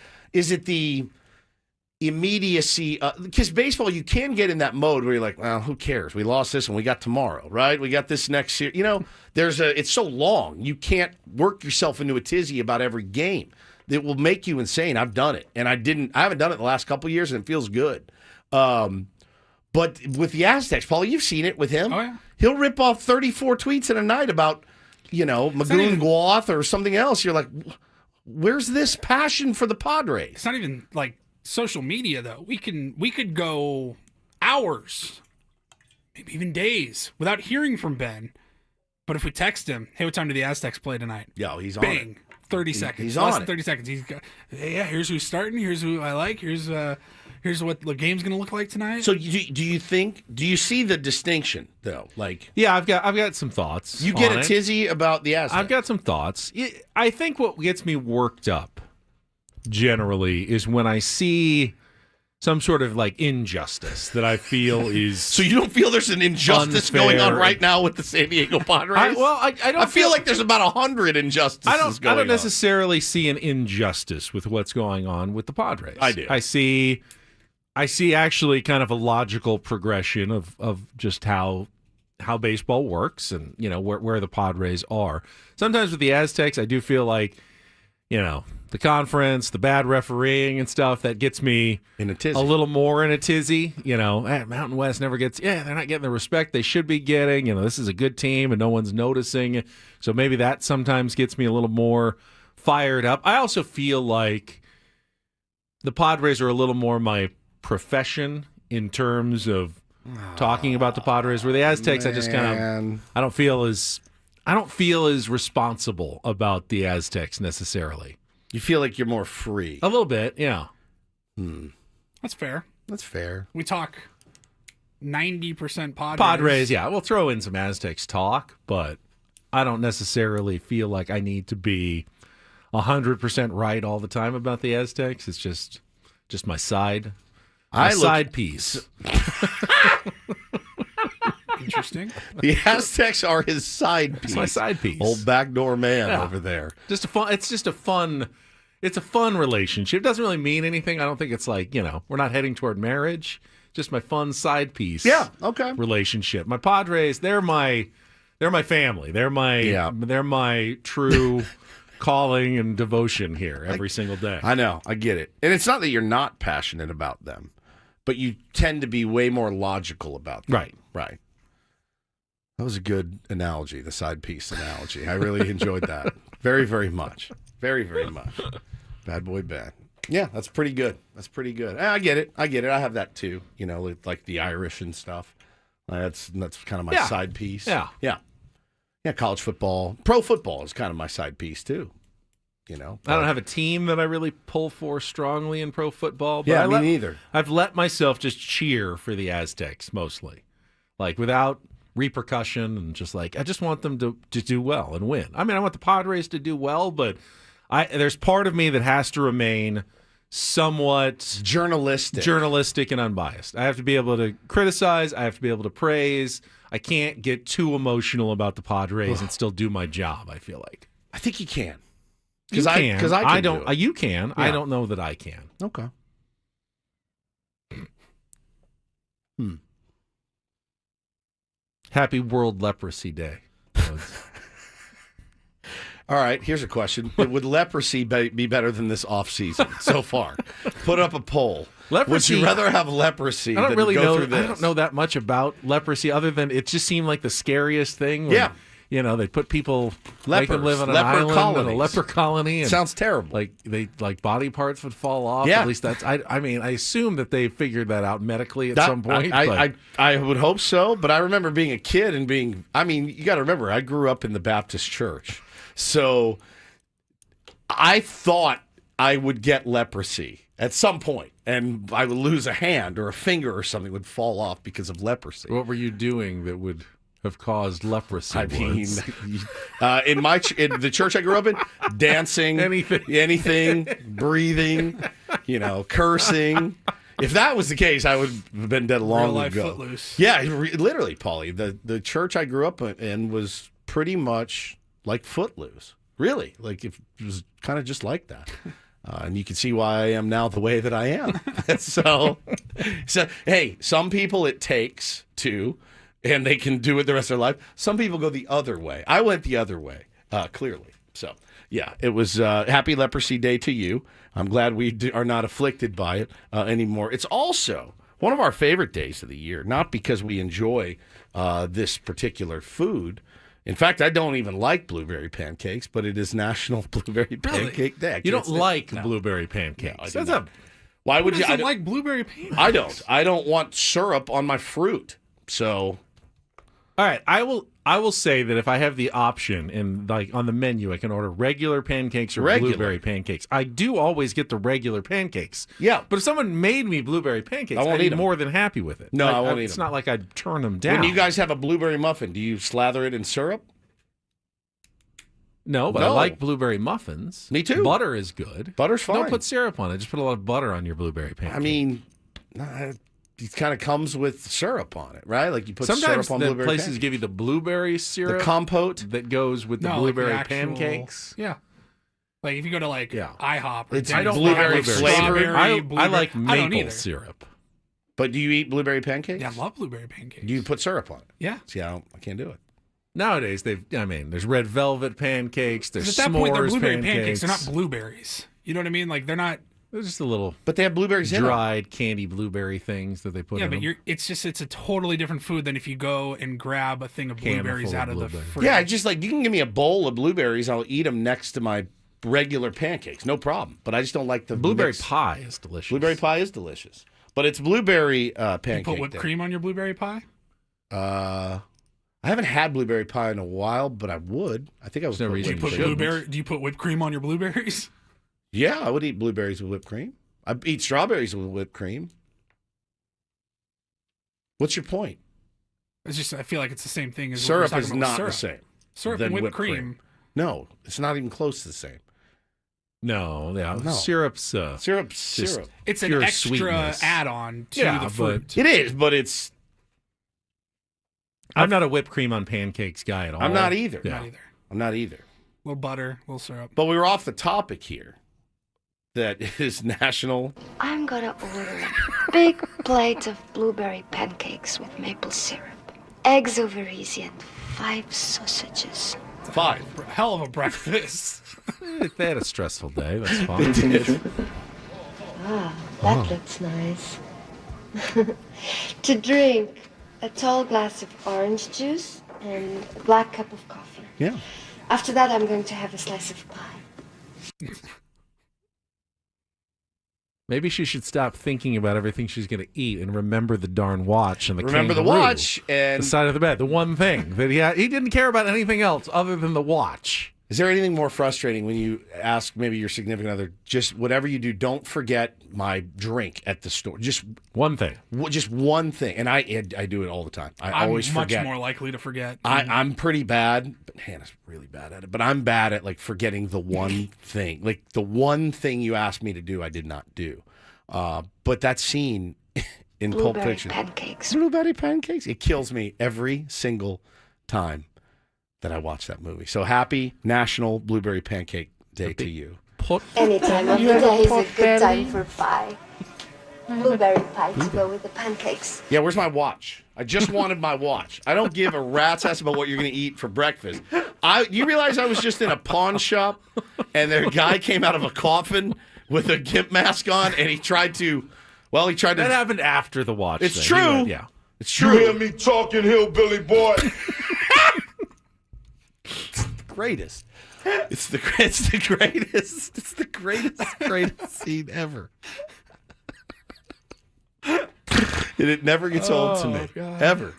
immediacy? Because baseball, you can get in that mode where you're like, well, who cares? We lost this one. We got tomorrow, right? We got this next year. It's so long. You can't work yourself into a tizzy about every game. It will make you insane. I've done it. And I haven't done it the last couple of years, and it feels good. But with the Aztecs, Paul, you've seen it with him. Oh, yeah. He'll rip off 34 tweets in a night about, Magoon Guath or something else. You're like, where's this passion for the Padres? It's not even like social media, though. We could go hours, maybe even days, without hearing from Ben. But if we text him, hey, what time do the Aztecs play tonight? Yeah, he's on Bang, it. 30 seconds. He's Less on than it. 30 seconds. He's got, here's who's starting. Here's who I like. Here's what the game's going to look like tonight. So do you see the distinction, though? Like, yeah, I've got some thoughts. You get on a it. tizzy about the Aztecs. I've got some thoughts. I think what gets me worked up generally is when I see some sort of like injustice that I feel is. So you don't feel there's an injustice unfair. going on right now with the San Diego Padres? I don't. I feel like there's about 100 injustices I going don't on. necessarily see an injustice with what's going on with the Padres. I do. I see actually kind of a logical progression of just how baseball works and where the Padres are. Sometimes with the Aztecs, I do feel like the conference, the bad refereeing and stuff that gets me in a tizzy. A little more in a tizzy. Mountain West never gets. Yeah, they're not getting the respect they should be getting. This is a good team and no one's noticing. So maybe that sometimes gets me a little more fired up. I also feel like the Padres are a little more my profession in terms of talking about the Padres. Where the Aztecs, I just kind of I don't feel as responsible about the Aztecs necessarily. You feel like you're more free. A little bit, yeah. That's fair. That's fair. We talk 90% Padres. Padres, yeah. We'll throw in some Aztecs talk, but I don't necessarily feel like I need to be 100% right all the time about the Aztecs. It's just my side piece. Interesting. The Aztecs are his side piece. It's my side piece. Old backdoor man over there. It's a fun relationship. It doesn't really mean anything. I don't think it's like, we're not heading toward marriage. Just my fun side piece. Yeah, okay. Relationship. My Padres, they're my They're my family. They're my true calling and devotion here every single day. I know. I get it. And it's not that you're not passionate about them, but you tend to be way more logical about them. Right. That was a good analogy, the side piece analogy. I really enjoyed that. Very, very much. Very, very much. Bad boy Ben. Yeah, that's pretty good. I get it. I have that too. You know, like the Irish and stuff. That's kind of my side piece. Yeah. College football, pro football is kind of my side piece too. You know, I don't have a team that I really pull for strongly in pro football. But me neither. I've let myself just cheer for the Aztecs mostly, like without repercussion, and just like I just want them to do well and win. I mean, I want the Padres to do well, but there's part of me that has to remain somewhat journalistic and unbiased. I have to be able to criticize. I have to be able to praise. I can't get too emotional about the Padres and still do my job. I feel like I think you can. Because I don't. You can. Yeah. I don't know that I can. Okay. Happy World Leprosy Day. All right, here's a question. Would leprosy be better than this off-season so far? Put up a poll. Would you rather have leprosy than go through this? I don't know that much about leprosy other than it just seemed like the scariest thing. When, you know, they put people, make them live on an island in a leper colony. And sounds terrible. Like body parts would fall off. Yeah. At least that's, I mean, I assume that they figured that out medically at some point. I would hope so, but I remember being a kid and you got to remember, I grew up in the Baptist church. So I thought I would get leprosy at some point, and I would lose a hand or a finger or something would fall off because of leprosy. What were you doing that would have caused leprosy? I mean, in the church I grew up in, dancing, anything, breathing, cursing. If that was the case, I would have been dead long ago. Footloose. Yeah, literally, Paulie. The church I grew up in was pretty much like Footloose. Really, like it was kind of just like that. And you can see why I am now the way that I am. so hey, some people it takes to, and they can do it the rest of their life. Some people go the other way. I went the other way, clearly. So, yeah, it was Happy Leprosy Day to you. I'm glad we are not afflicted by it anymore. It's also one of our favorite days of the year, not because we enjoy this particular food. In fact, I don't even like blueberry pancakes, but it is National Blueberry Pancake Day. You don't like blueberry pancakes? No, why would you? I don't like blueberry pancakes. I don't. I don't want syrup on my fruit. So, all right, I will say that if I have the option and like on the menu, I can order regular pancakes or blueberry pancakes. I do always get the regular pancakes. Yeah, but if someone made me blueberry pancakes, I'd be more than happy with it. No, I won't eat them. It's not like I'd turn them down. When you guys have a blueberry muffin, do you slather it in syrup? No, but I like blueberry muffins. Me too. Butter is good. Butter's fine. Don't put syrup on it. Just put a lot of butter on your blueberry pancake. I mean, it kind of comes with syrup on it, right? Like you put sometimes syrup on the blueberry places pancakes. give you the blueberry syrup, the compote that goes with the blueberry pancakes. Yeah, like if you go to IHOP, or it's blueberry flavored. I like maple syrup. But do you eat blueberry pancakes? Yeah, I love blueberry pancakes. Do you put syrup on it? Yeah. See, I can't do it. Nowadays, there's red velvet pancakes. There's at that point, they're blueberry pancakes. They're not blueberries. You know what I mean? Like they're not. They're just a little. But they have blueberries in them. Dried candy blueberry things that they put in them. Yeah, but it's a totally different food than if you go and grab a thing of blueberries out of the fridge. Yeah, just like you can give me a bowl of blueberries, I'll eat them next to my regular pancakes, no problem. But I just don't like the blueberry mix. Pie is delicious. Blueberry pie is delicious, but it's blueberry pancake. You put whipped cream on your blueberry pie? I haven't had blueberry pie in a while, but I would. I think I was. Do you put whipped cream on your blueberries? Yeah, I would eat blueberries with whipped cream. I eat strawberries with whipped cream. What's your point? It's just I feel like it's the same thing as syrup is not the same. Syrup and whipped cream. No, it's not even close to the same. No, syrup's syrup. It's an extra sweetness. Add-on to the fruit. It is, but it's. I'm not a whipped cream on pancakes guy at all. I'm not either. Yeah. I'm not either. A little butter, a little syrup. But we were off the topic here. That is national. I'm gonna order a big plate of blueberry pancakes with maple syrup. eggs over easy and 5 sausages. 5. Hell of a breakfast. They had a stressful day. That's fine. That looks nice. To drink, a tall glass of orange juice and a black cup of coffee. Yeah. After that, I'm going to have a slice of pie. Maybe she should stop thinking about everything she's going to eat and remember the darn watch and the Remember the kangaroo. watch and The side of the bed. The one thing that he didn't care about anything else other than the watch. Is there anything more frustrating when you ask maybe your significant other, just whatever you do, don't forget my drink at the store? Just one thing. Just one thing. And I do it all the time. I always forget. I'm much more likely to forget. I'm pretty bad, but Hannah's really bad at it. But I'm bad at like forgetting the one thing. Like the one thing you asked me to do, I did not do. But that scene in Pulp Fiction. Blueberry pancakes. It kills me every single time that I watch that movie. So happy National Blueberry Pancake Day to you. Any time of the day is a good time for pie. Blueberry pie to go with the pancakes. Yeah, where's my watch? I just wanted my watch. I don't give a rat's ass about what you're going to eat for breakfast. You realize I was just in a pawn shop and their guy came out of a coffin with a gimp mask on and he tried to. That happened after the watch. It's thing. true. Yeah. It's true. You hear me talking, hillbilly boy? Greatest. It's the greatest. It's the greatest scene ever. And it never gets old to me. God. Ever.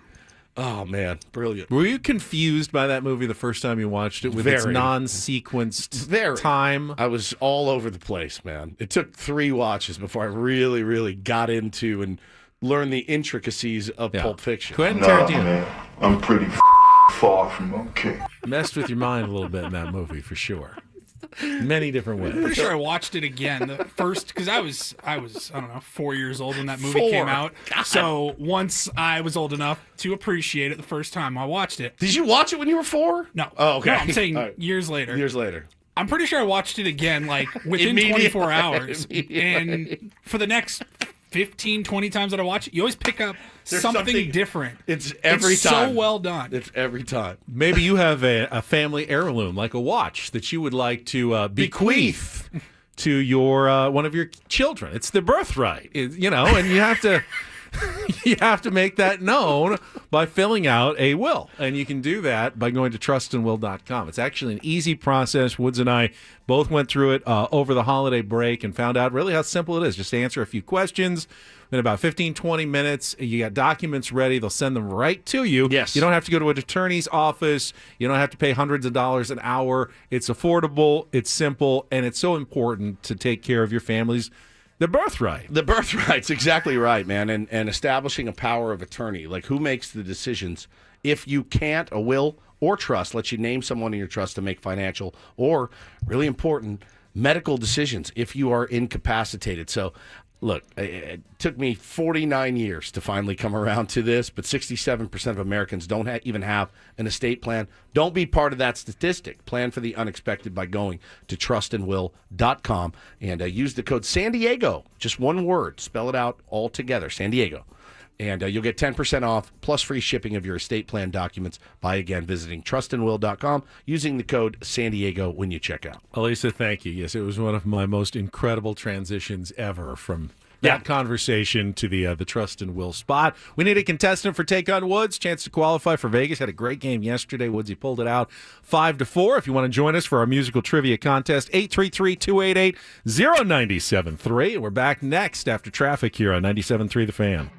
Oh man, brilliant. Were you confused by that movie the first time you watched it with its non-sequenced time? I was all over the place, man. It took 3 watches before I really, really got into and learned the intricacies of Pulp Fiction. Quentin Tarantino. Man, I'm pretty far from okay. Messed with your mind a little bit in that movie for sure. Many different ways. I'm pretty sure I watched it again the first because I was I don't know 4 years old when that movie came out. God. So once I was old enough to appreciate it the first time I watched it. Did you watch it when you were 4? No. Oh, okay. No, I'm saying Right. years later. Years later. I'm pretty sure I watched it again like within 24 hours. And for the next 15, 20 times that I watch it, you always pick up something different. It's every time. So well done. It's every time. Maybe you have a family heirloom, like a watch, that you would like to bequeath to your one of your children. It's the birthright, and you have to you have to make that known by filling out a will, and you can do that by going to trustandwill.com. It's actually an easy process. Woods and I both went through it over the holiday break and found out really how simple it is. Just answer a few questions. In about 15, 20 minutes, you got documents ready. They'll send them right to you. Yes. You don't have to go to an attorney's office. You don't have to pay hundreds of dollars an hour. It's affordable, it's simple, and it's so important to take care of your family's the birthright. The birthright's exactly right, man. And establishing a power of attorney, like who makes the decisions. If you can't, a will or trust lets you name someone in your trust to make financial or, really important, medical decisions if you are incapacitated. So, look, it took me 49 years to finally come around to this, but 67% of Americans don't even have an estate plan. Don't be part of that statistic. Plan for the unexpected by going to trustandwill.com and use the code San Diego. Just one word. Spell it out all together, San Diego. And you'll get 10% off plus free shipping of your estate plan documents by, again, visiting trustandwill.com using the code San Diego when you check out. Elisa, thank you. Yes, it was one of my most incredible transitions ever from that conversation to the Trust and Will spot. We need a contestant for Take on Woods. Chance to qualify for Vegas. Had a great game yesterday. Woodsy pulled it out 5-4. If you want to join us for our musical trivia contest, 833-288-0973. And we're back next after traffic here on 97.3 The Fan.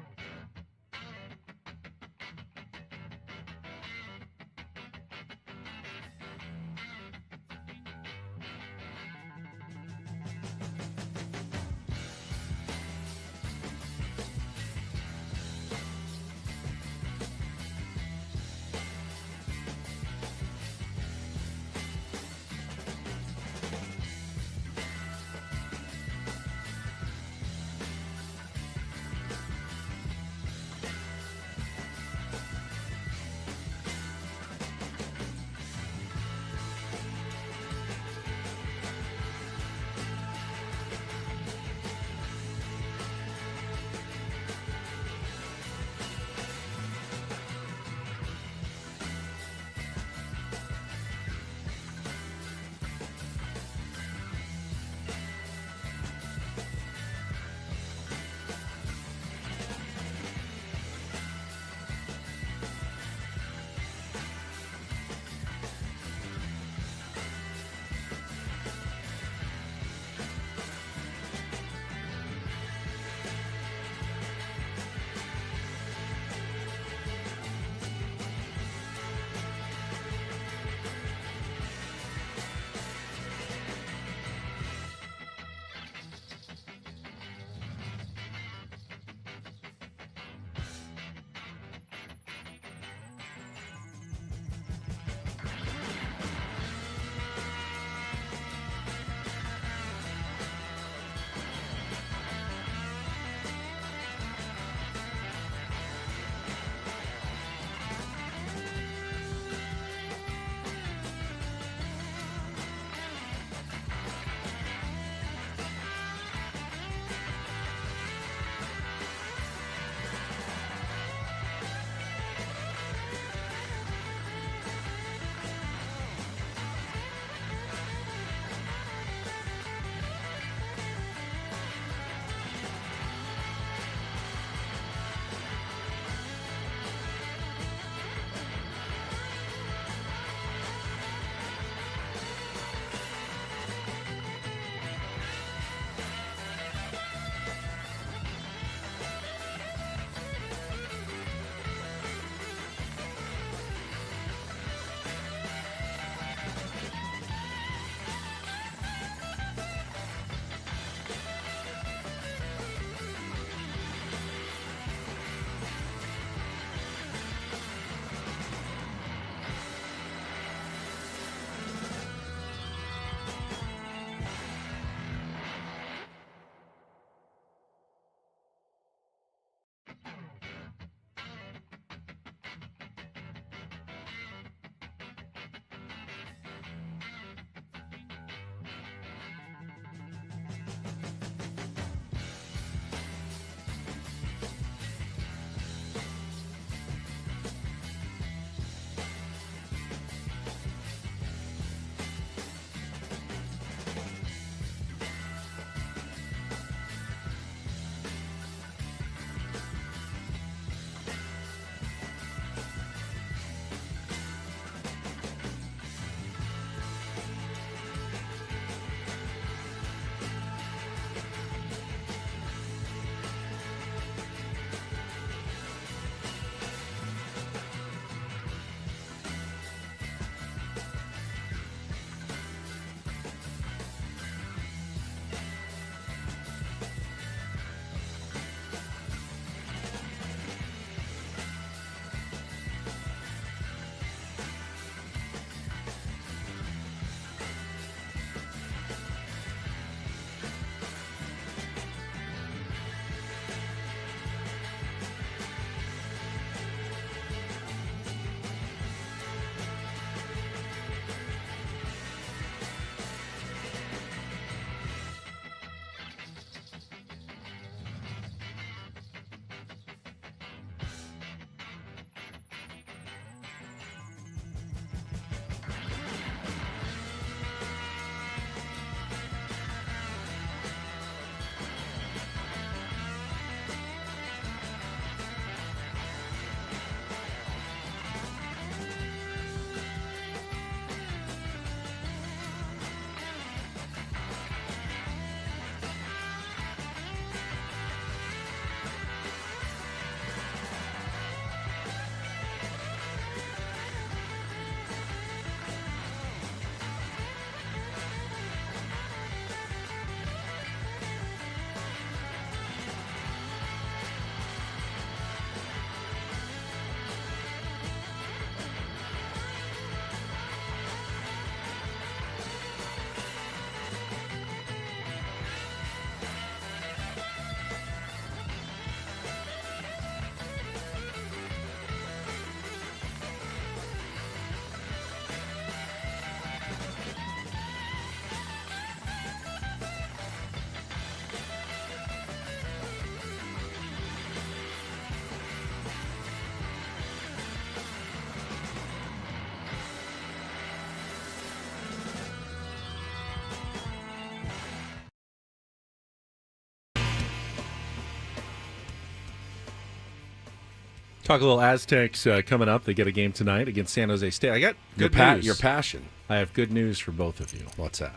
Talk a little Aztecs coming up. They get a game tonight against San Jose State. I got good news. Your passion. I have good news for both of you. What's that?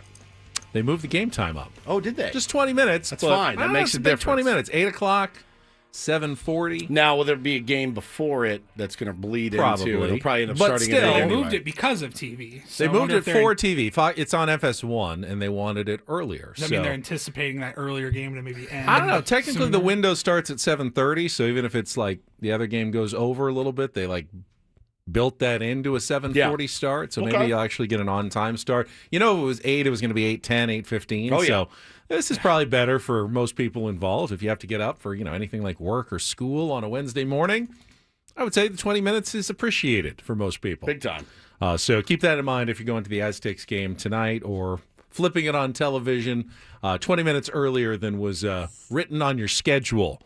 They moved the game time up. Oh, did they? Just 20 minutes. That's fine. That makes a difference. 20 minutes. 8 o'clock, 7:40. Now, will there be a game before it that's going to bleed Probably. into? It'll probably end up But starting still, at 8 They anyway. moved it because of TV. So They I moved wonder it if they're- for TV. It's on FS1, and they wanted it earlier. Does that mean they're anticipating that earlier game to maybe end? I don't know. Technically, sooner? the window starts at 7:30, so even if it's like the other game goes over a little bit, they built that into a 7:40 start, so maybe you'll actually get an on-time start. If it was 8, it was going to be 8:10, 8:15. Oh, yeah. So this is probably better for most people involved. If you have to get up for anything like work or school on a Wednesday morning, I would say the 20 minutes is appreciated for most people. Big time. So keep that in mind if you're going to the Aztecs game tonight or flipping it on television 20 minutes earlier than was written on your schedule.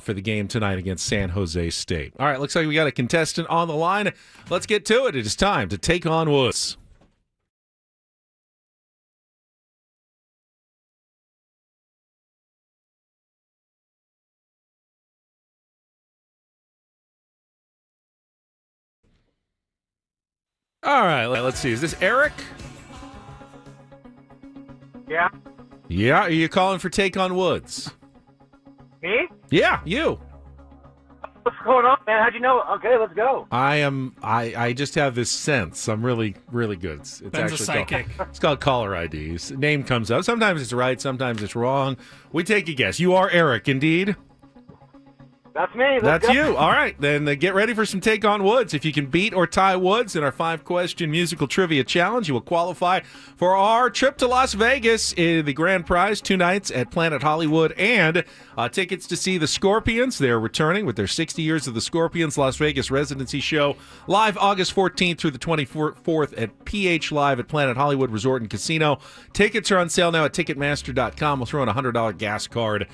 For the game tonight against San Jose State. All right, looks like we got a contestant on the line. Let's get to it. It is time to take on Woods. All right, let's see. Is this Eric? Yeah. Yeah, are you calling for Take on Woods? Me? Yeah, you. What's going on, man? How'd you know? Okay, let's go. I just have this sense. I'm really, really good. It's Ben's a psychic. It's called caller IDs. Name comes up. Sometimes it's right, sometimes it's wrong. We take a guess. You are Eric, indeed. That's me. That's you. All right, then get ready for some Take on Woods. If you can beat or tie Woods in our 5-question musical trivia challenge, you will qualify for our trip to Las Vegas. The grand prize, 2 nights at Planet Hollywood, and tickets to see the Scorpions. They're returning with their 60 Years of the Scorpions Las Vegas residency show, live August 14th through the 24th at PH Live at Planet Hollywood Resort and Casino. Tickets are on sale now at Ticketmaster.com. We'll throw in a $100 gas card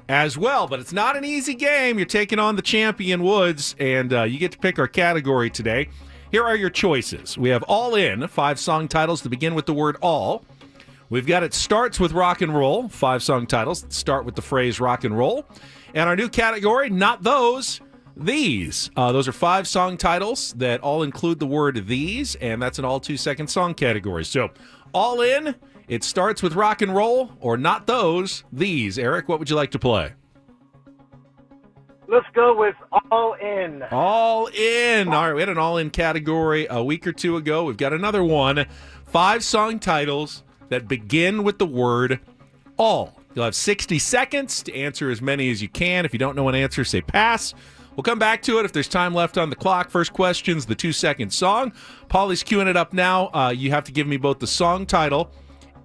as well, but it's not an easy game. You're taking on the champion Woods, and you get to pick our category today. Here are your choices. We have All In, 5 song titles that begin with the word all. We've got It Starts with Rock and Roll, 5 song titles that start with the phrase rock and roll. And our new category, Not Those, These. Those are 5 song titles that all include the word these, and that's an all 2-second song category. So, All In, It Starts with Rock and Roll, or Not Those, These. Eric, what would you like to play? Let's go with All In. All In. All right, we had an All In category a week or 2 ago. We've got another one. 5 song titles that begin with the word all. You'll have 60 seconds to answer as many as you can. If you don't know an answer, say pass. We'll come back to it if there's time left on the clock. First question's the 2-second song. Paulie's queuing it up now. You have to give me both the song title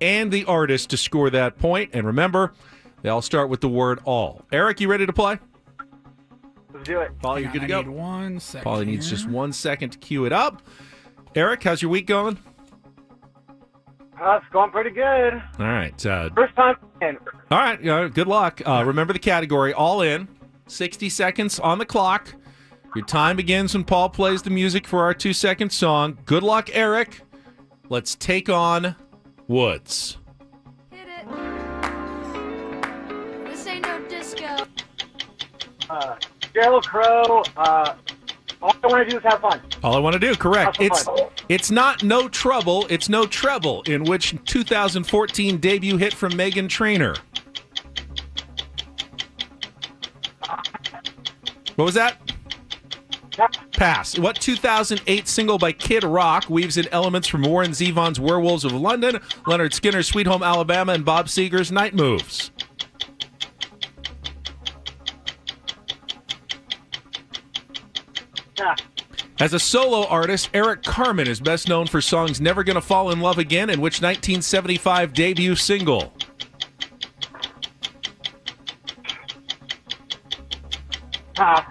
and the artist to score that point. And remember, they all start with the word all. Eric, you ready to play? Let's do it. Paulie, you're good to go. I need 1 second. Paulie needs just 1 second to cue it up. Eric, how's your week going? It's going pretty good. All right. First time in. All right. Good luck. Remember the category, All In. 60 seconds on the clock. Your time begins when Paul plays the music for our 2-second song. Good luck, Eric. Let's take on Woods. Hit it. This ain't no disco. Sheryl Crow. All I want to do is have fun. All I want to do, correct. Have some fun. It's not No Trouble, it's No Treble, in which 2014 debut hit from Meghan Trainor. What was that? Pass. What 2008 single by Kid Rock weaves in elements from Warren Zevon's Werewolves of London, Leonard Skinner's Sweet Home Alabama, and Bob Seger's Night Moves? As a solo artist, Eric Carmen is best known for songs Never Gonna Fall in Love Again, and which 1975 debut single?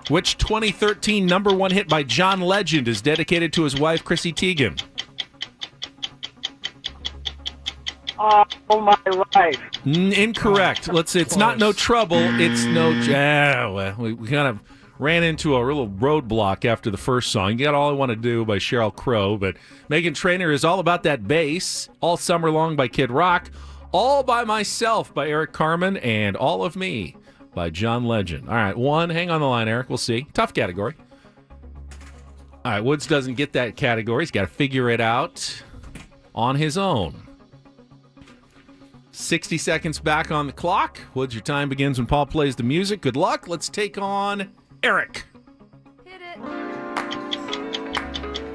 Which 2013 number 1 hit by John Legend is dedicated to his wife, Chrissy Teigen? Oh, my life. Incorrect. Let's see. It's not No Trouble. It's No... well, we kind of ran into a real roadblock after the first song. You got All I Want to Do by Sheryl Crow, but Meghan Trainor is All About That Bass, All Summer Long by Kid Rock, All By Myself by Eric Carmen, and All of Me by John Legend. All right, 1. Hang on the line, Eric. We'll see. Tough category. All right, Woods doesn't get that category. He's got to figure it out on his own. 60 seconds back on the clock. Woods, your time begins when Paul plays the music. Good luck. Let's take on Eric. Hit it.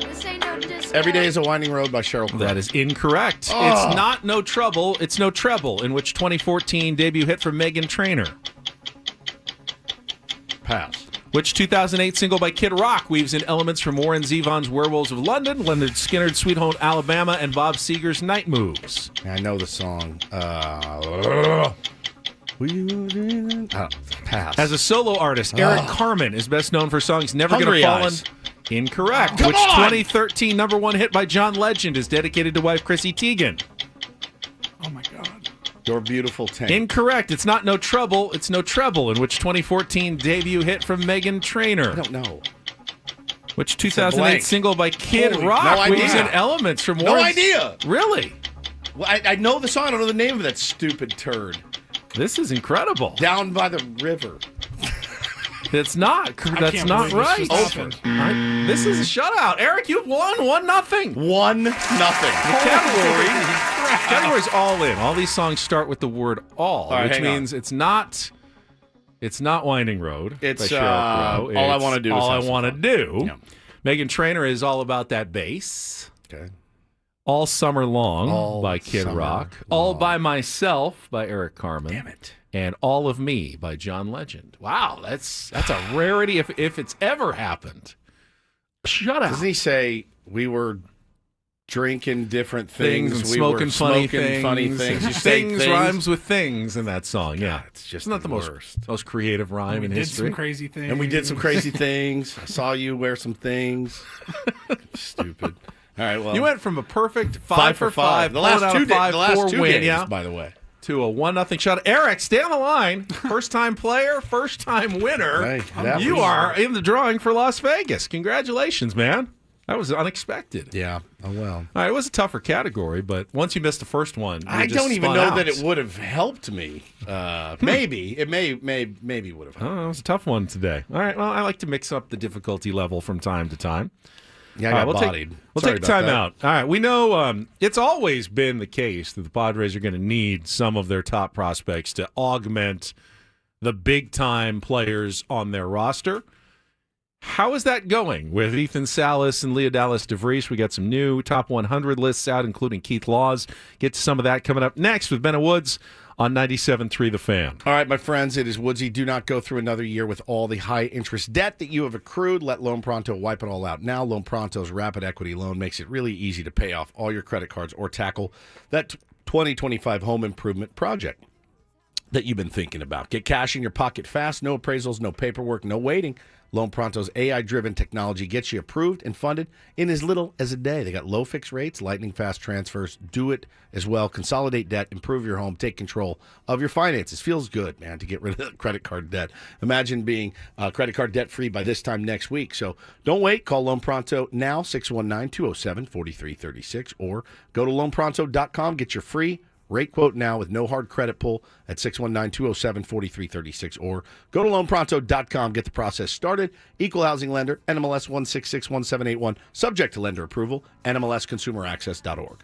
This ain't no disco. Every Day is a Winding Road by Sheryl Crow. That is incorrect. Oh. It's not No Trouble. It's No Treble, in which 2014 debut hit from Meghan Trainor. Pass. Which 2008 single by Kid Rock weaves in elements from Warren Zevon's Werewolves of London, Leonard Skinner's Sweet Home Alabama, and Bob Seger's Night Moves? I know the song. Pass. As a solo artist, Eric Carmen is best known for songs Never Hungry Gonna Fallen. Eyes. Incorrect. Come Which on! 2013 number one hit by John Legend is dedicated to wife Chrissy Teigen? Oh my God. Your Beautiful Tank. Incorrect. It's not No Trouble. It's No Treble, in which 2014 debut hit from Meghan Trainor. I don't know. Which blank. 2008 single by Kid Holy- Rock no weaves idea. in elements from No Warren. idea. Really? Well, I know the song. I don't know the name of that stupid turd. This is incredible. Down by the river. It's not. That's can't not believe this right. just happened. This is a shutout. Eric, you've won 1-0. 1-0. The category's all in. All these songs start with the word all, right, which hang on. means it's not Winding Road. It's, by Sheryl Crow. All I It's Wanna Do Is All I Have Some Want to Fun. Do. Yeah. Meghan Trainor is all about that bass. Okay. All Summer Long All by Kid Summer Rock. Long. All By Myself by Eric Carmen. Damn it. And All of Me by John Legend. Wow, that's a rarity if it's ever happened. Shut up. Doesn't he say we were drinking different things, and we smoking were funny smoking things. funny things? You say Things rhymes with things in that song. Yeah, it's just Isn't that the worst. most creative rhyme We in did history? some crazy things. And we did some crazy things. I saw you wear some things. Stupid. All right, well, You went from a perfect 5 for 5. The last two, five, the last four two win, games, yeah, by the way. to a 1-0 shot. Eric, stay on the line. First time player, first time winner. Hey, that you was- are in the drawing for Las Vegas. Congratulations, man. That was unexpected. Yeah. Oh well. All right, it was a tougher category, but once you missed the first one, I you just don't even spun know out. that it would have helped me. Maybe it maybe would have helped. Oh, it was a tough one today. All right, well, I like to mix up the difficulty level from time to time. Yeah, I All got right, bodied. We'll Sorry take a about time that. out. All right, we know it's always been the case that the Padres are going to need some of their top prospects to augment the big-time players on their roster. How is that going with Ethan Salas and Leodalis DeVries? We got some new top 100 lists out, including Keith Laws. Get to some of that coming up next with Ben Woods on 97.3 The Fan. All right, my friends, it is Woodsy. Do not go through another year with all the high-interest debt that you have accrued. Let Loan Pronto wipe it all out now. Loan Pronto's rapid equity loan makes it really easy to pay off all your credit cards or tackle that 2025 home improvement project that you've been thinking about. Get cash in your pocket fast. No appraisals, no paperwork, no waiting. Loan Pronto's AI-driven technology gets you approved and funded in as little as a day. They got low fixed rates, lightning fast transfers. Do it as well. Consolidate debt, improve your home, take control of your finances. Feels good, man, to get rid of credit card debt. Imagine being credit card debt-free by this time next week. So don't wait. Call Loan Pronto now, 619-207-4336, or go to loanpronto.com. Get your free rate quote now with no hard credit pull at 619-207-4336, or go to loanpronto.com. Get the process started. Equal housing lender, NMLS 1661781, subject to lender approval, NMLSconsumeraccess.org.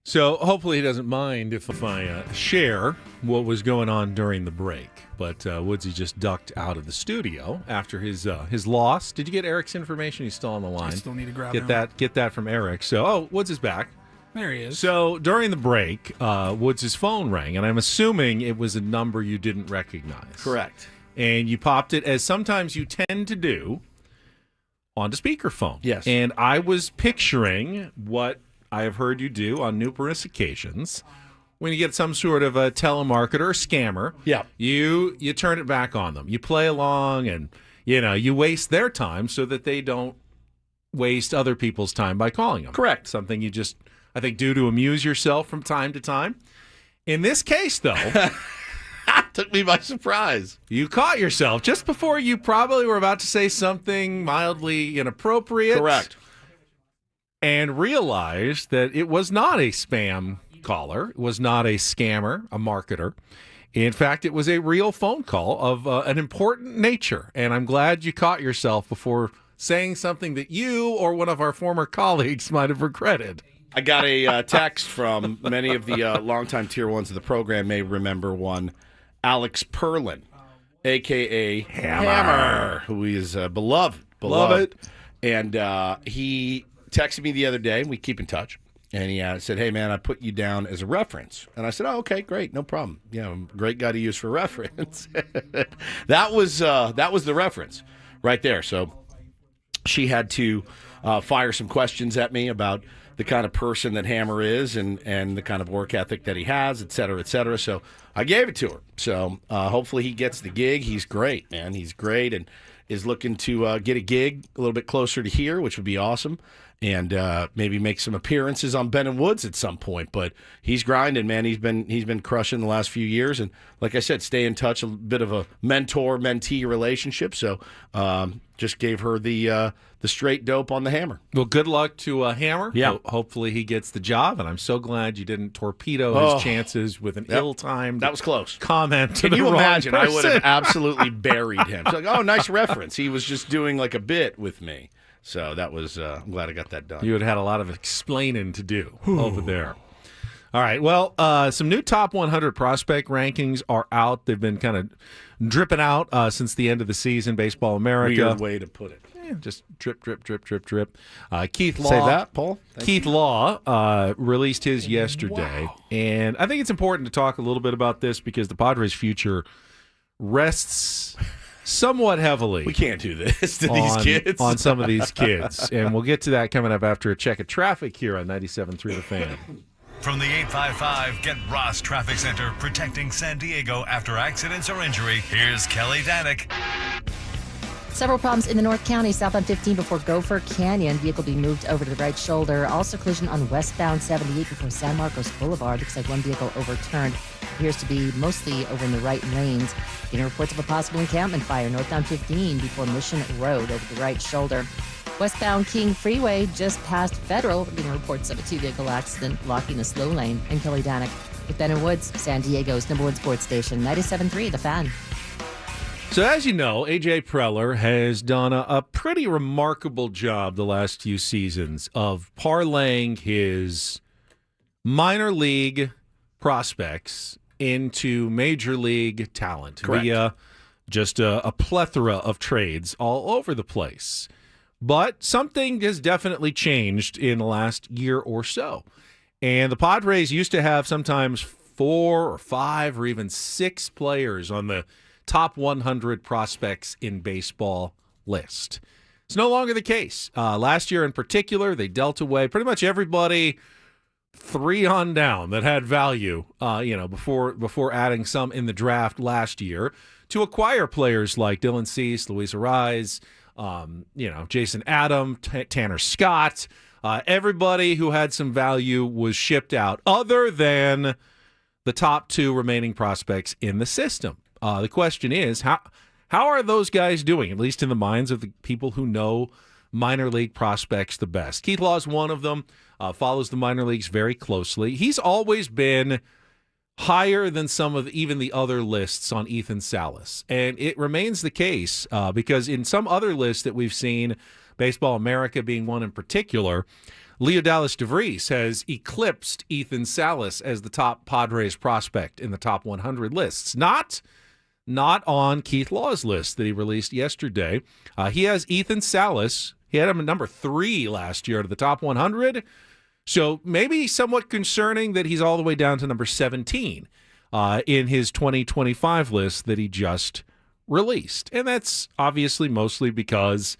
So hopefully he doesn't mind if I share what was going on during the break. But Woodsy just ducked out of the studio after his loss. Did you get Eric's information? He's still on the line. I still need to grab Get that from Eric. So, Woods is back. There he is. So during the break, Woods' phone rang, and I'm assuming it was a number you didn't recognize. Correct. And you popped it, as sometimes you tend to do, onto speakerphone. Yes. And I was picturing what I have heard you do on numerous occasions. When you get some sort of a telemarketer or scammer, you turn it back on them. You play along, and you waste their time so that they don't waste other people's time by calling them. Correct. Something you just, I think, do to amuse yourself from time to time. In this case, though, took me by surprise. You caught yourself just before you probably were about to say something mildly inappropriate. Correct. And realized that it was not a spam caller. It was not a scammer, a marketer. In fact, it was a real phone call of an important nature. And I'm glad you caught yourself before saying something that you or one of our former colleagues might have regretted. I got a text from many of the longtime Tier 1s of the program may remember one, Alex Perlin, a.k.a. Hammer, who is beloved. Love it. And he texted me the other day, and we keep in touch. And he said, "Hey, man, I put you down as a reference." And I said, "Oh, okay, great, no problem. Yeah, I'm a great guy to use for reference." That was the reference right there. So she had to fire some questions at me about the kind of person that Hammer is and the kind of work ethic that he has, et cetera, et cetera. So I gave it to her. So hopefully he gets the gig. He's great, man. He's great and is looking to get a gig a little bit closer to here, which would be awesome. And maybe make some appearances on Ben and Woods at some point. But he's grinding, man. He's been crushing the last few years. And like I said, stay in touch, a bit of a mentor-mentee relationship. So just gave her the straight dope on the Hammer. Well, good luck to Hammer. Yeah. Hopefully he gets the job. And I'm so glad you didn't torpedo his chances with an ill-timed that was close. Comment to Can the you wrong imagine? person. I would have absolutely buried him. It's like, oh, nice reference. He was just doing like a bit with me. So that was, I'm glad I got that done. You would have had a lot of explaining to do over there. All right. Well, some new top 100 prospect rankings are out. They've been kind of dripping out since the end of the season, Baseball America. Weird way to put it. Just drip, drip, drip, drip, drip. Keith Law. Say that, Paul. Keith Law released his yesterday. Wow. And I think it's important to talk a little bit about this because the Padres' future rests somewhat heavily. We can't do this to these kids. On some of these kids. And we'll get to that coming up after a check of traffic here on 97.3 The Fan. From the 855 Get Ross Traffic Center, protecting San Diego after accidents or injury, here's Kelly Danick. Several problems in the North County, south on 15 before Gopher Canyon. Vehicle being moved over to the right shoulder. Also collision on westbound 78 before San Marcos Boulevard. Looks like one vehicle overturned. Appears to be mostly over in the right lanes. Getting reports of a possible encampment fire northbound 15 before Mission Road over the right shoulder. Westbound King Freeway just past Federal. We're getting reports of a two-vehicle accident blocking a slow lane. And Kelly Danick with Ben and Woods, San Diego's #1 sports station, 97.3 The Fan. So as you know, A.J. Preller has done a pretty remarkable job the last few seasons of parlaying his minor league prospects into major league talent via just a plethora of trades all over the place. But something has definitely changed in the last year or so. And the Padres used to have sometimes 4 or 5 or even 6 players on the top 100 prospects in baseball list. It's no longer the case. Last year in particular, they dealt away pretty much everybody 3 on down that had value, before adding some in the draft last year to acquire players like Dylan Cease, Luis Arraez, Jason Adam, Tanner Scott. Everybody who had some value was shipped out other than the top 2 remaining prospects in the system. The question is, how are those guys doing, at least in the minds of the people who know minor league prospects the best? Keith Law is one of them, follows the minor leagues very closely. He's always been higher than some of even the other lists on Ethan Salas. And it remains the case because in some other lists that we've seen, Baseball America being one in particular, Leo Dallas DeVries has eclipsed Ethan Salas as the top Padres prospect in the top 100 lists. Not on Keith Law's list that he released yesterday. He has Ethan Salas. He had him at number 3 last year out of the top 100. So maybe somewhat concerning that he's all the way down to number 17 in his 2025 list that he just released. And that's obviously mostly because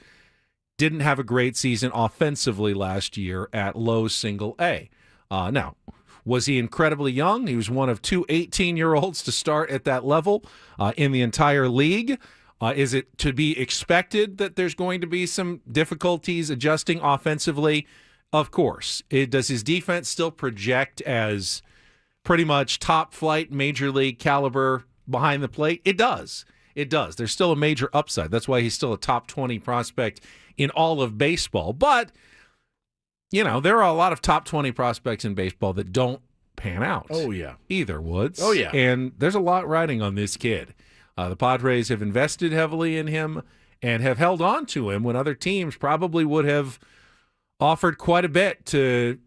didn't have a great season offensively last year at low single A. Now, was he incredibly young? He was one of 2 18-year-olds to start at that level in the entire league. Is it to be expected that there's going to be some difficulties adjusting offensively? Of course. Does his defense still project as pretty much top flight, major league caliber behind the plate? It does. It does. There's still a major upside. That's why he's still a top 20 prospect in all of baseball. But, there are a lot of top 20 prospects in baseball that don't pan out. Oh, yeah. Either, Woods. Oh, yeah. And there's a lot riding on this kid. The Padres have invested heavily in him and have held on to him when other teams probably would have offered quite a bit to,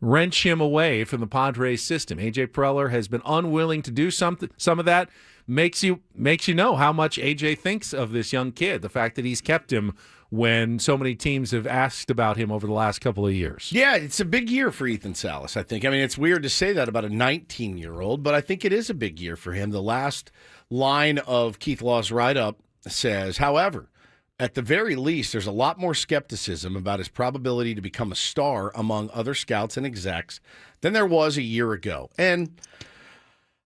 wrench him away from the Padres system. A.J. Preller has been unwilling to do some of that. Makes you know how much A.J. thinks of this young kid, the fact that he's kept him when so many teams have asked about him over the last couple of years. Yeah, it's a big year for Ethan Salas, I think. I mean, it's weird to say that about a 19-year-old, but I think it is a big year for him. The last line of Keith Law's write-up says, however, at the very least, there's a lot more skepticism about his probability to become a star among other scouts and execs than there was a year ago. And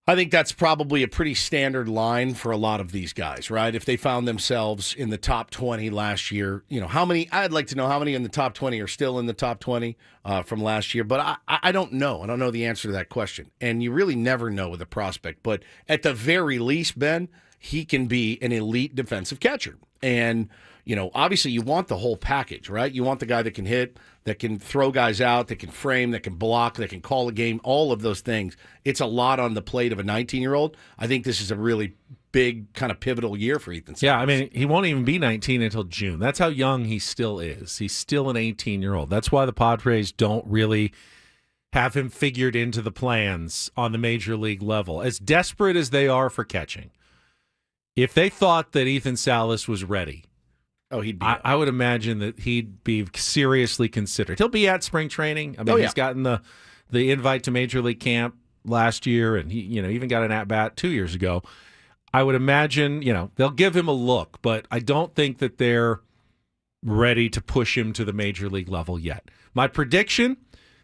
I think that's probably a pretty standard line for a lot of these guys, right? If they found themselves in the top 20 last year, I'd like to know how many in the top 20 are still in the top 20 from last year, but I don't know. I don't know the answer to that question. And you really never know with a prospect. But at the very least, Ben, he can be an elite defensive catcher. And, obviously you want the whole package, right? You want the guy that can hit, that can throw guys out, that can frame, that can block, that can call a game, all of those things. It's a lot on the plate of a 19-year-old. I think this is a really big kind of pivotal year for Ethan Salas. Yeah, I mean, he won't even be 19 until June. That's how young he still is. He's still an 18-year-old. That's why the Padres don't really have him figured into the plans on the major league level. As desperate as they are for catching, if they thought that Ethan Salas was ready, he'd be. I would imagine that he'd be seriously considered. He'll be at spring training. I mean, he's gotten the invite to Major League Camp last year, and he even got an at-bat 2 years ago. I would imagine they'll give him a look, but I don't think that they're ready to push him to the Major League level yet. My prediction: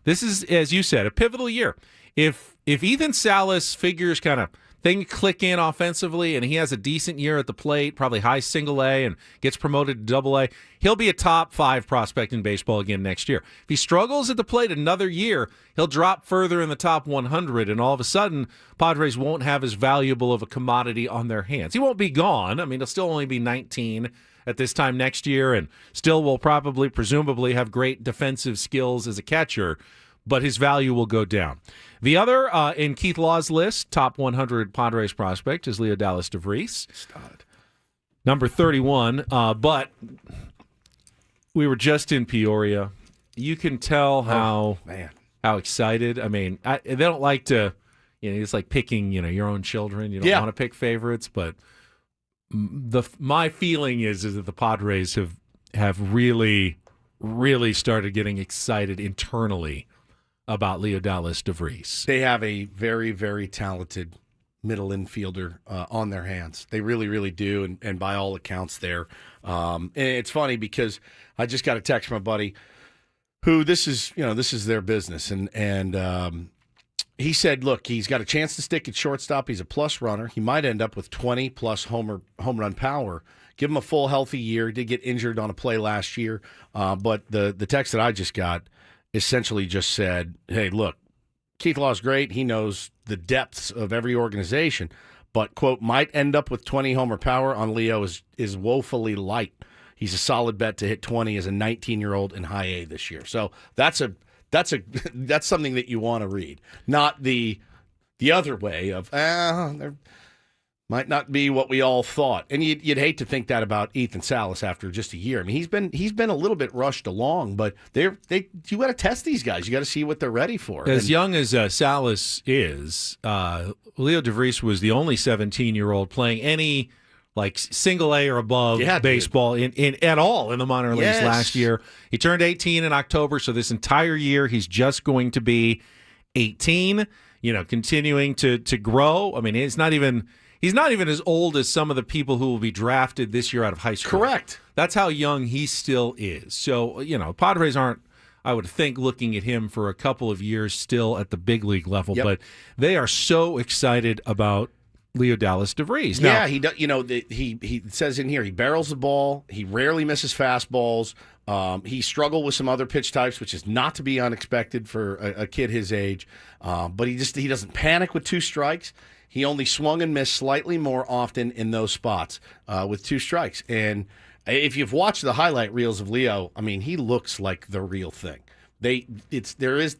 this is, as you said, a pivotal year. If Ethan Salas figures kind of things click in offensively and he has a decent year at the plate, probably high single A, and gets promoted to double A, he'll be a top 5 prospect in baseball again next year. If he struggles at the plate another year, he'll drop further in the top 100, and all of a sudden, Padres won't have as valuable of a commodity on their hands. He won't be gone. I mean, he'll still only be 19 at this time next year, and still will presumably have great defensive skills as a catcher, but his value will go down. The other in Keith Law's list, top 100 Padres prospect, is Leo Dallas DeVries. Stud. Number 31. But we were just in Peoria. You can tell how excited. I mean, they don't like to, it's like picking, your own children. You don't want to pick favorites, but my feeling is that the Padres have really, really started getting excited internally about Leo Dallas DeVries. They have a very, very talented middle infielder on their hands. They really, really do, and by all accounts there. And it's funny because I just got a text from a buddy who this is their business, and he said, look, he's got a chance to stick at shortstop. He's a plus runner. He might end up with 20-plus home run power. Give him a full, healthy year. He did get injured on a play last year, but the text that I just got essentially just said, hey, look, Keith Law's great. He knows the depths of every organization, but, quote, might end up with 20 homer power on Leo is woefully light. He's a solid bet to hit 20 as a 19-year-old in high A this year. So that's something that you want to read, not the other way of, might Might not be what we all thought, and you'd hate to think that about Ethan Salas after just a year. I mean, he's been a little bit rushed along, but you got to test these guys. You got to see what they're ready for. As young as Salas is, Leo DeVries was the only 17-year-old playing any like single A or above baseball in at all in the minor leagues last year. He turned 18 in October, so this entire year he's just going to be 18. Continuing to grow. I mean, he's not even as old as some of the people who will be drafted this year out of high school. Correct. That's how young he still is. So, Padres aren't, I would think, looking at him for a couple of years still at the big league level, but they are so excited about Leo Dallas DeVries. Now, he does. He says in here he barrels the ball. He rarely misses fastballs. He struggled with some other pitch types, which is not to be unexpected for a kid his age. But he doesn't panic with 2 strikes. He only swung and missed slightly more often in those spots with 2 strikes. And if you've watched the highlight reels of Leo, I mean, he looks like the real thing. There is,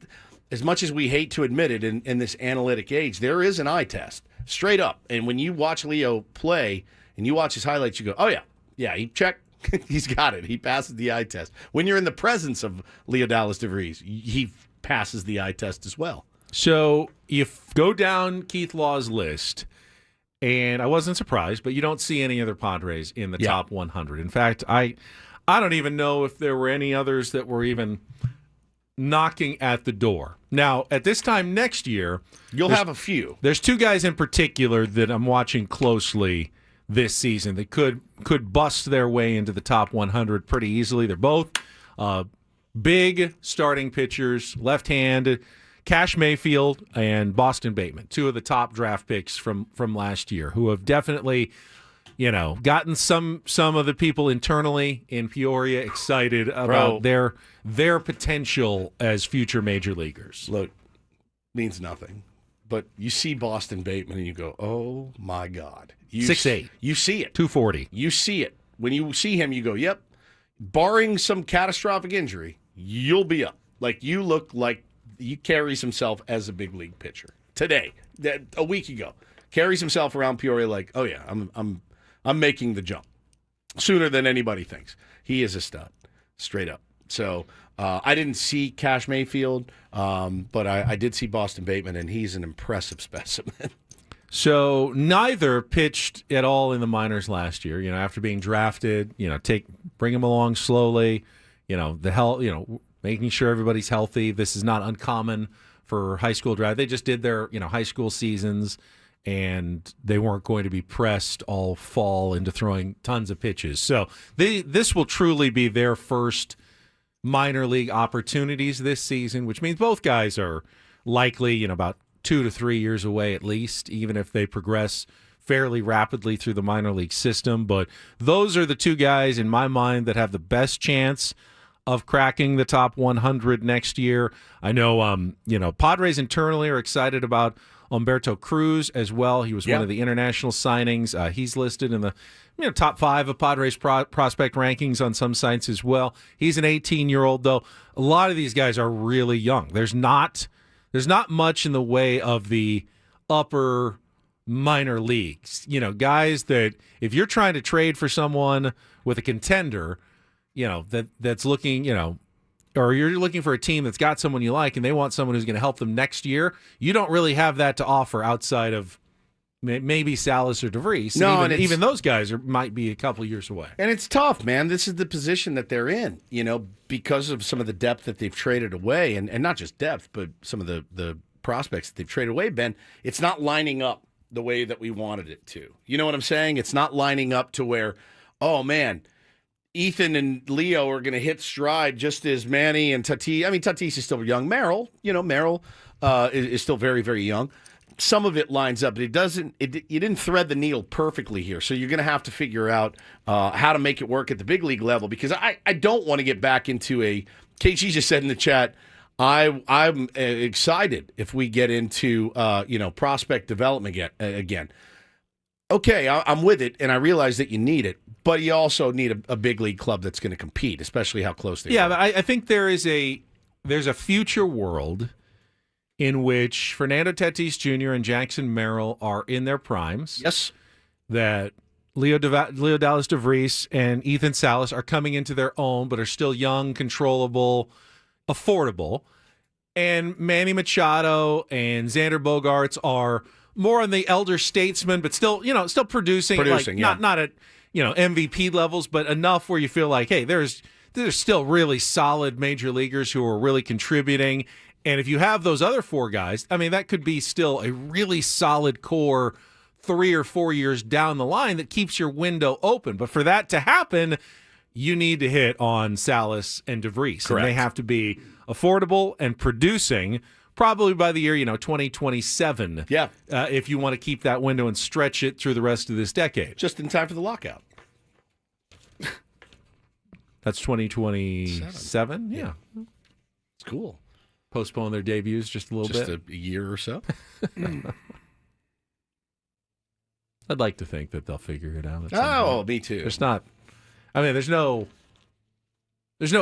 as much as we hate to admit it in this analytic age, there is an eye test, straight up. And when you watch Leo play and you watch his highlights, you go, oh, yeah, he checked. He's got it. He passes the eye test. When you're in the presence of Leo Dallas DeVries, he passes the eye test as well. So you go down Keith Law's list, and I wasn't surprised, but you don't see any other Padres in the top 100. In fact, I don't even know if there were any others that were even knocking at the door. Now, at this time next year, you'll have a few. There's 2 guys in particular that I'm watching closely this season that could bust their way into the top 100 pretty easily. They're both big starting pitchers, left-handed. Cash Mayfield and Boston Bateman, 2 of the top draft picks from last year, who have definitely, gotten some of the people internally in Peoria excited about their potential as future major leaguers. Look, means nothing, but you see Boston Bateman and you go, oh my God. 6'8". You see it. 240. You see it. When you see him, you go, yep. Barring some catastrophic injury, you'll be up. Like, you look like he carries himself as a big league pitcher today. A week ago, carries himself around Peoria like, oh yeah, I'm making the jump sooner than anybody thinks. He is a stud, straight up. So I didn't see Cash Mayfield, but I did see Boston Bateman, and he's an impressive specimen. So neither pitched at all in the minors last year. After being drafted, bring him along slowly. The health, making sure everybody's healthy. This is not uncommon for high school draft. They just did their, high school seasons, and they weren't going to be pressed all fall into throwing tons of pitches. So this will truly be their first minor league opportunities this season, which means both guys are likely, about 2 to 3 years away at least, even if they progress fairly rapidly through the minor league system. But those are the 2 guys in my mind that have the best chance of cracking the top 100 next year. I know, Padres internally are excited about Humberto Cruz as well. He was one of the international signings. He's listed in the top 5 of Padres prospect rankings on some sites as well. He's an 18-year-old, though. A lot of these guys are really young. There's not much in the way of the upper minor leagues. Guys that if you're trying to trade for someone with a contender, that's looking, or you're looking for a team that's got someone you like and they want someone who's going to help them next year, you don't really have that to offer outside of maybe Salas or DeVries. No, even those guys might be a couple years away. And it's tough, man. This is the position that they're in, because of some of the depth that they've traded away, and not just depth, but some of the prospects that they've traded away, Ben. It's not lining up the way that we wanted it to. You know what I'm saying? It's not lining up to where, oh, man, Ethan and Leo are going to hit stride just as Manny and Tatis. I mean, Tatis is still young. Merrill is still very, very young. Some of it lines up, but it doesn't. You didn't thread the needle perfectly here, so you're going to have to figure out how to make it work at the big league level. Because I don't want to get back into a. KG just said in the chat, I'm excited if we get into prospect development again. Okay, I'm with it, and I realize that you need it, but you also need a big league club that's going to compete, especially how close they are. Yeah, but I think there's a future world in which Fernando Tatis Jr. and Jackson Merrill are in their primes. Yes. that Leo Dallas DeVries and Ethan Salas are coming into their own, but are still young, controllable, affordable. And Manny Machado and Xander Bogaerts are more on the elder statesman, but still, still producing not at, MVP levels, but enough where you feel like, hey, there's still really solid major leaguers who are really contributing. And if you have those other four guys, I mean, that could be still a really solid core 3 or 4 years down the line that keeps your window open. But for that to happen, you need to hit on Salas and DeVries. Correct. And they have to be affordable and producing probably by the year, 2027. Yeah. If you want to keep that window and stretch it through the rest of this decade. Just in time for the lockout. That's 2027? Yeah. It's cool. Postpone their debuts just a little bit. Just a year or so. I'd like to think that they'll figure it out. Me too. There's no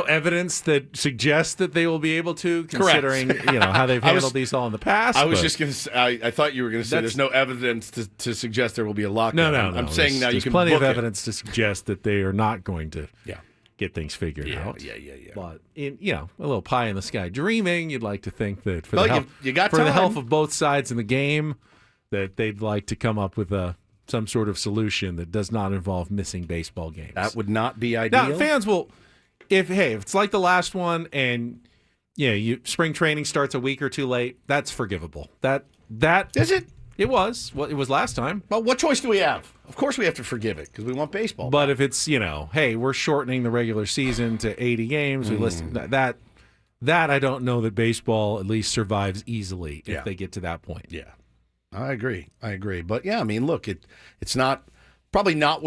evidence that suggests that they will be able to, considering how they've handled these all in the past. I was just going to say, I thought you were going to say there's no evidence to suggest there will be a lockdown. No. I'm saying now you can plenty of book evidence to suggest that they are not going to get things figured out. Yeah. But a little pie in the sky dreaming, you'd like to think that for you got the health of both sides in the game, that they'd like to come up with some sort of solution that does not involve missing baseball games. That would not be ideal. Now, fans will, if it's like the last one and spring training starts a week or too late, that's forgivable. That is it? It was. Well, it was last time. Well, what choice do we have? Of course we have to forgive it because we want baseball. But if it's, hey, we're shortening the regular season to 80 games, we listen that I don't know that baseball at least survives easily if they get to that point. Yeah. I agree. But yeah, I mean, look, it's probably not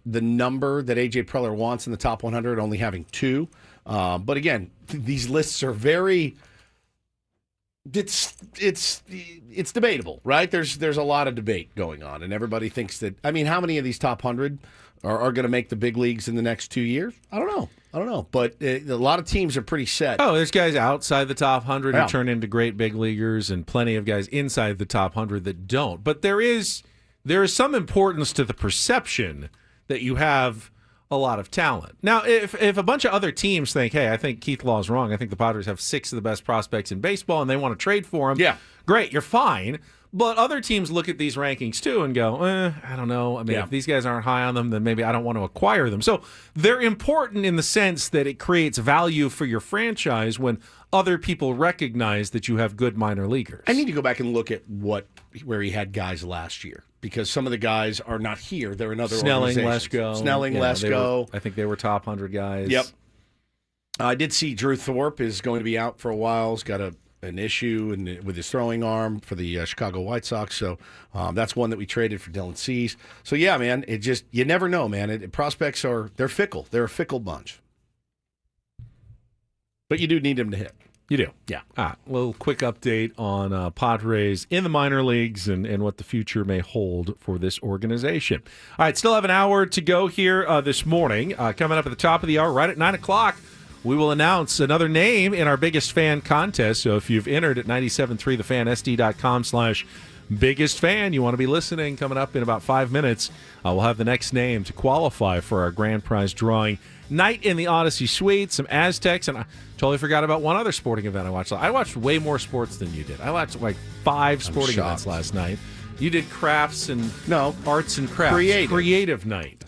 the number that AJ Preller wants in the top 100, only having 2. But again, these lists are very. It's debatable, right? There's a lot of debate going on, and everybody thinks that. I mean, how many of these top 100 are going to make the big leagues in the next 2 years? I don't know. But a lot of teams are pretty set. Oh, there's guys outside the top 100 who turn into great big leaguers, and plenty of guys inside the top 100 that don't. But there is some importance to the perception that you have a lot of talent. Now, if a bunch of other teams think, hey, I think Keith Law is wrong, I think the Padres have 6 of the best prospects in baseball, and they want to trade for them, great, you're fine. But other teams look at these rankings, too, and go, I don't know. I mean, if these guys aren't high on them, then maybe I don't want to acquire them. So they're important in the sense that it creates value for your franchise when other people recognize that you have good minor leaguers. I need to go back and look at where he had guys last year, because some of the guys are not here. They're in other organizations. Lesko. I think they were top 100 guys. Yep. I did see Drew Thorpe is going to be out for a while. He's got an issue with his throwing arm for the Chicago White Sox. So that's one that we traded for Dylan Cease. So, yeah, man, you never know, man. Prospects they're fickle. They're a fickle bunch. But you do need them to hit. You do? Yeah. A little quick update on Padres in the minor leagues and what the future may hold for this organization. All right, still have an hour to go here this morning. Coming up at the top of the hour, right at 9 o'clock, we will announce another name in our Biggest Fan contest. So if you've entered at 97.3thefansd.com/biggest fan, you want to be listening, coming up in about 5 minutes, we'll have the next name to qualify for our grand prize drawing. Night in the Odyssey Suite, some Aztecs, and I totally forgot about one other sporting event I watched. I watched way more sports than you did. I watched like 5 sporting events last night. You did crafts and arts and crafts. Creative night.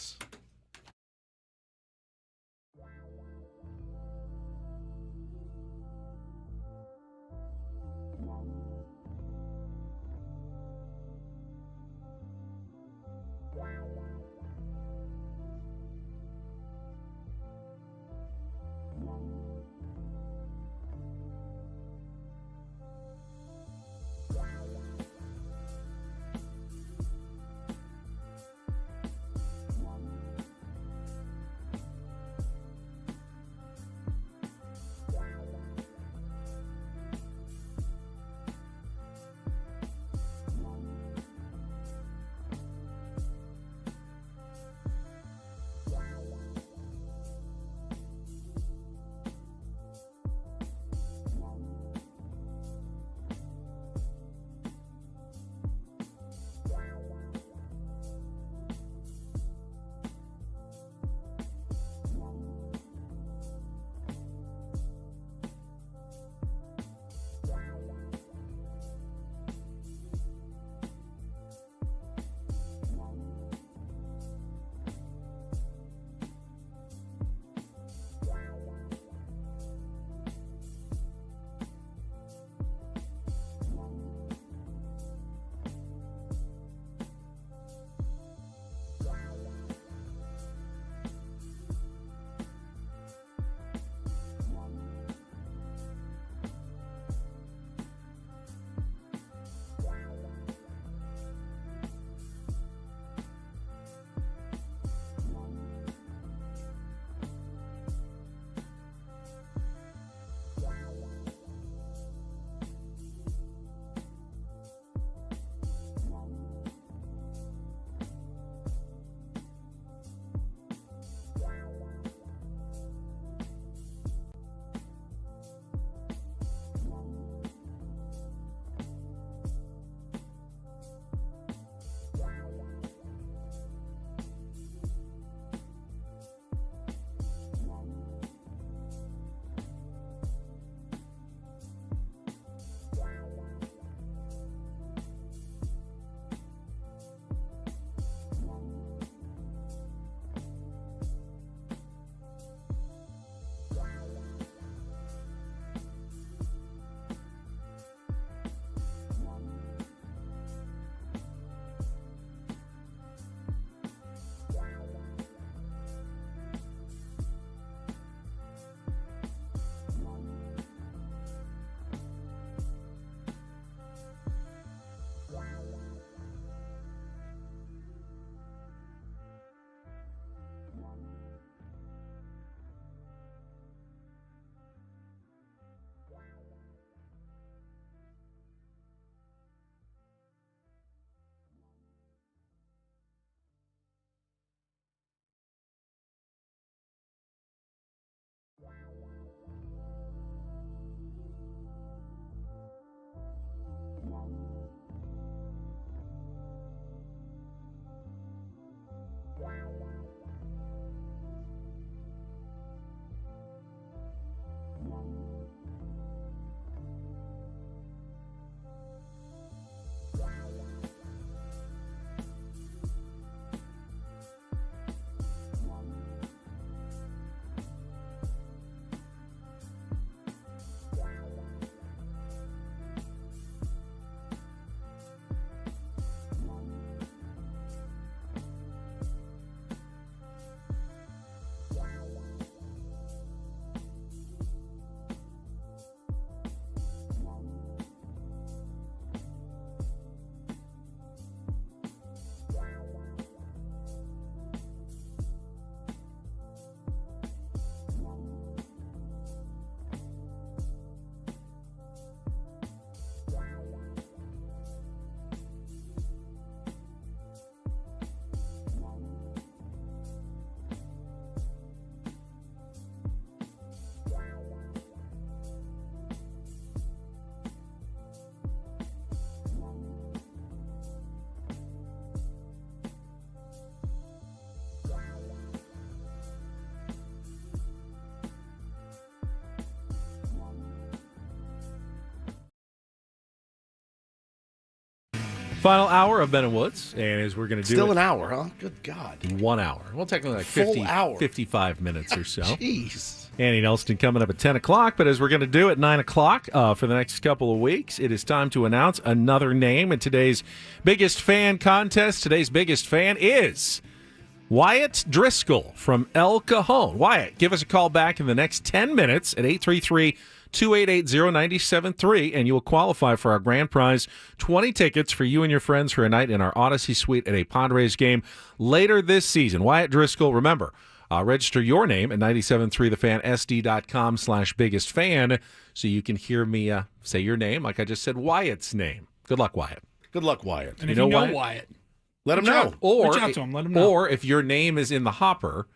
Final hour of Ben and Woods, and as we're going to do Still it, an hour, huh? Good God. 1 hour. Well, technically like Full 50, hour. 55 minutes or so. Jeez. Annie Nelson coming up at 10 o'clock, but as we're going to do at 9 o'clock for the next couple of weeks, it is time to announce another name in today's biggest fan contest. Today's biggest fan is Wyatt Driscoll from El Cajon. Wyatt, give us a call back in the next 10 minutes at 833-288-0973, and you will qualify for our grand prize, 20 tickets for you and your friends for a night in our Odyssey Suite at a Padres game later this season. Wyatt Driscoll, remember, register your name at 973thefan.sd.com/biggest fan so you can hear me say your name like I just said Wyatt's name. Good luck, Wyatt. Good luck, Wyatt. And if you know Wyatt, let him know. Reach out to him. Let him know. Or if your name is in the hopper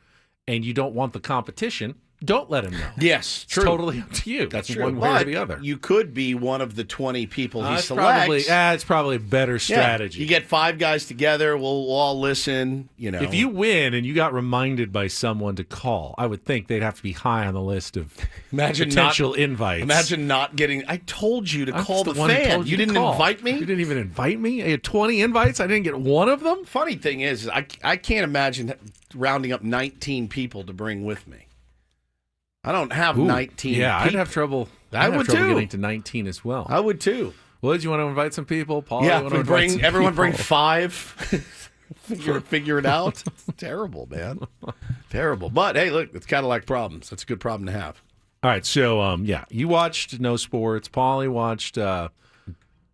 and you don't want the competition, don't let him know. Yes, it's true. totally up to you. That's One true. way or But the other. you could be one of the 20 people he It's selects. probably a better strategy. You get 5 guys together. We'll all listen. You know, If you win and you got reminded by someone to call, I would think they'd have to be high on the list of potential invites. Imagine not getting. I told you to I was call the one who fan. told You to didn't call. invite me. You didn't even invite me. I had 20 invites. I didn't get one of them. Funny thing is, I can't imagine rounding up 19 people to bring with me. I don't have 19. Yeah, I'd people. have trouble. I would too. Getting to 19 as well. I would too. Would you want to invite some people? Paul, Yeah, you want to invite some everyone people? bring 5. figure it out. Terrible, man. Terrible. But hey, look, it's Cadillac problems. That's a good problem to have. All right, so you watched No Sports. Paulie watched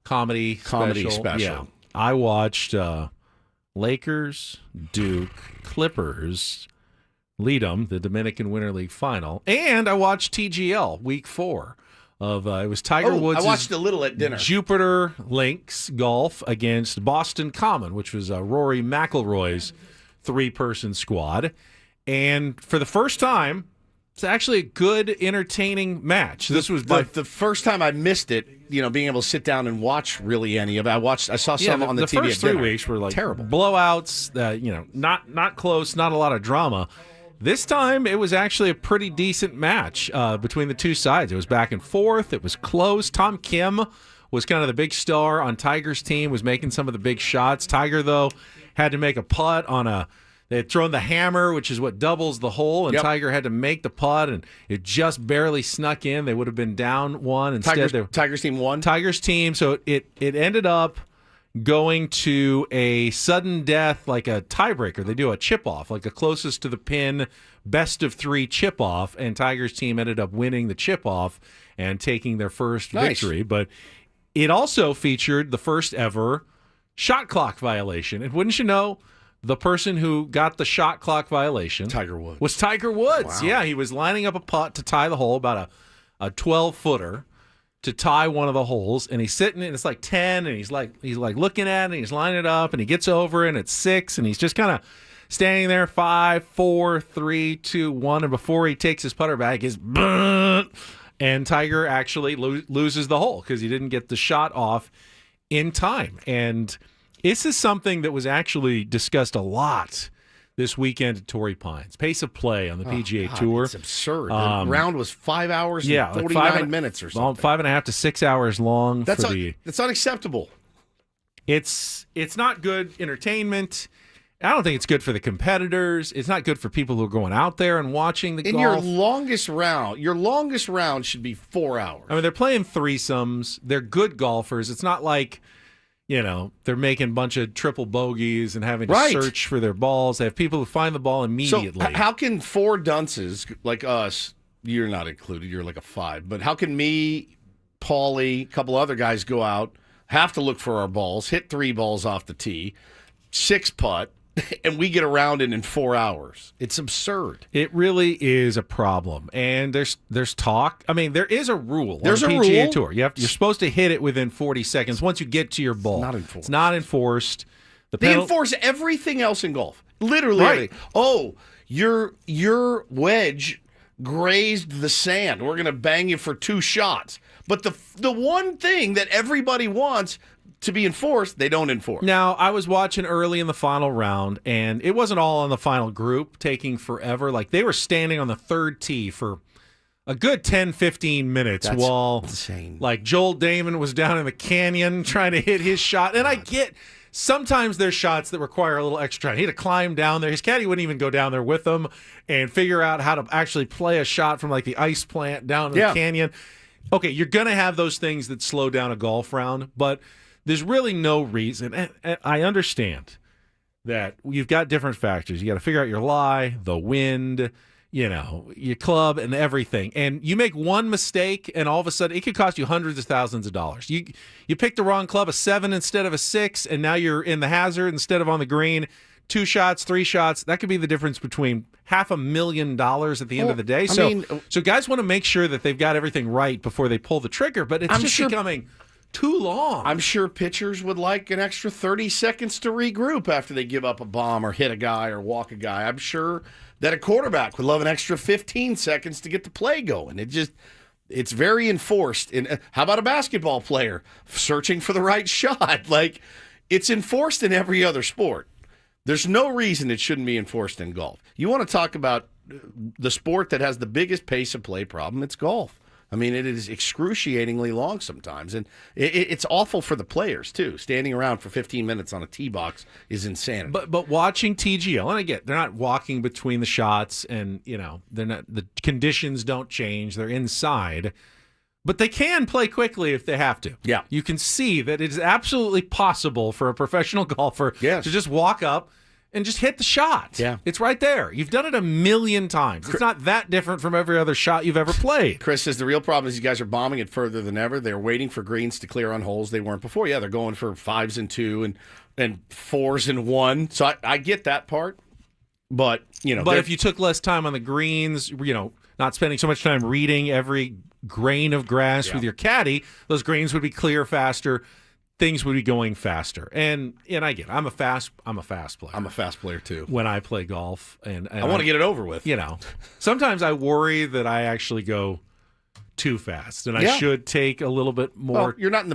comedy special. Yeah, I watched Lakers, Duke, Clippers, LIDOM, the Dominican Winter League Final, and I watched TGL Week 4 of it was Tiger Woods. I watched a little at dinner. Jupiter Links golf against Boston Common, which was Rory McIlroy's 3-person squad, and for the first time, it's actually a good, entertaining match. This was the first time I missed it. You know, being able to sit down and watch really any of it. I saw some on the TV. The first at 3 dinner. weeks were like terrible blowouts. Not close, not a lot of drama. This time, it was actually a pretty decent match between the two sides. It was back and forth. It was close. Tom Kim was kind of the big star on Tiger's team, was making some of the big shots. Tiger, though, had to make a putt on they had thrown the hammer, which is what doubles the hole, and Tiger had to make the putt, and it just barely snuck in. They would have been down 1. Instead, Tiger's team won? Tiger's team. So it ended up going to a sudden death, like a tiebreaker. They do a chip-off, like a closest to the pin, best of 3 chip-off, and Tiger's team ended up winning the chip-off and taking their first victory. But it also featured the first ever shot clock violation. And wouldn't you know, the person who got the shot clock violation was Tiger Woods. Wow. Yeah, he was lining up a putt to tie the hole, about a 12-footer. To tie one of the holes, and he's sitting, and it's like 10, and he's like looking at it, and he's lining it up, and he gets over, and it's 6, and he's just kind of standing there, 5, 4, 3, 2, 1, and before he takes his putter back, he's and Tiger actually loses the hole because he didn't get the shot off in time. And this is something that was actually discussed a lot this weekend at Torrey Pines. Pace of play on the PGA Tour. It's absurd. The round was 5 hours and 49 minutes or something. 5.5 to 6 hours long. That's unacceptable. It's not good entertainment. I don't think it's good for the competitors. It's not good for people who are going out there and watching the golf. Your longest round should be 4 hours. I mean, they're playing threesomes. They're good golfers. It's not like, they're making a bunch of triple bogeys and having to search for their balls. They have people who find the ball immediately. So how can 4 dunces like us, you're not included, you're like a 5, but how can me, Paulie, a couple other guys go out, have to look for our balls, hit 3 balls off the tee, 6 putt, and we get around it in 4 hours? It's absurd. It really is a problem. And there's talk. I mean, there is a rule There's on the a PGA rule. Tour. You're supposed to hit it within 40 seconds once you get to your ball. It's not enforced. They enforce everything else in golf. Literally everything. Oh, your wedge grazed the sand. We're going to bang you for 2 shots. But the one thing that everybody wants to be enforced, they don't enforce. Now, I was watching early in the final round, and it wasn't all on the final group taking forever. Like, they were standing on the 3rd tee for a good 10, 15 minutes That's while insane. like Joel Damon was down in the canyon trying to hit his shot. And I get sometimes there's shots that require a little extra time. He had to climb down there. His caddy wouldn't even go down there with him and figure out how to actually play a shot from like the ice plant down in the canyon. Okay, you're going to have those things that slow down a golf round, but there's really no reason. And I understand that you've got different factors. You got to figure out your lie, the wind, your club and everything. And you make one mistake and all of a sudden it could cost you hundreds of thousands of dollars. You picked the wrong club, a 7 instead of a 6, and now you're in the hazard instead of on the green. 2 shots, 3 shots. That could be the difference between $500,000 at the end of the day. So guys want to make sure that they've got everything right before they pull the trigger, but it's becoming too long. I'm sure pitchers would like an extra 30 seconds to regroup after they give up a bomb or hit a guy or walk a guy. I'm sure that a quarterback would love an extra 15 seconds to get the play going. It's very enforced. How about a basketball player searching for the right shot? Like, it's enforced in every other sport. There's no reason it shouldn't be enforced in golf. You want to talk about the sport that has the biggest pace of play problem, it's golf. I mean, it is excruciatingly long sometimes, and it's awful for the players, too. Standing around for 15 minutes on a tee box is insanity. But watching TGL, and I get they're not walking between the shots, and they're not, the conditions don't change. They're inside, but they can play quickly if they have to. Yeah, you can see that it is absolutely possible for a professional golfer to just walk up and just hit the shot. Yeah. It's right there. You've done it a million times. It's not that different from every other shot you've ever played. Chris says the real problem is you guys are bombing it further than ever. They're waiting for greens to clear on holes they weren't before. Yeah, they're going for 5s and 2 and 4s and 1. So I get that part. But, But if you took less time on the greens, not spending so much time reading every grain of grass with your caddy, those greens would be clear faster. Things would be going faster, and I get it. I'm a fast player. I'm a fast player too. When I play golf, and I want to get it over with. Sometimes I worry that I actually go too fast, and I should take a little bit more. Well, you're not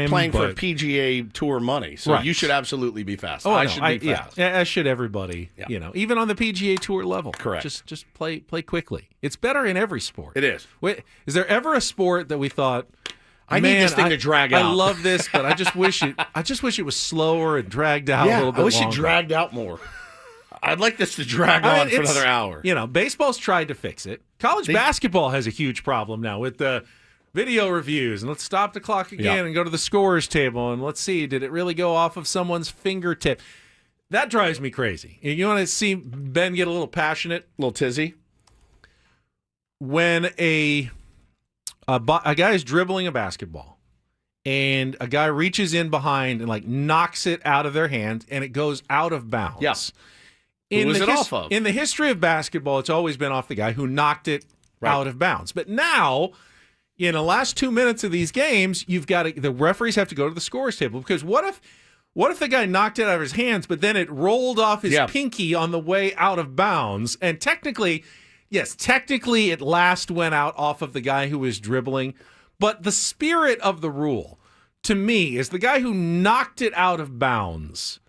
playing for PGA Tour money, so you should absolutely be fast. I should be fast. Yeah, as should everybody. Yeah. Even on the PGA Tour level. Correct. Just play quickly. It's better in every sport. It is. Wait, is there ever a sport that we thought, I need this thing to drag out. I love this, but I just wish it was slower and dragged out a little bit I wish longer. it dragged out more. I'd like this to drag on for another hour. Baseball's tried to fix it. College basketball has a huge problem now with the video reviews. And let's stop the clock again and go to the scorer's table. And let's see, did it really go off of someone's fingertip? That drives me crazy. You want to see Ben get a little passionate? A little tizzy? When a guy is dribbling a basketball and a guy reaches in behind and knocks it out of their hand and it goes out of bounds. Yes. Who was it off of? In the history of basketball, it's always been off the guy who knocked it out of bounds. But now, in the last 2 minutes of these games, the referees have to go to the scorer's table, because what if the guy knocked it out of his hands, but then it rolled off his pinky on the way out of bounds, and technically it last went out off of the guy who was dribbling, but the spirit of the rule, to me, is the guy who knocked it out of bounds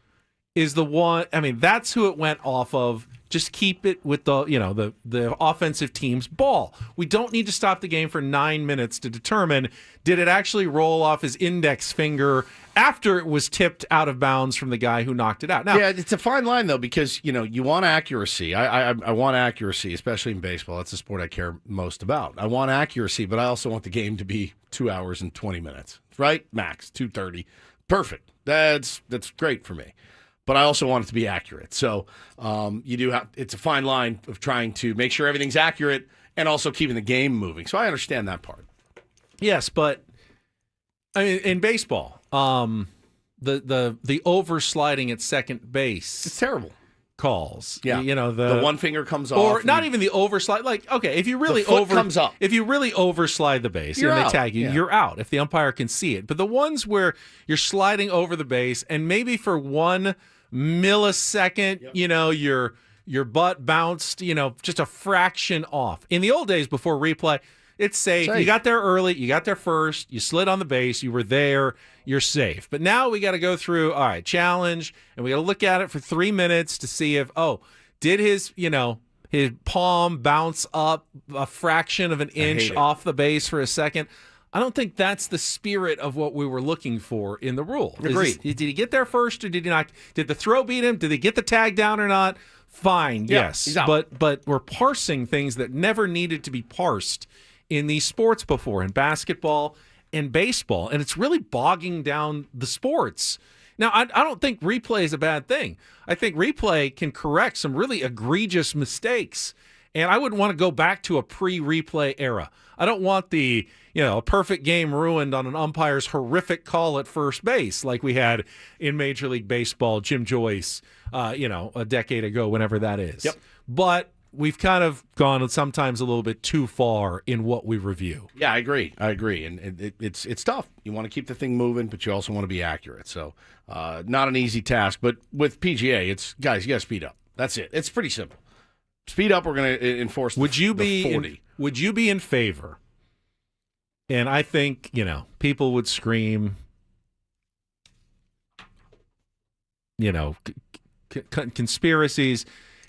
is the one. I mean, that's who it went off of. Just keep it with the offensive team's ball. We don't need to stop the game for 9 minutes to determine, did it actually roll off his index finger after it was tipped out of bounds from the guy who knocked it out. Now, it's a fine line, though, because, you want accuracy. I want accuracy, especially in baseball. That's the sport I care most about. I want accuracy, but I also want the game to be 2 hours and 20 minutes, right? Max, 2:30. Perfect. That's great for me. But I also want it to be accurate. So it's a fine line of trying to make sure everything's accurate and also keeping the game moving. So I understand that part. Yes, but I mean, in baseball, the oversliding at second base, it's terrible. Calls. Yeah, the one finger comes off, or not even the overslide. Like, okay, if you really comes up, if you really overslide the base and they tag you, you're out. If the umpire can see it, but the ones where you're sliding over the base and maybe for 1 millisecond, your butt bounced, just a fraction off. In the old days before replay, it's safe. You got there early, you got there first, you slid on the base, you were there, you're safe. But now we got to go through, all right, challenge, and we got to look at it for 3 minutes to see if, did his, his palm bounce up a fraction of an inch off the base for a second. I don't think that's the spirit of what we were looking for in the rule. Agreed. Did he get there first or did he not? Did the throw beat him? Did they get the tag down or not? Fine, yes. He's out. But we're parsing things that never needed to be parsed in these sports before, in basketball and baseball, and it's really bogging down the sports. Now, I don't think replay is a bad thing. I think replay can correct some really egregious mistakes, and I wouldn't want to go back to a pre-replay era. I don't want the, a perfect game ruined on an umpire's horrific call at first base like we had in Major League Baseball, Jim Joyce, a decade ago, whenever that is. Yep. But we've kind of gone sometimes a little bit too far in what we review. Yeah, I agree. And it's tough. You want to keep the thing moving, but you also want to be accurate. So not an easy task. But with PGA, it's, guys, you got to speed up. That's it. It's pretty simple. Speed up, we're going to enforce the 40. Would you be in favor? And I think, people would scream, conspiracies.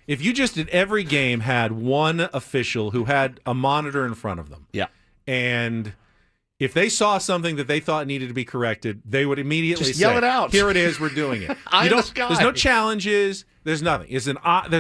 If you just in every game had one official who had a monitor in front of them. Yeah. And if they saw something that they thought needed to be corrected, they would immediately just say, yell it out. Here it is, we're doing it. There's no challenges. There's nothing. There's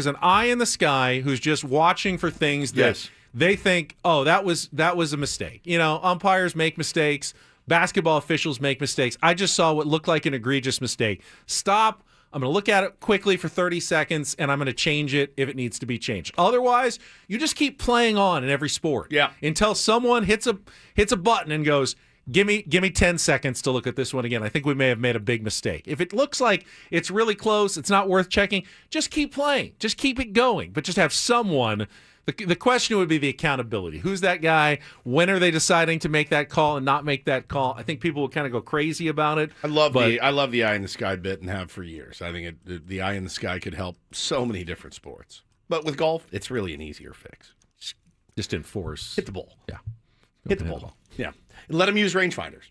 an eye in the sky who's just watching for things that they think, oh, that was a mistake. Umpires make mistakes. Basketball officials make mistakes. I just saw what looked like an egregious mistake. Stop. I'm going to look at it quickly for 30 seconds, and I'm going to change it if it needs to be changed. Otherwise, you just keep playing on in every sport until someone hits a button and goes, give me 10 seconds to look at this one again. I think we may have made a big mistake. If it looks like it's really close, it's not worth checking, just keep playing. Just keep it going, but just have someone. The question would be the accountability. Who's that guy? When are they deciding to make that call and not make that call? I think people will kind of go crazy about it. I love the eye in the sky bit and have for years. I think the eye in the sky could help so many different sports. But with golf, it's really an easier fix. Just enforce. Hit the ball. Yeah. Hit the ball. Yeah. Let them use rangefinders.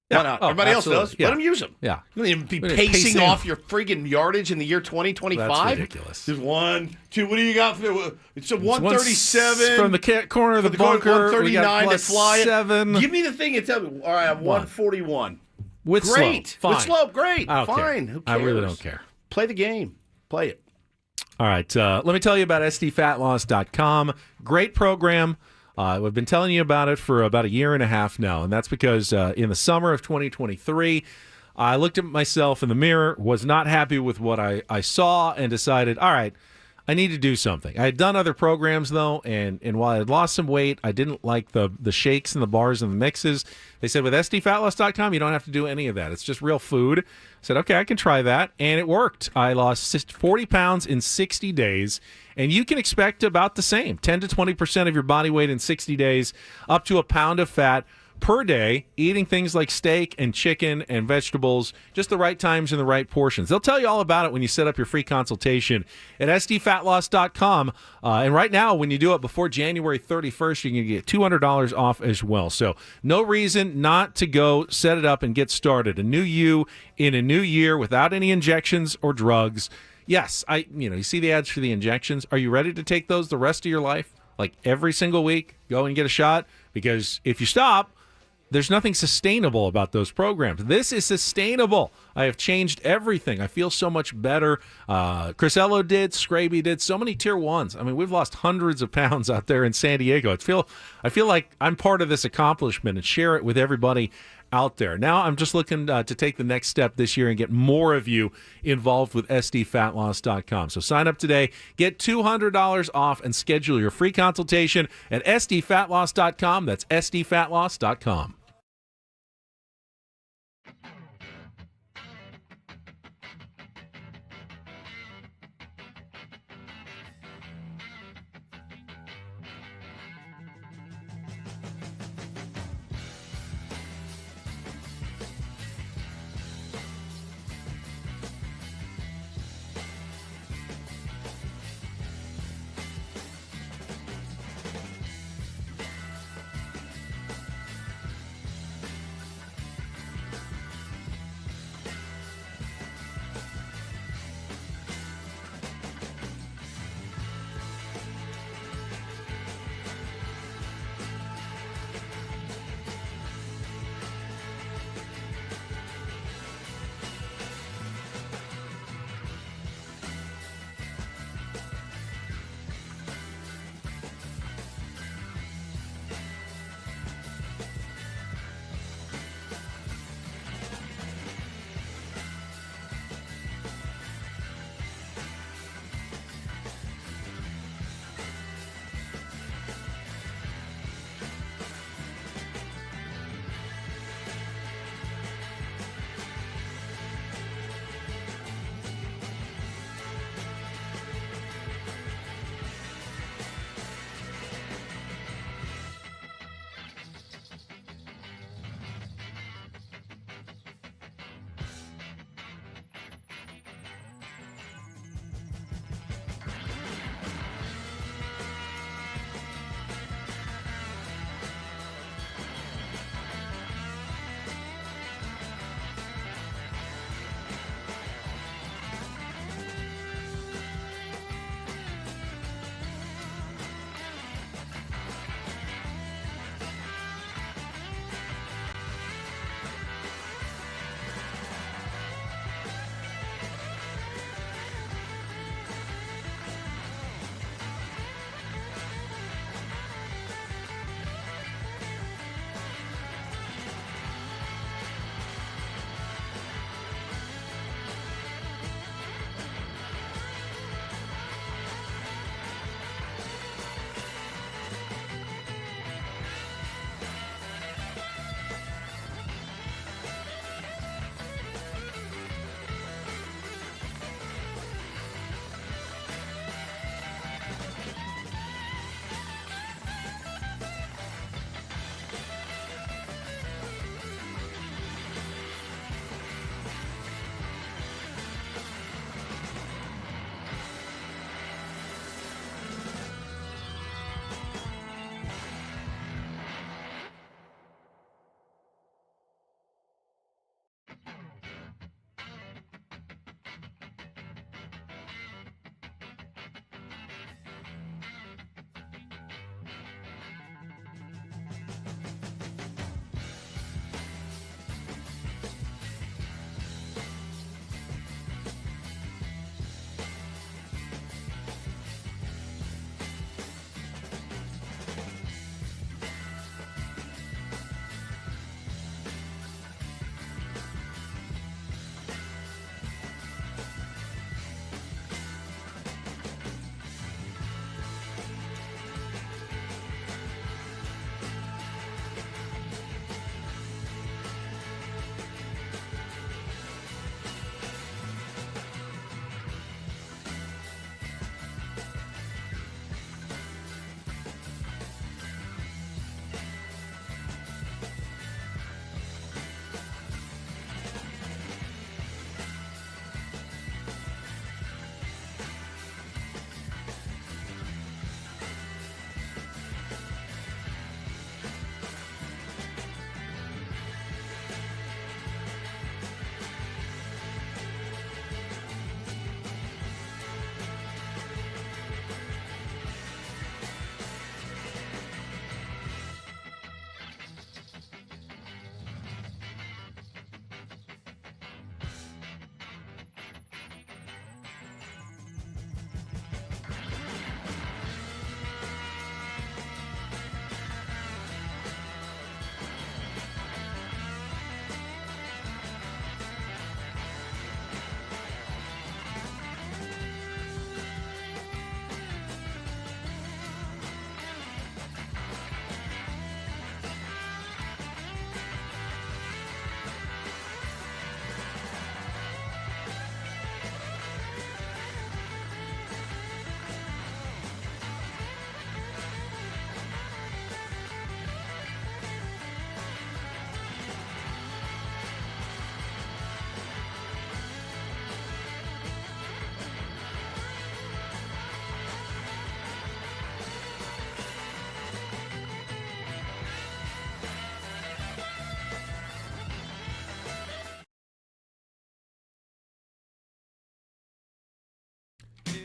Why not? Everybody else does. Yeah. Let them use them. Yeah. You don't even be pacing off your friggin' yardage in the year 2025. That's ridiculous. There's 1, 2. What do you got? It's a 137 from the corner of the bunker. 139 to fly it. 7. Give me the thing and tell me. All right, I'm 141. With great. Slope. With slope, great. I don't Fine. care. Who cares? I really don't care. Play the game. Play it. All right. Let me tell you about SDFatLoss.com. Great program. We've been telling you about it for about a year and a half now, and that's because in the summer of 2023, I looked at myself in the mirror, was not happy with what I saw, and decided, all right, I need to do something. I had done other programs, though, and while I had lost some weight, I didn't like the shakes and the bars and the mixes. They said, with SDFatLoss.com, you don't have to do any of that. It's just real food. I said, okay, I can try that, and it worked. I lost 40 pounds in 60 days, and you can expect about the same, 10 to 20% of your body weight in 60 days, up to a pound of fat per day, eating things like steak and chicken and vegetables, just the right times and the right portions. They'll tell you all about it when you set up your free consultation at SDFatLoss.com. And right now, when you do it before January 31st, you can get $200 off as well. So no reason not to go set it up and get started. A new you in a new year without any injections or drugs. Yes, you see the ads for the injections. Are you ready to take those the rest of your life? Like every single week, go and get a shot? Because if you stop, there's nothing sustainable about those programs. This is sustainable. I have changed everything. I feel so much better. Chris Ello did. Scraby did. So many tier ones. I mean, we've lost hundreds of pounds out there in San Diego. I feel like I'm part of this accomplishment and share it with everybody out there. Now I'm just looking to take the next step this year and get more of you involved with SDFatLoss.com. So sign up today, get $200 off, and schedule your free consultation at SDFatLoss.com. That's SDFatLoss.com.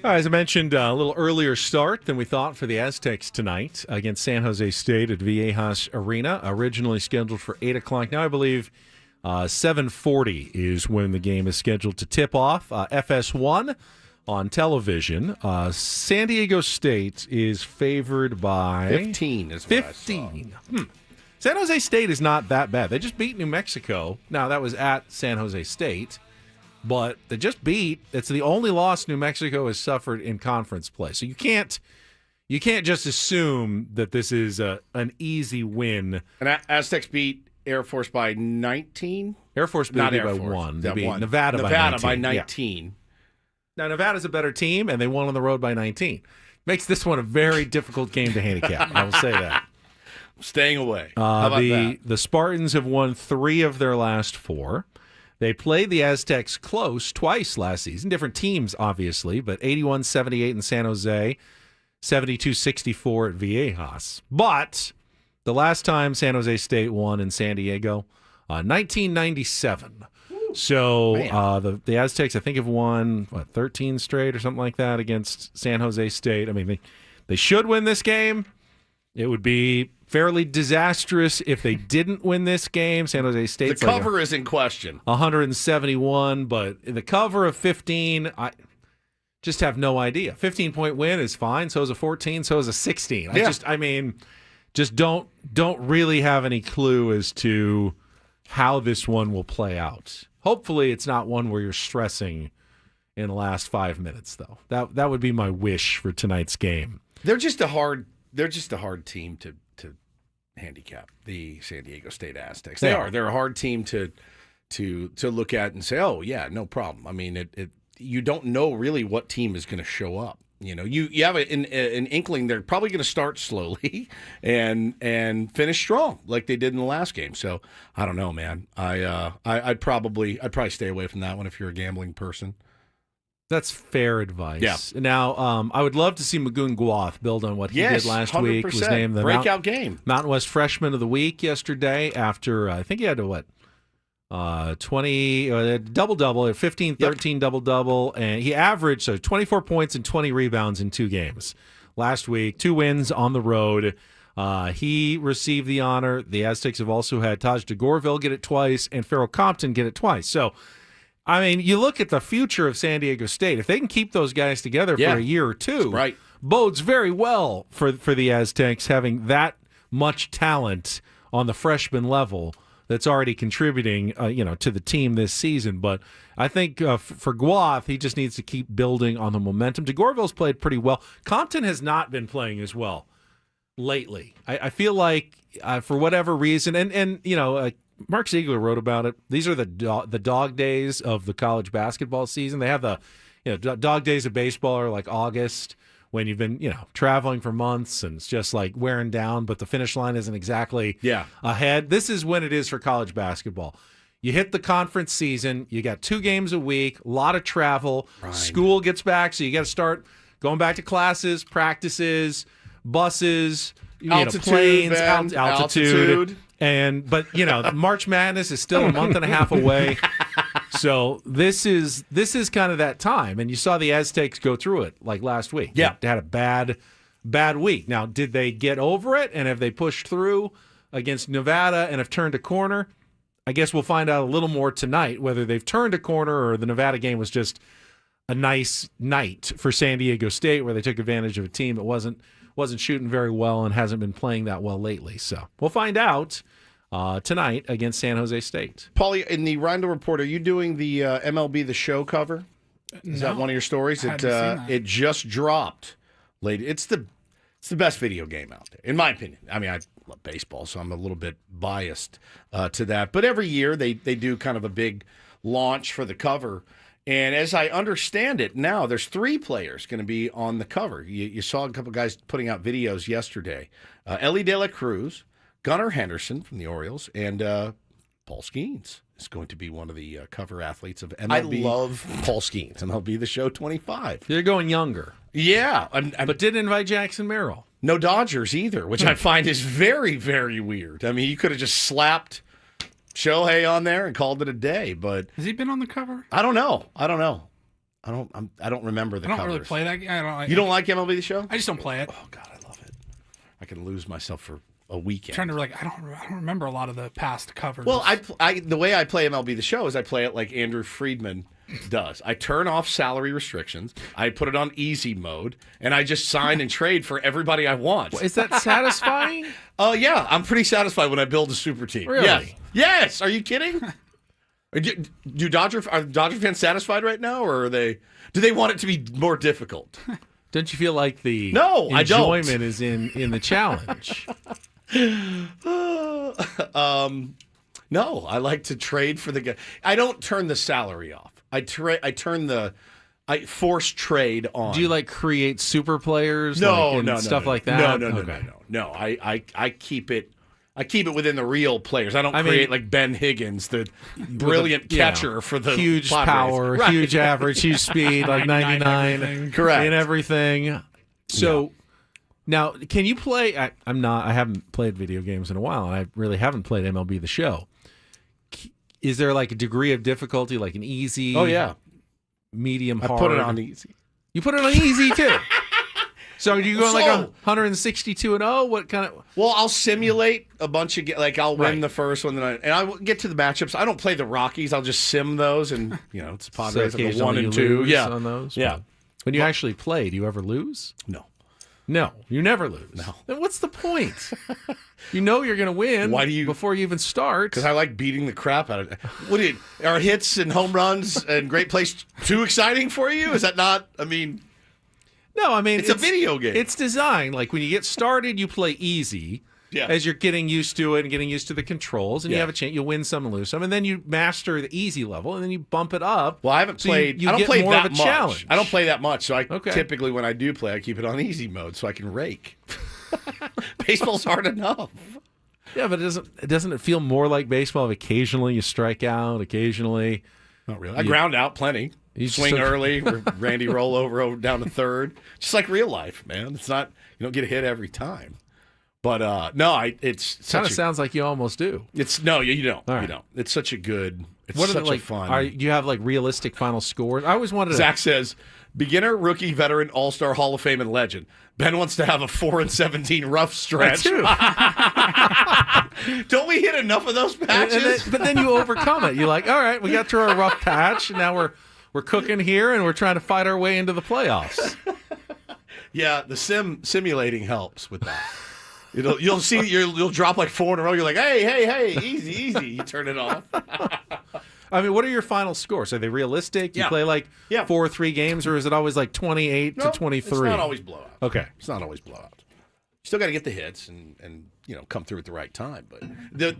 As I mentioned, a little earlier start than we thought for the Aztecs tonight against San Jose State at Viejas Arena. Originally scheduled for 8 o'clock. Now I believe 7:40 is when the game is scheduled to tip off. FS1 on television. San Diego State is favored by 15 is what 15. San Jose State is not that bad. They just beat New Mexico. Now, that was at San Jose State, but they just beat. It's the only loss New Mexico has suffered in conference play. So you can't just assume that this is an easy win. And Aztecs beat Air Force by 19? Air Force beat by 1. They beat Nevada by 19. Yeah. Now, Nevada's a better team, and they won on the road by 19. Makes this one a very difficult game to handicap. I will say that. Staying away. How about that? The Spartans have won 3 of their last 4. They played the Aztecs close twice last season. Different teams, obviously, but 81-78 in San Jose, 72-64 at Viejas. But the last time San Jose State won in San Diego, 1997. So the Aztecs, I think, have won 13 straight or something like that against San Jose State. I mean, they should win this game. It would be fairly disastrous if they didn't win this game. San Jose State's the cover is in question. 171, but in the cover of 15, I just have no idea. 15-point win is fine. So is a 14. So is a 16. Just don't really have any clue as to how this one will play out. Hopefully, it's not one where you're stressing in the last 5 minutes, though. That would be my wish for tonight's game. They're just a hard team to handicap, the San Diego State Aztecs. They are. They're a hard team to look at and say, oh yeah, no problem. I mean, you don't know really what team is going to show up. You know, you have an inkling they're probably going to start slowly and finish strong like they did in the last game. So I don't know, man. I'd probably stay away from that one if you're a gambling person. That's fair advice. Yeah. Now, I would love to see Magoon Guath build on what he did last 100%. week. Was named the breakout game Mountain West Freshman of the Week yesterday. After I think he had to 20 double-double, 15-13 double-double, and he averaged 24 points and 20 rebounds in 2 games last week. 2 wins on the road. He received the honor. The Aztecs have also had Taj DeGorville get it twice and Farrell Compton get it twice. So, I mean, you look at the future of San Diego State. If they can keep those guys together for a year or two, bodes very well for the Aztecs having that much talent on the freshman level that's already contributing, to the team this season. But I think for Guath, he just needs to keep building on the momentum. DeGorville's played pretty well. Compton has not been playing as well lately. I feel like for whatever reason, and Mark Ziegler wrote about it. These are the dog days of the college basketball season. They have the dog days of baseball are like August, when you've been, traveling for months and it's just like wearing down, but the finish line isn't exactly ahead. This is when it is for college basketball. You hit the conference season, you got 2 games a week, a lot of travel, school gets back, so you got to start going back to classes, practices, buses, planes, altitude. But March Madness is still a month and a half away. So this is kind of that time, and you saw the Aztecs go through it like last week. Yeah, they had a bad week. Now, did they get over it, and have they pushed through against Nevada and have turned a corner? I guess we'll find out a little more tonight whether they've turned a corner or the Nevada game was just a nice night for San Diego State, where they took advantage of a team that wasn't shooting very well and hasn't been playing that well lately. So we'll find out tonight against San Jose State. Paulie, in the Reindl Report, are you doing the MLB The Show cover? Is that one of your stories? It just dropped. It's the best video game out there, in my opinion. I mean, I love baseball, so I'm a little bit biased to that. But every year they do kind of a big launch for the cover. And as I understand it now, there's 3 players going to be on the cover. You saw a couple guys putting out videos yesterday. Ellie De La Cruz, Gunnar Henderson from the Orioles, and Paul Skeens is going to be one of the cover athletes of MLB. I love Paul Skeens. MLB The Show 25. They're going younger. Yeah. But didn't invite Jackson Merrill. No Dodgers either, which I find is very, very weird. I mean, you could have just slapped Shohei on there and called it a day, but... Has he been on the cover? I don't know. I don't remember the I don't covers. really play that game. You don't like MLB The Show? I just don't play it. Oh God, I love it. I can lose myself for a weekend. I'm trying to I don't remember a lot of the past covers. Well, the way I play MLB The Show is I play it like Andrew Friedman does. I turn off salary restrictions. I put it on easy mode, and I just sign and trade for everybody I want. Is that satisfying? Yeah, I'm pretty satisfied when I build a super team. Really? Yes. Are you kidding? Are Dodger fans satisfied right now, or do they want it to be more difficult? Don't you feel like the I don't. enjoyment is in the challenge? No, I like to trade for the guy. I don't turn the salary off. I force trade on. Do you like create super players? No, stuff like that. No. I keep it. I keep it within the real players. I don't create like Ben Higgins, the brilliant catcher for the huge Padres. power, Right. huge average, huge speed, like 99, correct, in everything. So now, can you play? I haven't played video games in a while, and I really haven't played MLB The Show. Is there like a degree of difficulty, like an easy? Oh yeah, medium, I hard. put it on easy. You put it on easy too. So are you going like 162-0? What kind of? Well, I'll simulate a bunch of I'll win the first one, and I will get to the matchups. I don't play the Rockies. I'll just sim those, and it's Padres So at the 1 and 2. Yeah, on those. Yeah. When you actually play, do you ever lose? No, you never lose. No. Then what's the point? You know you're going to win. Why do you before you even start? Because I like beating the crap out of it. Are hits and home runs and great plays too exciting for you? Is that not? No, it's a video game. It's designed like when you get started, you play easy. Yeah. As you're getting used to it and getting used to the controls, and you have a chance, you'll win some and lose some, and then you master the easy level, and then you bump it up. Well, I haven't played. You I don't get play more that of a much. challenge. I don't play that much, so Okay. typically when I do play, I keep it on easy mode so I can rake. Baseball's hard enough. Yeah, but doesn't it feel more like baseball if occasionally you strike out, occasionally? Not really. I ground out plenty. You Swing just- early, Randy roll over down to third. Just like real life, man. It's not, you don't get a hit every time. But it's Kind of sounds like you almost do. It's no, you don't. All right. You don't. It's such a good. It's What are such the, like? a fun. Do you have like realistic final scores? I always wanted. Zach says, beginner, rookie, veteran, all-star, Hall of Fame, and legend. Ben wants to have a 4-17 rough stretch. Too. Don't we hit enough of those patches? But then you overcome it. You're like, all right, we got through our rough patch, and now we're cooking here, and we're trying to fight our way into the playoffs. Yeah, the simulating helps with that. You'll see you'll drop like 4 in a row. You're like, hey, easy. You turn it off. I mean, what are your final scores? Are they realistic? You Yeah. play like Yeah. 4 or 3 games, or is it always like 28 to 23? It's not always blowout. Okay. It's not always blowout. You still got to get the hits and come through at the right time. But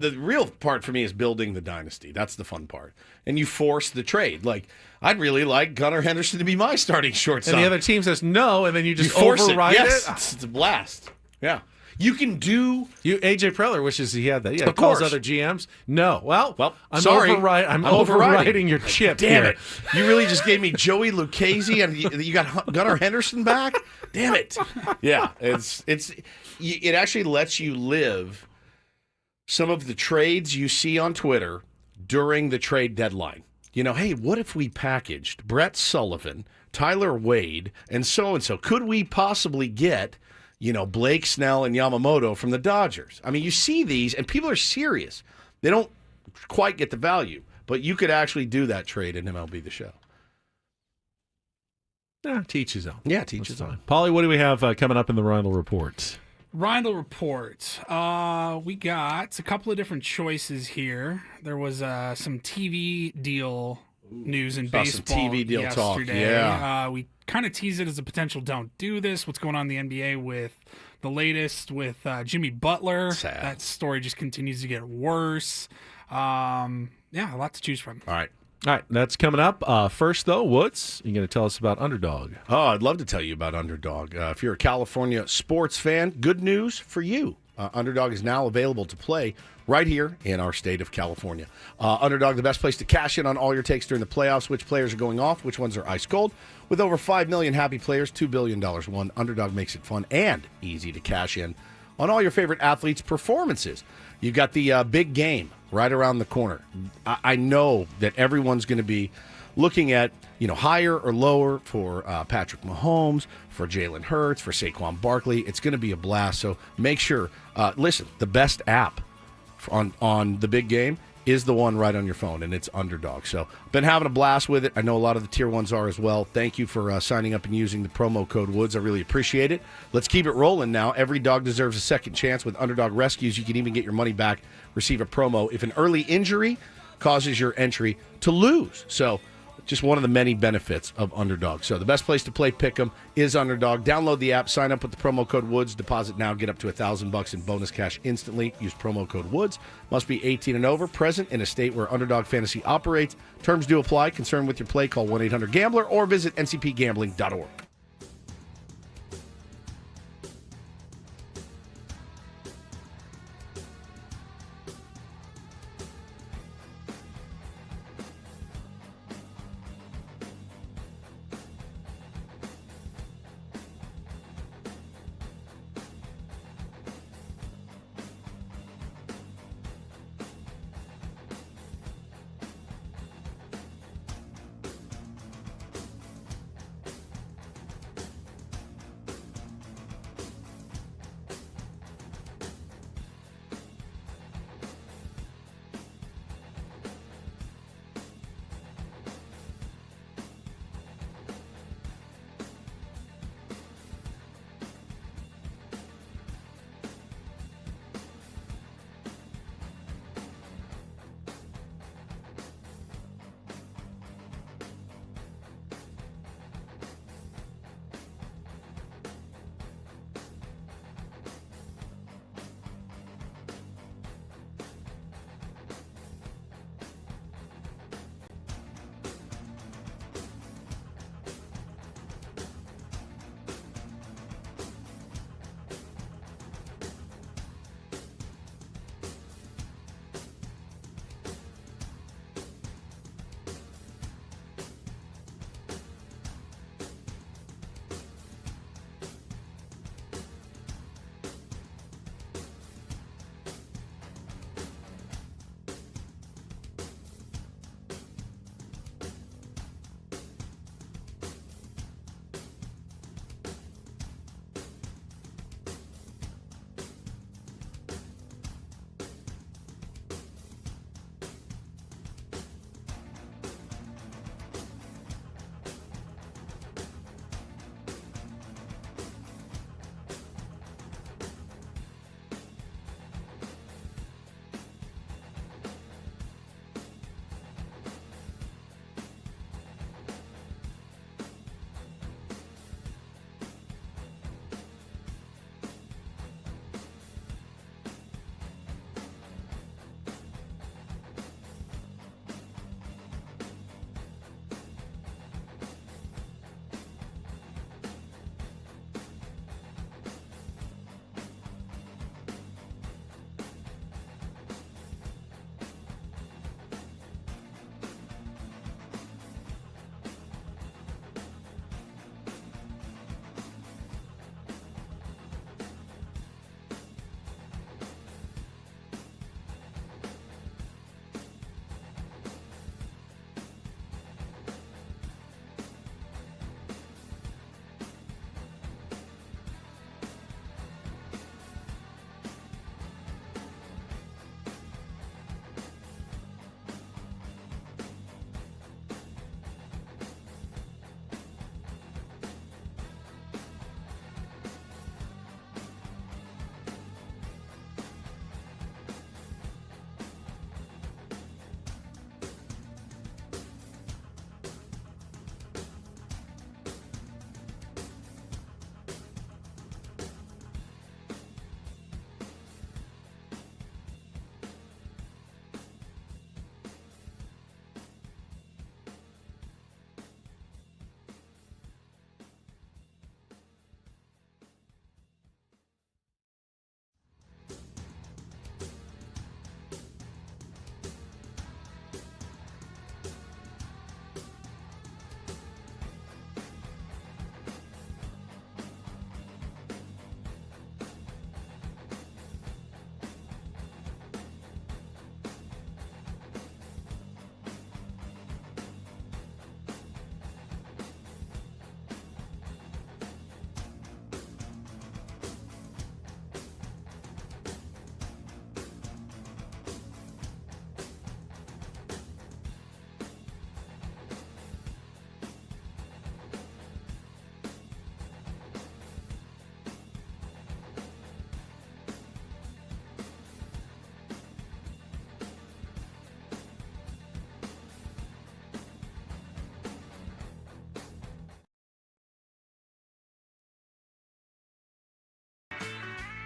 the real part for me is building the dynasty. That's the fun part. And you force the trade. Like, I'd really like Gunnar Henderson to be my starting shortstop. And the other team says no, and then you just force override it. Yes, it's a blast. Yeah. You can do. AJ Preller wishes he had that. Yeah, Of he calls course. other GMs. No. Well, I'm sorry. I'm overriding your chip. Damn here. it. You really just gave me Joey Lucchese and you got Gunnar Henderson back? Damn it. Yeah. It actually lets you live some of the trades you see on Twitter during the trade deadline. Hey, what if we packaged Brett Sullivan, Tyler Wade, and so? Could we possibly get Blake Snell and Yamamoto from the Dodgers? I mean, you see these, and people are serious. They don't quite get the value, but you could actually do that trade in MLB The Show. Yeah, teach his own. Yeah, teach his own. Paulie, what do we have coming up in the Reindl Report? Reindl Report. We got a couple of different choices here. There was some TV deal news in Saw baseball some TV deal talk, yesterday. yeah. We kind of tease it as a potential don't do this. What's going on in the NBA with the latest with Jimmy Butler. Sad. That story just continues to get worse. A lot to choose from. All right, that's coming up. First, though, Woods, you're going to tell us about Underdog. Oh, I'd love to tell you about Underdog. If you're a California sports fan, good news for you. Underdog is now available to play right here in our state of California. Underdog, the best place to cash in on all your takes during the playoffs. Which players are going off, which ones are ice cold. With over 5 million happy players, $2 billion won, Underdog makes it fun and easy to cash in on all your favorite athletes' performances. You've got the big game right around the corner. I know that everyone's going to be looking at, higher or lower for Patrick Mahomes, for Jalen Hurts, for Saquon Barkley. It's going to be a blast. So make sure, listen, the best app on the big game is the one right on your phone, and it's Underdog. So been having a blast with it. I know a lot of the tier ones are as well. Thank you for signing up and using the promo code Woods. I really appreciate it. Let's keep it rolling now. Every dog deserves a second chance. With Underdog Rescues, you can even get your money back, receive a promo if an early injury causes your entry to lose. So just one of the many benefits of Underdog. So the best place to play Pick'em is Underdog. Download the app, sign up with the promo code Woods, deposit now, get up to $1,000 in bonus cash instantly. Use promo code Woods. Must be 18 and over, present in a state where Underdog Fantasy operates. Terms do apply. Concerned with your play, call 1-800-GAMBLER or visit ncpgambling.org.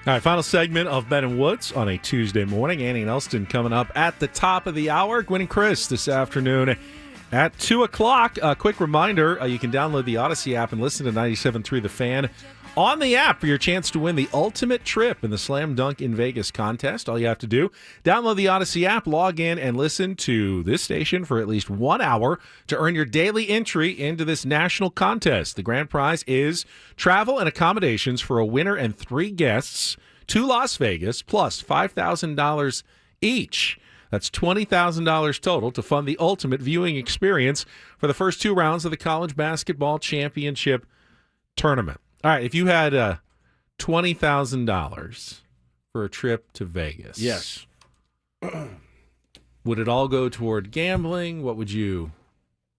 All right, final segment of Ben and Woods on a Tuesday morning. Annie and Elston coming up at the top of the hour. Gwen and Chris this afternoon at 2 o'clock. A quick reminder, you can download the Odyssey app and listen to 97.3 The Fan on the app for your chance to win the ultimate trip in the Slam Dunk in Vegas contest. All you have to do, download the Odyssey app, log in, and listen to this station for at least 1 hour to earn your daily entry into this national contest. The grand prize is travel and accommodations for a winner and 3 guests to Las Vegas, plus $5,000 each. That's $20,000 total to fund the ultimate viewing experience for the first 2 rounds of the College Basketball Championship Tournament. All right, if you had $20,000 for a trip to Vegas, yes, would it all go toward gambling? What would you?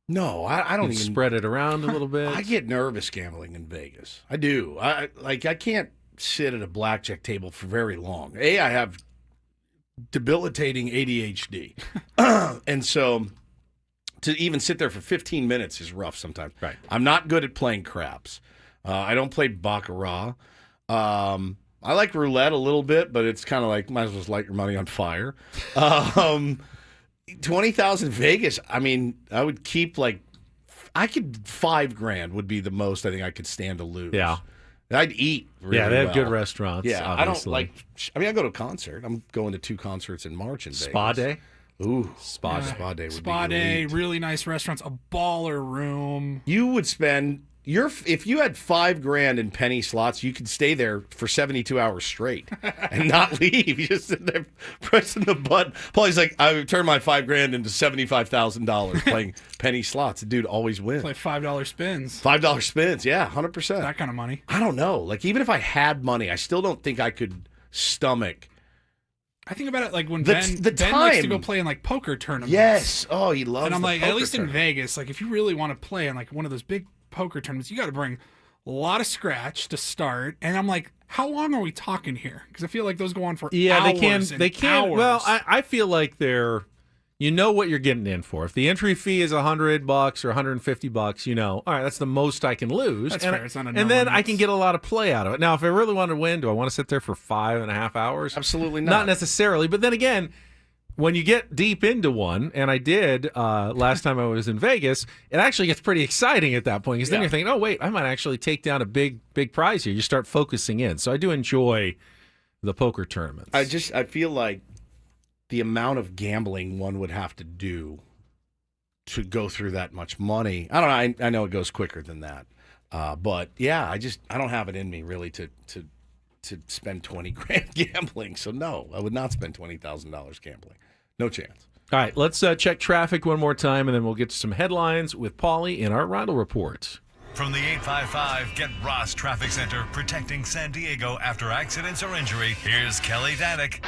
No, I don't even spread it around a little bit. I get nervous gambling in Vegas. I do. I can't sit at a blackjack table for very long. I have debilitating ADHD, and so to even sit there for 15 minutes is rough sometimes. Right. I'm not good at playing craps. I don't play baccarat. I like roulette a little bit, but it's kind of like might as well just light your money on fire. 20,000 Vegas. I mean, I would keep $5,000 would be the most I think I could stand to lose. Yeah, I'd eat. Really they have well. good restaurants. Yeah, obviously. I go to a concert. I'm going to 2 concerts in March in Spa Vegas. Day. Ooh, Spa Day. Spa Day would Spa be Day, elite. really nice restaurants, a baller room. You would spend if you had $5,000 in penny slots, you could stay there for 72 hours straight and not leave. You just sit there pressing the button. Paulie's like, I would turn my $5,000 into $75,000 playing penny slots. The dude always wins. Play $5 spins. $5 spins, yeah, 100%. That kind of money. I don't know. Like, even if I had money, I still don't think I could stomach. I think about it like when The Ben likes to time. go play in like poker tournaments. Yes. Oh, he loves. And I'm the like, at poker least in tournament. Vegas, like if you really want to play in like one of those big poker tournaments, you got to bring a lot of scratch to start. And I'm like, how long are we talking here? Because I feel like those go on for hours. They can. Hours. Well, I feel like you know what you're getting in for. If the entry fee is $100 or $150, you know, all right, that's the most I can lose. That's and, fair. It's not a and then I can get a lot of play out of it. Now, if I really want to win, do I want to sit there for 5.5 hours? Absolutely not. Not necessarily. But then again, when you get deep into one, and I did last time I was in Vegas, it actually gets pretty exciting at that point. Because then you're thinking, oh, wait, I might actually take down a big prize here. You start focusing in. So I do enjoy the poker tournaments. I feel like the amount of gambling one would have to do to go through that much money. I don't know. I know it goes quicker than that. But yeah, I don't have it in me really to spend $20,000 gambling. So no, I would not spend $20,000 gambling. No chance. All right, let's check traffic one more time, and then we'll get to some headlines with Paulie in our Reindl Report. From the 855 Get Ross Traffic Center, protecting San Diego after accidents or injury, here's Kelly Danick.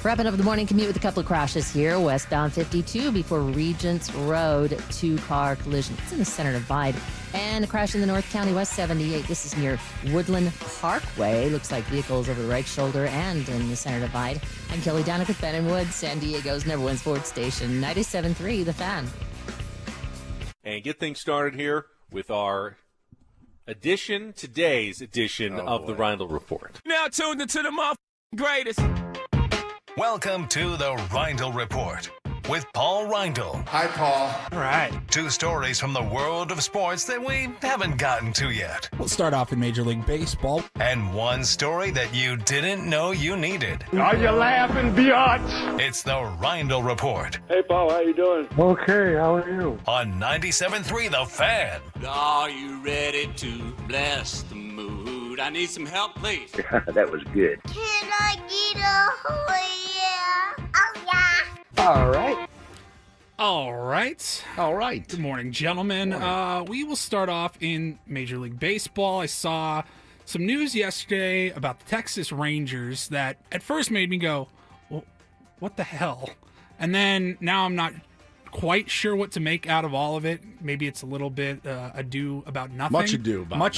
Wrapping up the morning commute with a couple of crashes here. Westbound 52 before Regents Road, 2-car collision. It's in the center divide. And a crash in the North County West 78. This is near Woodland Parkway. Looks like vehicles over the right shoulder and in the center divide. I'm Kelly Danick with Ben and Woods, San Diego's #1 sports station, 97.3 The Fan. And get things started here with our today's edition of the Reindl Report. Now tuned into the greatest. Welcome to the Reindl Report with Paul Reindl. Hi, Paul. All right. 2 stories from the world of sports that we haven't gotten to yet. We'll start off in Major League Baseball. And 1 story that you didn't know you needed. Are you laughing, biatch? It's the Reindl Report Hey, Paul, how you doing? Okay, how are you? on 97.3 The Fan. Are you ready to bless the mood? I need some help, please. That was good. Can I get a oh yeah? Oh yeah. All right. All right. Good morning, gentlemen. We will start off in Major League Baseball. I saw some news yesterday about the Texas Rangers that at first made me go, well, what the hell? And then now I'm not quite sure what to make out of all of it. Maybe it's a little bit ado about nothing. Much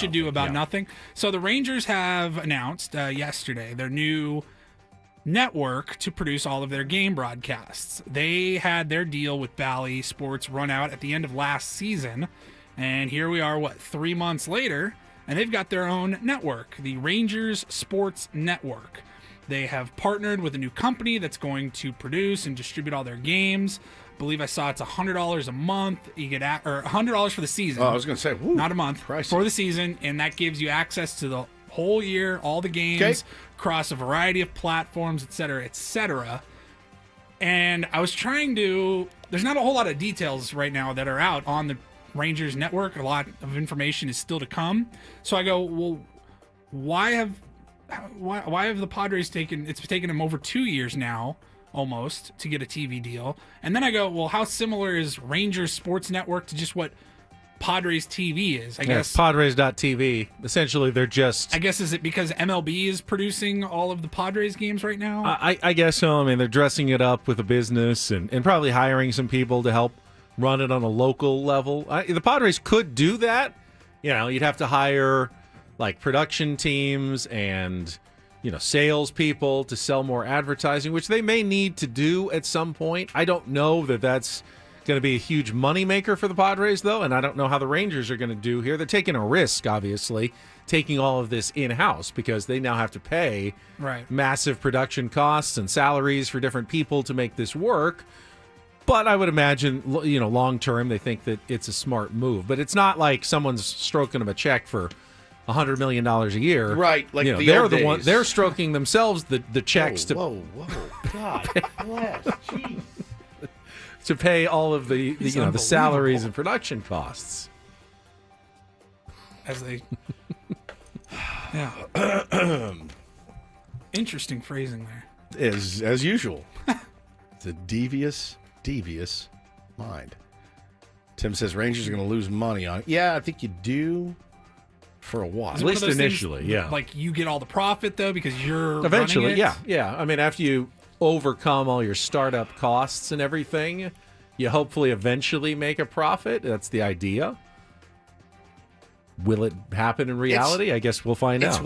ado about nothing. So the Rangers have announced yesterday their new network to produce all of their game broadcasts. They had their deal with Bally Sports run out at the end of last season, and here we are, 3 months later, and they've got their own network, the Rangers Sports Network. They have partnered with a new company that's going to produce and distribute all their games. I believe I saw it's $100 a month. You get or $100 for the season. Oh, I was going to say, woo, not a month, pricey. For the season, and that gives you access to the whole year, all the games, across a variety of platforms, et cetera, et cetera. And I was trying to. There's not a whole lot of details right now that are out on the Rangers network. A lot of information is still to come. So I go, well, why have the Padres taken? It's taken them over 2 years now, almost, to get a TV deal. And then I go, well, how similar is Rangers Sports Network to just what Padres TV is? I guess Padres.tv. Essentially, they're just. I guess, is it because MLB is producing all of the Padres games right now? I guess so. I mean, they're dressing it up with a business and probably hiring some people to help run it on a local level. The Padres could do that. You know, you'd have to hire like production teams and, you know, salespeople to sell more advertising, which they may need to do at some point. I don't know that that's going to be a huge moneymaker for the Padres, though, and I don't know how the Rangers are going to do here. They're taking a risk, obviously, taking all of this in-house because they now have to pay massive production costs and salaries for different people to make this work. But I would imagine, you know, long-term, they think that it's a smart move. But it's not like someone's stroking them a check for $100 million a year. Right, like, you know, the they're old the one. days. They're stroking themselves the checks Whoa, God bless. Jeez. to pay all of the you know, the salaries and production costs. As they, yeah, interesting phrasing there. As usual, it's a devious mind. Tim says Rangers are going to lose money on it. Yeah, I think you do for a while. Is it At one least of those initially, things, yeah. Like you get all the profit though because you're Eventually, running it? yeah. I mean, after you overcome all your startup costs and everything, you hopefully eventually make a profit. That's the idea. Will it happen in reality? I guess we'll find out.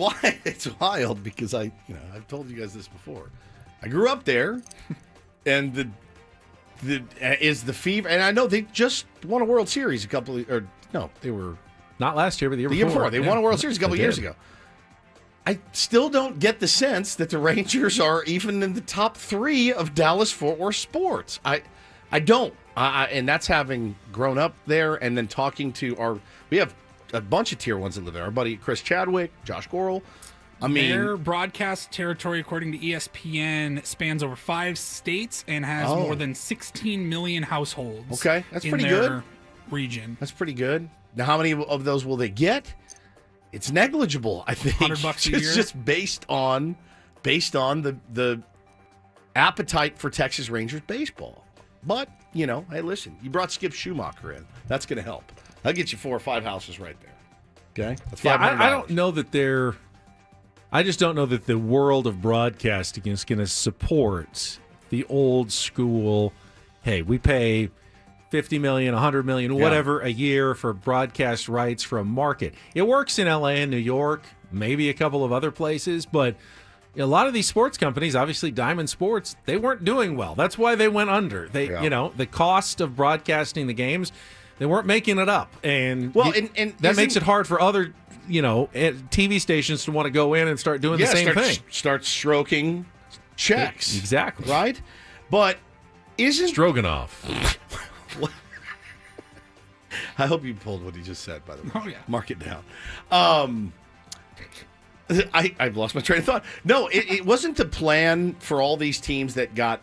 It's wild because I've told you guys this before. I grew up there, and the fever, and I know they just won a World Series they were not last year, but the year before. They won a World Series a couple years ago. I still don't get the sense that the Rangers are even in the top 3 of Dallas-Fort Worth sports. I don't. And that's having grown up there and then talking to we have a bunch of tier 1s that live there. Our buddy Chris Chadwick, Josh Gorel. I mean, their broadcast territory, according to ESPN, spans over 5 states and has more than 16 million households. Okay, that's pretty in good. their region. That's pretty good. Now, how many of those will they get? It's negligible, I think. $100 a year. It's just based on the appetite for Texas Rangers baseball. But, you know, hey, listen, you brought Skip Schumacher in. That's going to help. That'll get you 4 or 5 houses right there. Okay? That's $500. I don't know that I just don't know that the world of broadcasting is going to support the old school, hey, we pay $50 million, $100 million, whatever a year for broadcast rights for a market. It works in LA and New York, maybe a couple of other places, but a lot of these sports companies, obviously Diamond Sports, they weren't doing well. That's why they went under. You know, the cost of broadcasting the games, they weren't making it up. And that makes it hard for other, you know, TV stations to want to go in and start doing the same thing. Start stroking checks. Exactly. Right? But isn't Stroganoff. I hope you pulled what he just said, by the way. Oh, yeah. Mark it down. I've lost my train of thought. No, it wasn't the plan for all these teams that got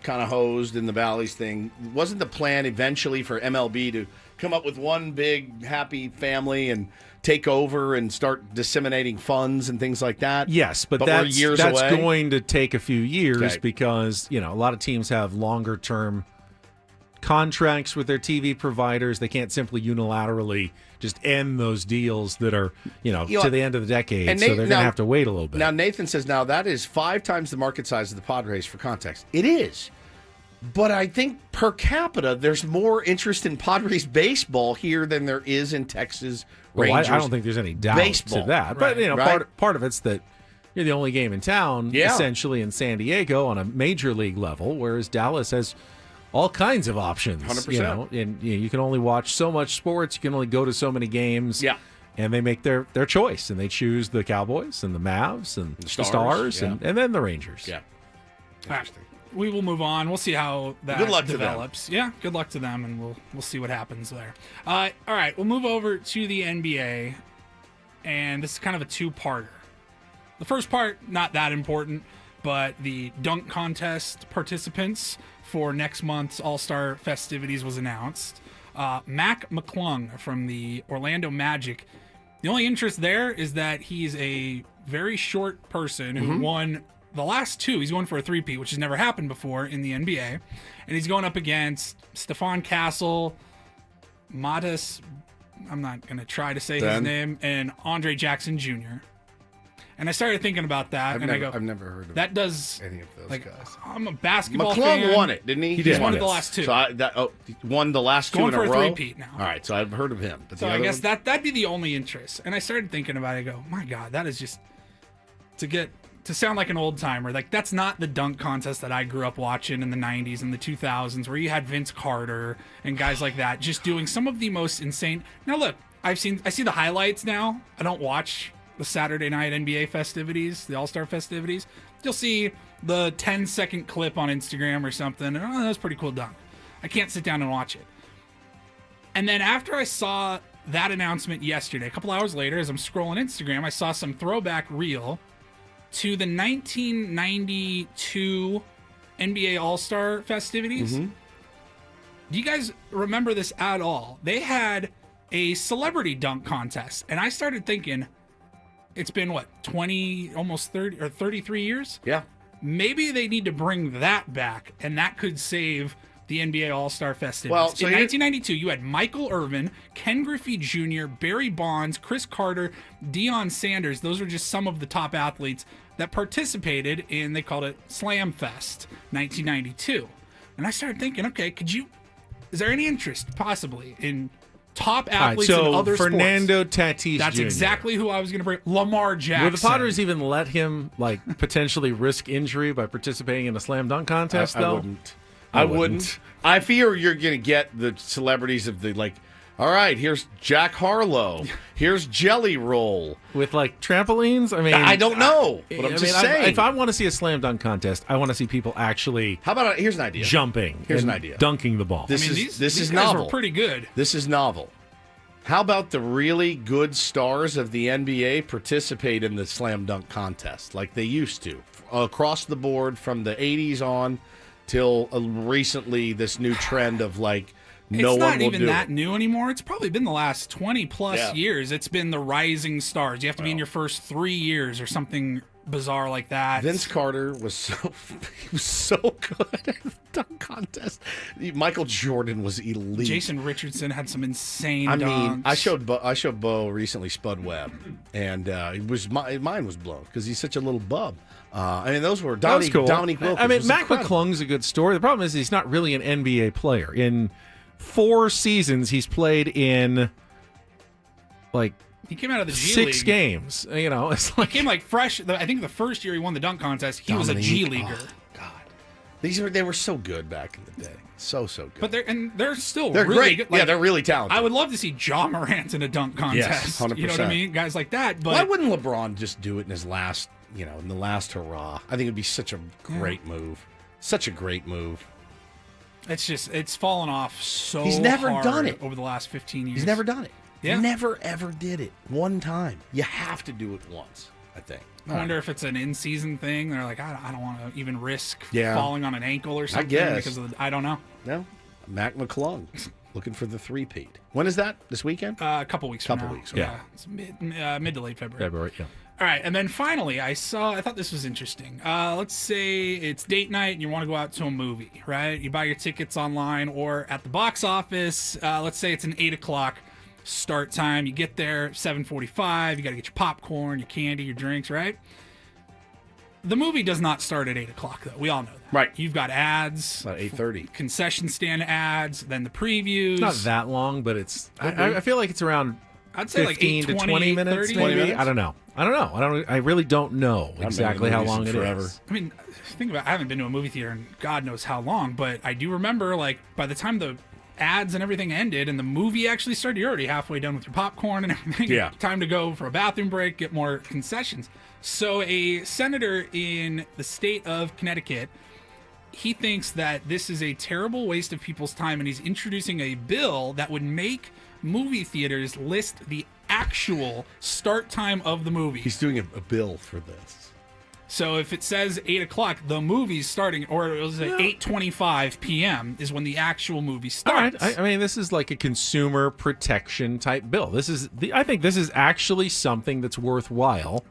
kind of hosed in the Valleys thing. It wasn't the plan eventually for MLB to come up with one big happy family and take over and start disseminating funds and things like that? Yes, but we're that's years away. going to take a few years because, you know, a lot of teams have longer term contracts with their TV providers. They can't simply unilaterally just end those deals that are, you know, to the end of the decade. So they're going to have to wait a little bit. Now, Nathan says, now that is 5 times the market size of the Padres for context. It is. But I think per capita, there's more interest in Padres baseball here than there is in Texas Rangers. I don't think there's any doubt to that. But, you know, part of it's that you're the only game in town, essentially, in San Diego on a major league level, whereas Dallas has all kinds of options. 100%. You know, and you can only watch so much sports. You can only go to so many games. Yeah. and they make their choice, and they choose the Cowboys and the Mavs and the Stars yeah. and then the Rangers. Yeah. Interesting. We will move on. We'll see how that Good luck develops. Yeah, good luck to them, and we'll see what happens there. All right, we'll move over to the NBA, and this is kind of a two-parter. The first part, not that important, but the dunk contest participants for next month's All-Star festivities was announced. Mac McClung from the Orlando Magic. The only interest there is that he's a very short person who won the last two. He's going for a three-peat, which has never happened before in the NBA. And he's going up against Stephon Castle, Matas, I'm not going to try to say his name, and Andre Jackson Jr. And I started thinking about that, I've never heard of that does any of those guys. I'm a basketball McClung fan. won it, didn't he? He did. He's won it the last two. So he won the last two Going in a for row. a three-peat now. All right, so I've heard of him. But So I guess that'd be the only interest. And I started thinking about it. I go, my God, that is just to sound like an old timer. Like, that's not the dunk contest that I grew up watching in the 90s and the 2000s, where you had Vince Carter and guys like that just doing some of the most insane. Now look, I see the highlights now. I don't watch the Saturday night NBA festivities, the All-Star festivities. You'll see the 10-second clip on Instagram or something. And, oh, that's a pretty cool dunk. I can't sit down and watch it. And then after I saw that announcement yesterday, a couple hours later, as I'm scrolling Instagram, I saw some throwback reel to the 1992 NBA All-Star festivities. Do you guys remember this at all? They had a celebrity dunk contest, and I started thinking, it's been, 20, almost 30, or 33 years? Yeah. Maybe they need to bring that back, and that could save the NBA All-Star festivities. Well, so in 1992, you had Michael Irvin, Ken Griffey Jr., Barry Bonds, Chris Carter, Deion Sanders. Those were just some of the top athletes that participated in, they called it Slam Fest 1992. And I started thinking, okay, is there any interest possibly in top athletes in other Fernando sports? Tatis That's Jr. exactly who I was going to bring. Lamar Jackson. Would the Padres even let him potentially risk injury by participating in a slam dunk contest? I wouldn't. I fear you're going to get the celebrities of the all right, here's Jack Harlow. Here's Jelly Roll. With trampolines? I mean, I don't know. But I'm just saying. If I want to see a slam dunk contest, I want to see people actually. How about here's an idea. Jumping. Here's an idea. Dunking the ball. This these is guys novel. were pretty good. This is novel. How about the really good stars of the NBA participate in the slam dunk contest like they used to across the board from the 80s on till recently? This new trend of no it's one not will even do that it. new anymore. It's probably been the last 20 plus years. It's been the rising stars. You have to be in your first 3 years or something bizarre like that. Vince Carter was so good at the dunk contest. Michael Jordan was elite. Jason Richardson had some insane I dunks. mean, I showed Bo recently Spud Webb, and mine was blown because he's such a little bub. Those were That was cool. Dominique Wilkins. I mean, was Mac incredible. McClung's a good story. The problem is he's not really an NBA player. In 4 seasons, he's played in he came out of the G 6 League. games. It's He came fresh. I think the first year he won the dunk contest, he was a G Leaguer. Oh, God, they were so good back in the day. So good. But they're still They're really great. good. They're really talented. I would love to see Ja Morant in a dunk contest. Yes, 100%. You know what I mean? Guys like that. But why wouldn't LeBron just do it in his last, in the last hurrah? I think it'd be such a great move. Such a great move. it's fallen off so He's never hard done it over the last 15 years. He's never done it. Yeah. Never, ever did it. One time. You have to do it once, I think. I wonder if it's an in-season thing. They're like, I don't want to even risk Yeah. falling on an ankle or something. guess. Because I don't know. No. Mac McClung looking for the three-peat. When is that? This weekend? A couple weeks from Couple now. weeks, Yeah. It's mid to late February. yeah. All right, and then finally, I thought this was interesting. Let's say it's date night and you want to go out to a movie, right? You buy your tickets online or at the box office. Let's say it's an 8 o'clock start time. You get there 7:45. You got to get your popcorn, your candy, your drinks, right? The movie does not start at 8 o'clock, though. We all know that. Right. You've got ads. About 8:30. Concession stand ads, then the previews. It's not that long, but it's. I feel like it's around. I'd say 15 like 8:20, to 20 minutes, 30 maybe. minutes. I don't know. I really don't know exactly how long it is. I mean, think about it. I haven't been to a movie theater in God knows how long, but I do remember, by the time the ads and everything ended and the movie actually started, you're already halfway done with your popcorn and everything. Yeah. Time to go for a bathroom break, get more concessions. So a senator in the state of Connecticut, he thinks that this is a terrible waste of people's time, and he's introducing a bill that would make movie theaters list the actual start time of the movie. He's doing a bill for this. So if it says 8 o'clock, the movie's starting, or it was at 8:25 p.m. is when the actual movie starts. All right. I mean, this is like a consumer protection type bill. I think this is actually something that's worthwhile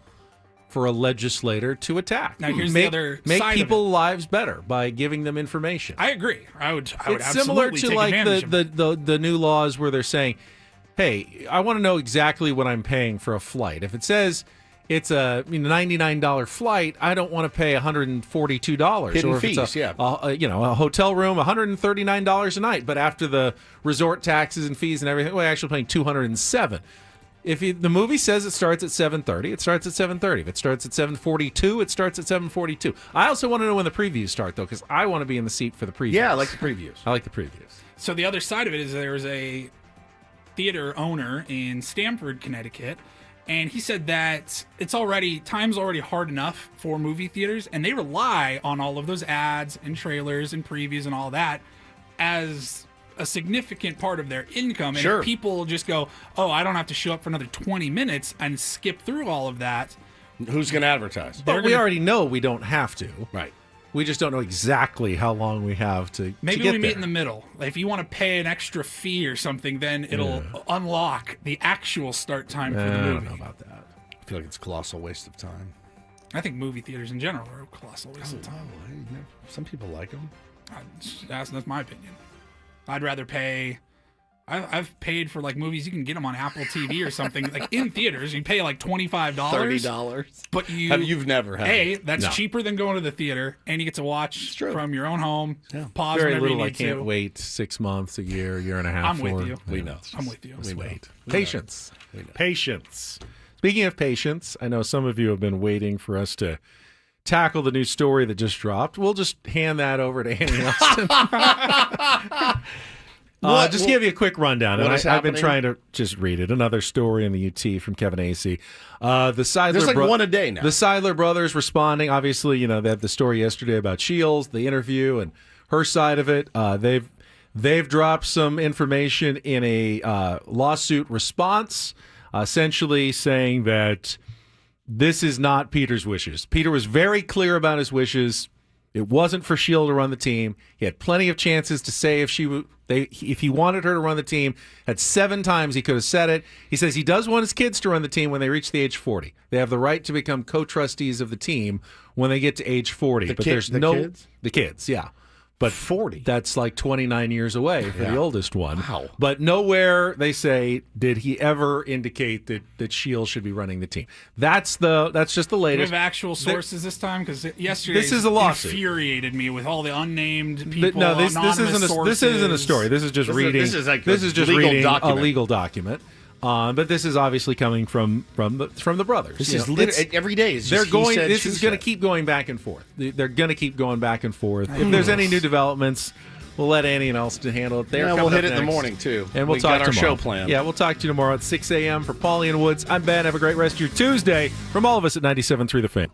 for a legislator to attack. Now here's the other make side people's of it. lives better by giving them information. I agree. I would It's similar absolutely to take like advantage of it. the new laws where they're saying, hey, I want to know exactly what I'm paying for a flight. If it says it's a $99 flight, I don't want to pay $142. Hidden or if fees, it's yeah. a hotel room, $139 a night, but after the resort taxes and fees and everything, we're actually paying $207. If the movie says it starts at 7:30, it starts at 7:30. If it starts at 7:42, it starts at 7:42. I also want to know when the previews start, though, because I want to be in the seat for the previews. Yeah, I like the previews. I like the previews. So the other side of it is there's a theater owner in Stamford, Connecticut, and he said that time's already hard enough for movie theaters, and they rely on all of those ads and trailers and previews and all that as a significant part of their income. And Sure. if people just go, oh, I don't have to show up for another 20 minutes and skip through all of that. Who's going to advertise? But we already know we don't have to. Right. We just don't know exactly how long we have to Maybe get we meet there. in the middle. If you want to pay an extra fee or something, then it'll unlock the actual start time for the I movie. don't know about that. I feel like it's a colossal waste of time. I think movie theaters in general are a colossal waste of time. Some people like them. That's my opinion. I'd rather pay. I've paid for like movies. You can get them on Apple TV or something. Like in theaters, you pay like $25, $30. But you've never had. That's No. cheaper than going to the theater, and you get to watch from your own home. Pause Very whenever little. you I need can't to. wait 6 months, a year and a half. I'm with for. you. We know. I'm with you. Just wait. We know. Patience. We know. Patience. Speaking of patience, I know some of you have been waiting for us to tackle the new story that just dropped. We'll just hand that over to Annie Austin. Just give you a quick rundown. What And is I've been happening? trying to just read it. Another story in the UT from Kevin Acey. The Seidler There's like one a day now. The Seidler brothers responding. Obviously, they had the story yesterday about Shields, the interview, and her side of it. They've dropped some information in a lawsuit response, essentially saying that this is not Peter's wishes. Peter was very clear about his wishes. It wasn't for Shield to run the team. He had plenty of chances to say if he wanted her to run the team. Had 7 times he could have said it. He says he does want his kids to run the team when they reach the age 40. They have the right to become co-trustees of the team when they get to age 40. The but kid- there's the no kids? the kids, yeah. But 40. That's like 29 years away for Yeah. the oldest one. Wow. But nowhere, they say, did he ever indicate that Shield should be running the team. That's just the Do we latest. have actual sources this time? Because yesterday This is a lawsuit. infuriated me with all the unnamed people. No, this anonymous isn't a sources. story. This is just reading. This is like this a is just legal reading document. a legal document. But this is obviously coming from the brothers. This You is know, every day. Is they're just he going. said, This she is going to said. keep going back and forth. They're going to keep going back and forth. If there's any new developments, we'll let Annie and Elston handle it. They're Yeah, we'll coming hit up it in the next. morning, too. And we'll We talk got our tomorrow. show planned. Yeah, we'll talk to you tomorrow at 6 a.m. for Paulie and Woods. I'm Ben. Have a great rest of your Tuesday. From all of us at 97.3 The Fan.